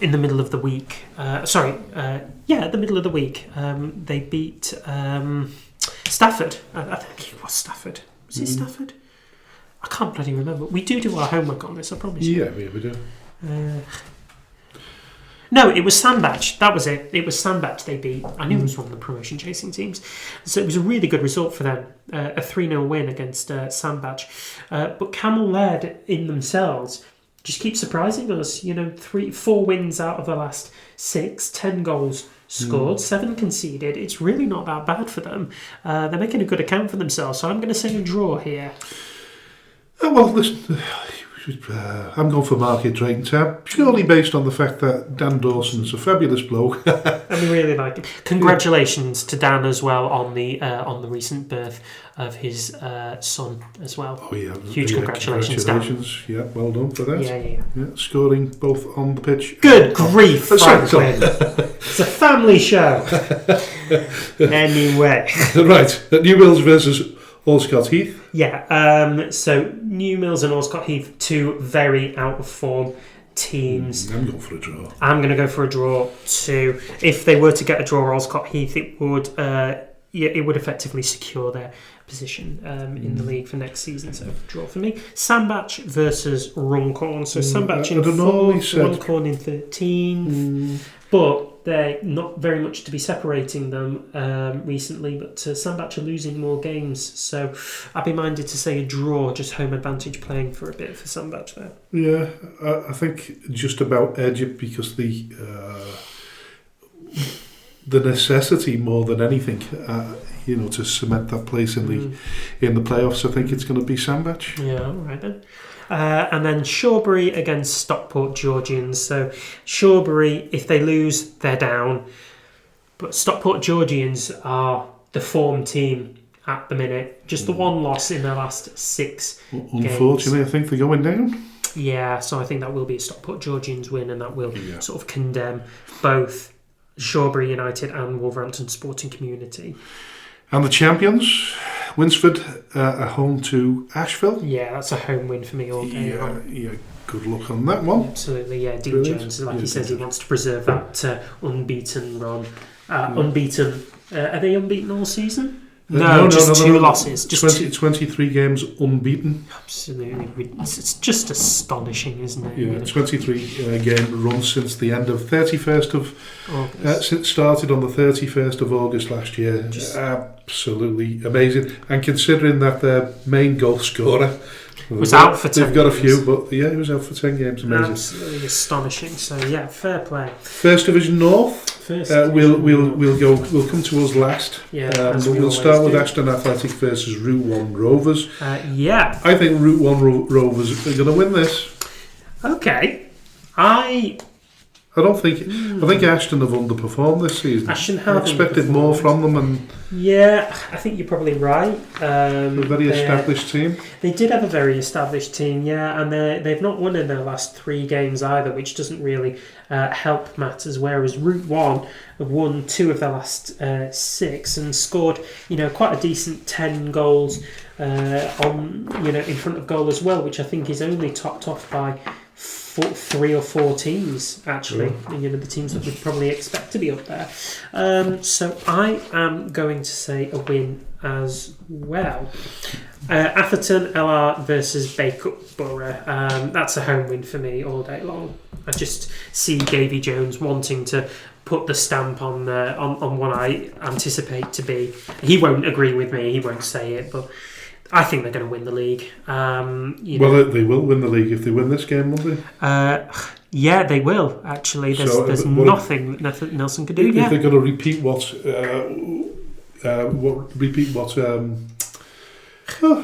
in the middle of the week. At the middle of the week, they beat Stafford. I think it was Stafford. Was it Stafford? I can't bloody remember. We do our homework on this, I promise you. Yeah, we do. No, it was Sandbach. That was it. It was Sandbach they beat. I knew it was one of the promotion chasing teams. So it was a really good result for them. A 3-0 win against Sandbach. But Camel Laird in themselves just keep surprising us. 4 wins out of the last 6, 10 goals scored, 7 conceded. It's really not that bad for them. They're making a good account for themselves. So I'm going to say a draw here. Well, listen, I'm going for Market Drayton Town, purely based on the fact that Dan Dawson's a fabulous bloke. And we really like him. Congratulations to Dan as well on the recent birth of his son as well. Oh yeah, huge congratulations, Dan. Yeah, well done for that. Yeah. Scoring both on the pitch. Good grief, Franklin! It's a family show. Anyway, right, New Mills versus Allscott Heath. Yeah, so New Mills and Allscott Heath, two very out of form teams. I'm going for a draw. I'm going to go for a draw too. If they were to get a draw, Allscott Heath, it would effectively secure their position in the league for next season. So draw for me. Sandbach versus Runcorn. So Sandbach in 4th, Runcorn in 13th. But they're not very much to be separating them recently, but Sandbach are losing more games, so I'd be minded to say a draw, just home advantage playing for a bit for Sandbach there. Yeah, I think just about edge it because the necessity more than anything, to cement that place in the playoffs. I think it's going to be Sandbach. Yeah, all right then. And then Shawbury against Stockport Georgians. So Shawbury, if they lose, they're down. But Stockport Georgians are the form team at the minute. Just the one loss in their last 6 Unfortunately, games. I think they're going down. Yeah, so I think that will be a Stockport Georgians win, and that will sort of condemn both Shawbury United and Wolverhampton Sporting Community. And the champions, Winsford, are home to Asheville. Yeah, that's a home win for me all day. Yeah, good luck on that one. Absolutely, yeah. Dean Jones, like he says, he wants to preserve that unbeaten run. Unbeaten. Are they unbeaten all season? No, just 2 losses. Just 23 games unbeaten. Absolutely. It's just astonishing, isn't it? Yeah, 23 game run since the end of 31st of August. Since started on the 31st of August last year. Absolutely amazing. And considering that their main goal scorer was out for 10 games. They've got a few, but yeah, he was out for 10 games. Amazing. Absolutely astonishing. So yeah, fair play. First Division North. We'll come to us last. Yeah, we'll start with Ashton Athletic versus Route 1 Rovers. I think Route 1 Rovers are going to win this. Okay. I think Ashton have underperformed this season. Ashton have expected more from them, and yeah, I think you're probably right. A very established team. They did have a very established team, yeah, and they've not won in their last 3 games either, which doesn't really help matters. Whereas Route 1 have won 2 of their last 6 and scored, quite a decent 10 goals in front of goal as well, which I think is only topped off by 3 or 4 teams, actually. The teams that we'd probably expect to be up there. So I am going to say a win as well. Atherton LR versus Bacup Borough. That's a home win for me all day long. I just see Davy Jones wanting to put the stamp on what I anticipate to be. He won't agree with me. He won't say it, but I think they're going to win the league. They will win the league if they win this game, won't they? Yeah, they will, actually. There's nothing Nelson could do. If they're going to repeat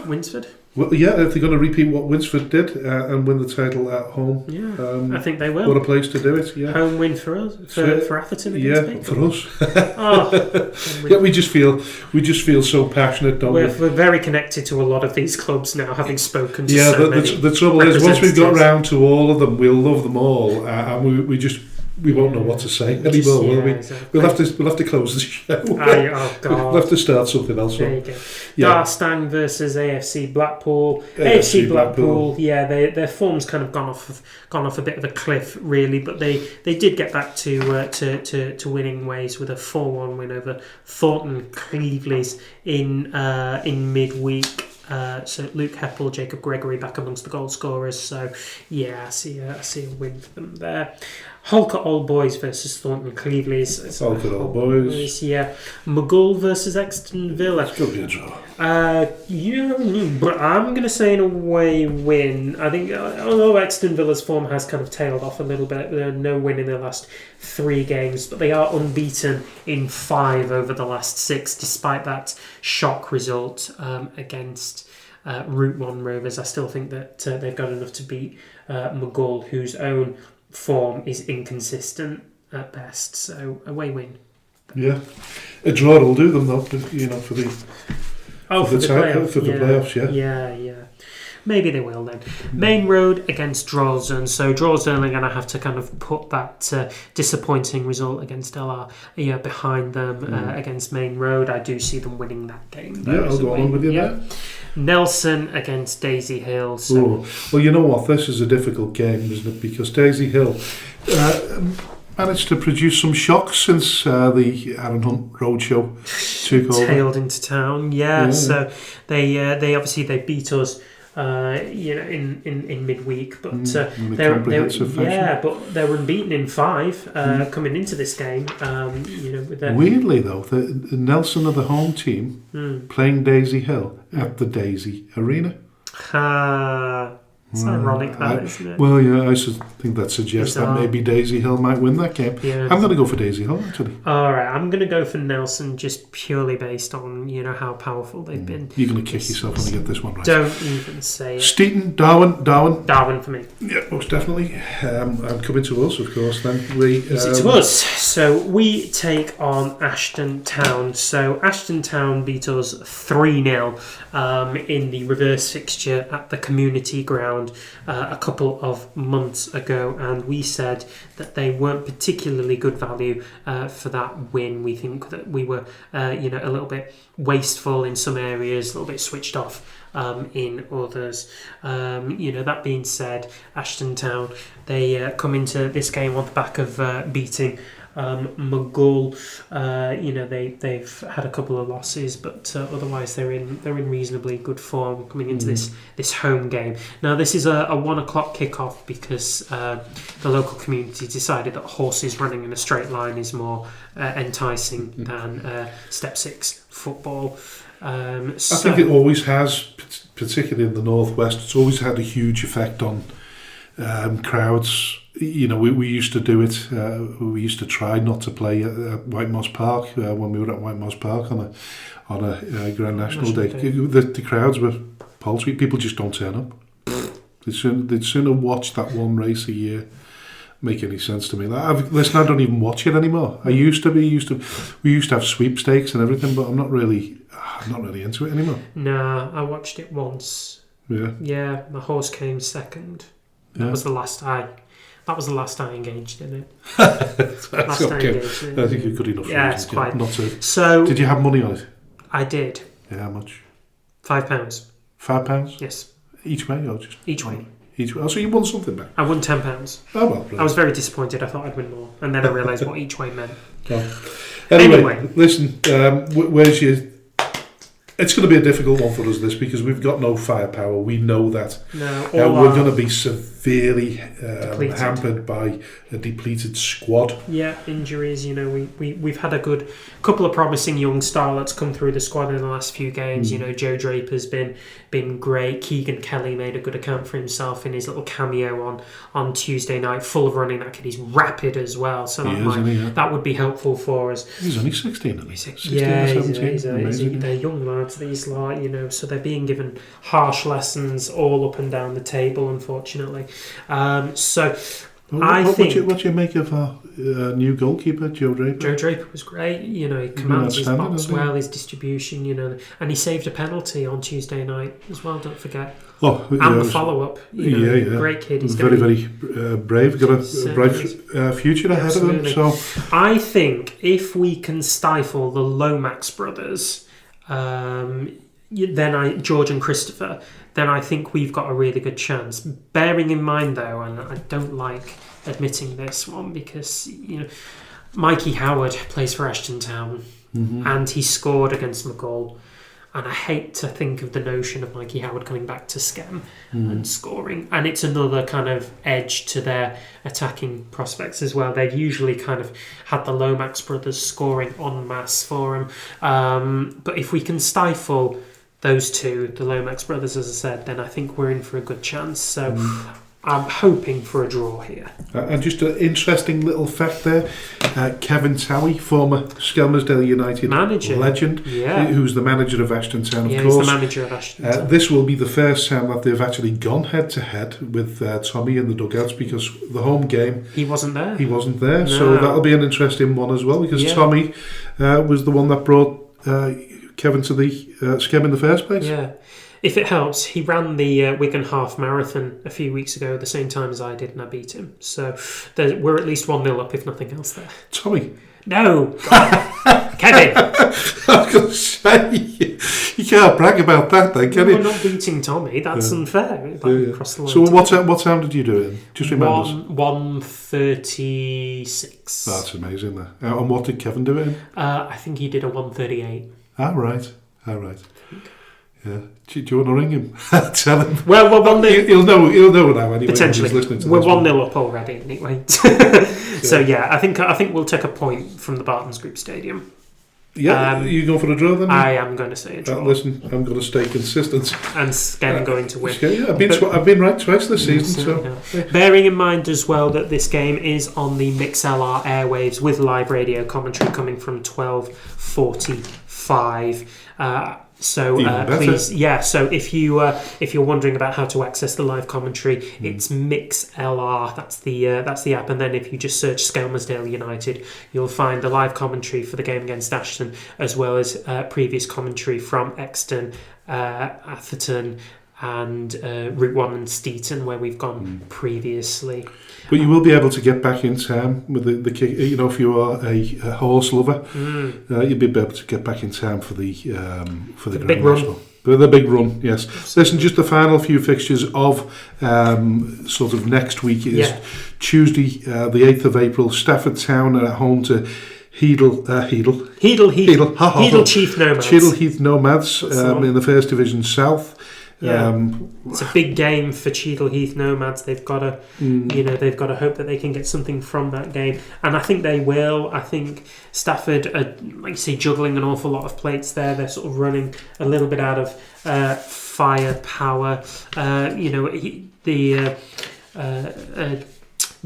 Winsford? Well, yeah, if they're going to repeat what Winsford did and win the title at home. Yeah, I think they will. What a place to do it, yeah. Home win for us, for Atherton against Bacup. For us. Yeah, we just feel so passionate, don't we? We're very connected to a lot of these clubs now, having spoken to so many. The trouble is, once we've got round to all of them, we'll love them all, and we won't know what to say anymore, will we? Exactly. We'll have to close the show. Oh God! We'll have to start something else. There you go. Yeah. Darstang versus AFC Blackpool. AFC Blackpool. Yeah, their form's kind of gone off a bit of a cliff, really. But they did get back to winning ways with a 4-1 win over Thornton Clevelands in midweek. So Luke Heppel, Jacob Gregory back amongst the goal scorers. So yeah, I see a win for them there. Holcott Old Boys versus Thornton Clevelands. Holcott Old Boys. Yeah. McGull versus Exton Villa. It's going to be a draw. But I'm going to say an away win. I think, although Exton Villa's form has kind of tailed off a little bit, they're no win in their last 3 games, but they are unbeaten in 5 over the last 6, despite that shock result against Route 1 Rovers. I still think that they've got enough to beat McGull, whose own form is inconsistent at best. So away win. Yeah, a draw will do them though. You know, for the playoffs. Yeah. Maybe they will then. Main Road against Droylsden. So Droylsden are going to have to kind of put that disappointing result against LR behind them against Main Road. I do see them winning that game. Yeah, I'll go on with you there. Nelson against Daisy Hill. So. Well, you know what? This is a difficult game, isn't it? Because Daisy Hill managed to produce some shocks since the Aaron Hunt Roadshow took over. Tailed into town, So they obviously they beat us. In midweek, but but they were unbeaten in 5 coming into this game. Weirdly though, the Nelson are the home team playing Daisy Hill at the Daisy Arena. It's ironic, isn't it? Well, yeah, I think that suggests that maybe Daisy Hill might win that game. Yeah. I'm going to go for Daisy Hill, actually. All right, I'm going to go for Nelson just purely based on, how powerful they've been. You're going to kick yourself when you get this one right. Don't even say it. Steeton, Darwin. Darwin for me. Yeah, most definitely. I'm coming to us, of course, then. Is it to us? So we take on Ashton Town. So Ashton Town beat us 3-0 in the reverse fixture at the community ground a couple of months ago, and we said that they weren't particularly good value for that win. We think that we were a little bit wasteful in some areas, a little bit switched off in others. That being said, Ashton Town, they come into this game on the back of beating McGull. They've had a couple of losses, but otherwise they're in reasonably good form coming into this home game. Now this is a 1 o'clock kickoff because the local community decided that horses running in a straight line is more enticing than step 6 football. I think it always has, particularly in the northwest. It's always had a huge effect on crowds. We used to do it. We used to try not to play at White Moss Park when we were at White Moss Park on a Grand National Day. The crowds were paltry. People just don't turn up. They'd sooner watch that one race a year. Make any sense to me? I don't even watch it anymore. We used to have sweepstakes and everything, but I'm not really into it anymore. Nah, I watched it once. Yeah, my horse came second. That was the last I engaged in it. That's okay. I think you're good enough. Yeah, it's quite. Not to. So, did you have money on it? I did. Yeah, how much? £5. £5? Yes. Each way, or just each way? Each way. Oh, so you won something back? I won £10. Oh well. Brilliant. I was very disappointed. I thought I'd win more, and then I realised what each way meant. Oh. Anyway, listen. Where's your? It's going to be a difficult one for us, this, because we've got no firepower. We know that. No, we're going to be severely hampered by a depleted squad. Yeah, injuries. We've had a good couple of promising young starlets come through the squad in the last few games. Joe Draper's been great. Keegan Kelly made a good account for himself in his little cameo on Tuesday night, full of running. That kid is rapid as well, so that would be helpful for us. He's only 16, isn't he? 16 yeah, or 17. They're young lads. These so they're being given harsh lessons all up and down the table, unfortunately. What's your make of our new goalkeeper, Joe Draper? Joe Draper was great. He commands his box well, his distribution, and he saved a penalty on Tuesday night as well, don't forget. The follow-up. Great kid. He's very, very brave. Got a bright future ahead of him. So I think if we can stifle the Lomax brothers, George and Christopher, then I think we've got a really good chance. Bearing in mind, though, and I don't like admitting this one because Mikey Howard plays for Ashton Town, and he scored against McGull, and I hate to think of the notion of Mikey Howard coming back to Skem and scoring, and it's another kind of edge to their attacking prospects as well. They've usually kind of had the Lomax brothers scoring en masse for them, but if we can stifle those two, the Lomax brothers, as I said, then I think we're in for a good chance. So I'm hoping for a draw here. And just an interesting little fact there, Kevin Towie, former Skelmersdale United manager legend, who's the manager of Ashton Town, of course. He's the manager of Ashton Town. This will be the first time that they've actually gone head-to-head with Tommy in the dugouts, because the home game... He wasn't there. No. So that'll be an interesting one as well, because Tommy was the one that brought Kevin to the Skem in the first place. Yeah. If it helps, he ran the Wigan Half Marathon a few weeks ago at the same time as I did, and I beat him. So we're at least 1-0 up, if nothing else there. Tommy? No! Kevin! I was going to say, you can't brag about that then, can you? We're not beating Tommy, that's unfair. Across the line. So what time did you do it in? Just remind us. 1:36. That's amazing there. And what did Kevin do it in? I think he did a 1:38. Ah, right. Yeah. Do you want to ring him? Tell him. Well, he'll know now anyway. Potentially. We're 1-0 up already anyway. So I think we'll take a point from the Barton's Group Stadium. Yeah, you going for a draw then? I am going to say a draw. Listen, I'm going to stay consistent. And Skem going to win. I've been right twice this season. So. Bearing in mind as well that this game is on the MixLR airwaves with live radio commentary coming from 12:45. So please, so if you're wondering about how to access the live commentary, it's MixLR. That's the app, and then if you just search Skelmersdale United, you'll find the live commentary for the game against Ashton, as well as previous commentary from Exton, Atherton, and Route 1 and Steeton, where we've gone previously. But you will be able to get back in time with the kick. You know, if you are a horse lover, you'll be able to get back in time for the big run. The big run, yes. Listen, just the final few fixtures of sort of next week is Tuesday, the 8th of April. Stafford Town are at home to Cheadle Chief Nomads. Cheadle Heath Nomads in the First Division South. It's a big game for Cheadle Heath Nomads. They've got to, they've got to hope that they can get something from that game, and I think they will. I think Stafford are, like you say, juggling an awful lot of plates there. They're sort of running a little bit out of firepower.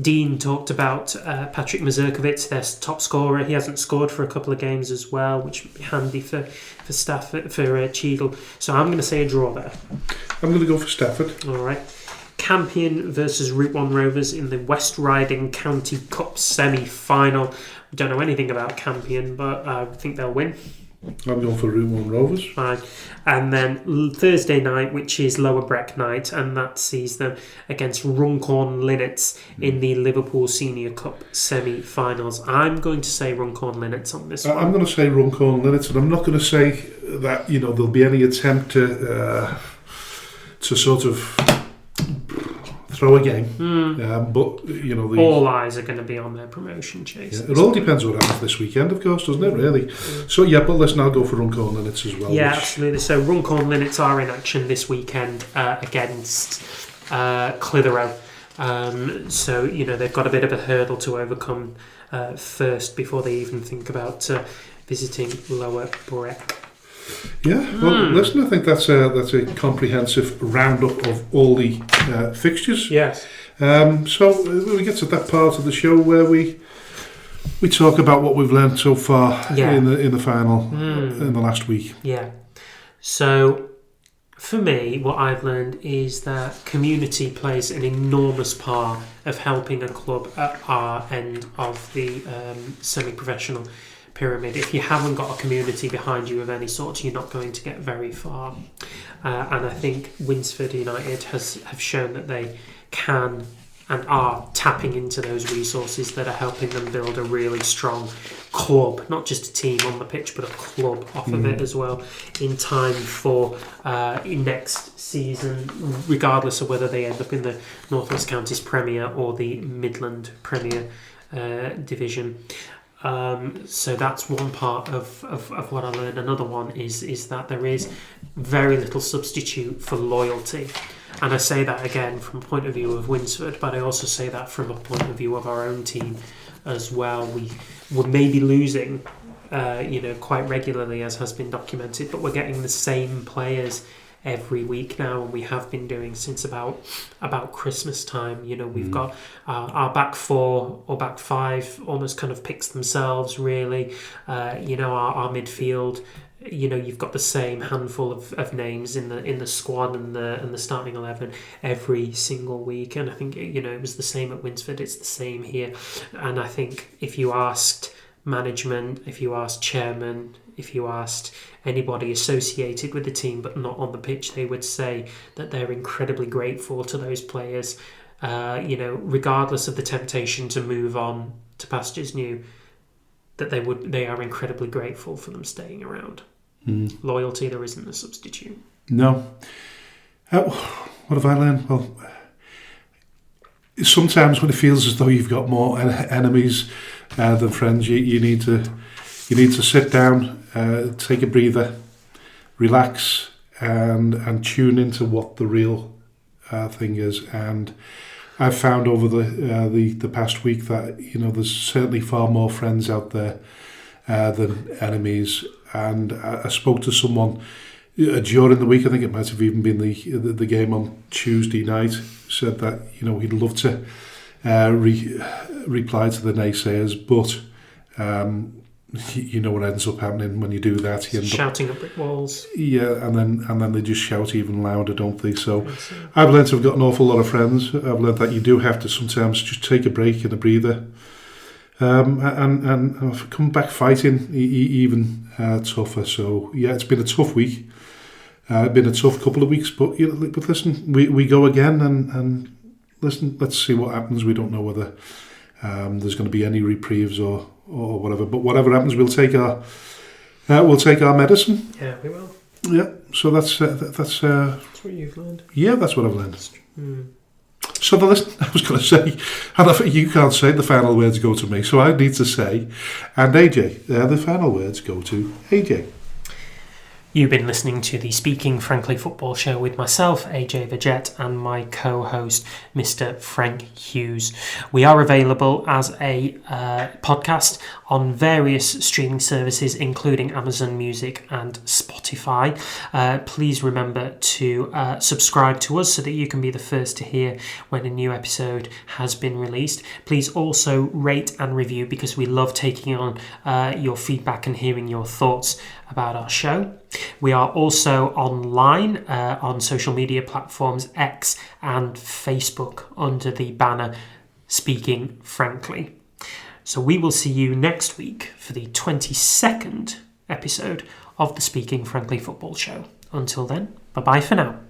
Dean talked about Patrick Mazurkovic, their top scorer. He hasn't scored for a couple of games as well, which would be handy for Stafford, for Cheadle. So I'm going to say a draw there. I'm going to go for Stafford. All right. Campion versus Route 1 Rovers in the West Riding County Cup semi-final. I don't know anything about Campion, but I think they'll win. I'm going for Route 1 Rovers. Fine. And then Thursday night, which is Lower Breck night, and that sees them against Runcorn Linnets in the Liverpool Senior Cup semi-finals. I'm going to say Runcorn Linnets on this one. I'm going to say Runcorn Linnets, and I'm not going to say that there'll be any attempt to sort of throw a game, but all eyes are going to be on their promotion chase. It all depends what happens this weekend, of course, doesn't it? Really. So but listen, I'll go for Runcorn Linnets as well. Yeah, absolutely. So Runcorn Linnets are in action this weekend against Clitheroe. So they've got a bit of a hurdle to overcome first before they even think about visiting Lower Breck. Yeah, well, listen, I think that's a comprehensive roundup of all the fixtures. Yes. So we get to that part of the show where we talk about what we've learned so far in the final in the last week. Yeah. So for me, what I've learned is that community plays an enormous part of helping a club at our end of the semi-professional pyramid. If you haven't got a community behind you of any sort, you're not going to get very far. And I think Winsford United have shown that they can and are tapping into those resources that are helping them build a really strong club, not just a team on the pitch, but a club off of it as well, in time for next season, regardless of whether they end up in the North West Counties Premier or the Midland Premier Division. So that's one part of what I learned. Another one is that there is very little substitute for loyalty. And I say that again from a point of view of Winsford, but I also say that from a point of view of our own team as well. We're maybe losing, quite regularly, as has been documented, but we're getting the same players every week now, and we have been doing since about Christmas time. You know, we've got our back four or back five almost kind of picks themselves, really. You know, our midfield. You know, you've got the same handful of names in the squad and the starting 11 every single week, and I think, you know, it was the same at Winsford. It's the same here, and I think if you asked management, if you asked chairman, if you asked anybody associated with the team but not on the pitch, they would say that they're incredibly grateful to those players. You know, regardless of the temptation to move on to pastures new, that they are incredibly grateful for them staying around. Loyalty, there isn't a substitute. No. What have I learned? Well, sometimes when it feels as though you've got more enemies than friends, you need to sit down, take a breather, relax, and tune into what the real thing is. And I've found over the past week that, you know, there's certainly far more friends out there than enemies. And I spoke to someone during the week, I think it might have even been the game on Tuesday night, said that, you know, he'd love to reply to the naysayers, but you know what ends up happening when you do that. You end shouting at brick walls. Yeah, and then they just shout even louder, don't they? So I've learned I've got an awful lot of friends. I've learned that you do have to sometimes just take a break and a breather. And I've come back fighting even tougher. So yeah, it's been a tough week. It's been a tough couple of weeks, but you know, but listen, we go again, and listen, let's see what happens. We don't know whether there's going to be any reprieves or whatever. But whatever happens, we'll take our medicine. Yeah, we will. Yeah. So that's what you've learned. Yeah, that's what I've learned. So listen, I was going to say, and I think you can't say the final words go to me, so I need to say, and AJ, the final words go to AJ. You've been listening to the Speaking Frankly Football Show with myself, AJ the Jet, and my co-host, Mr. Frank Hughes. We are available as a podcast on various streaming services, including Amazon Music and Spotify. Please remember to subscribe to us so that you can be the first to hear when a new episode has been released. Please also rate and review, because we love taking on your feedback and hearing your thoughts about our show. We are also online on social media platforms X and Facebook under the banner Speaking Frankly. So we will see you next week for the 22nd episode of the Speaking Frankly Football Show. Until then, bye-bye for now.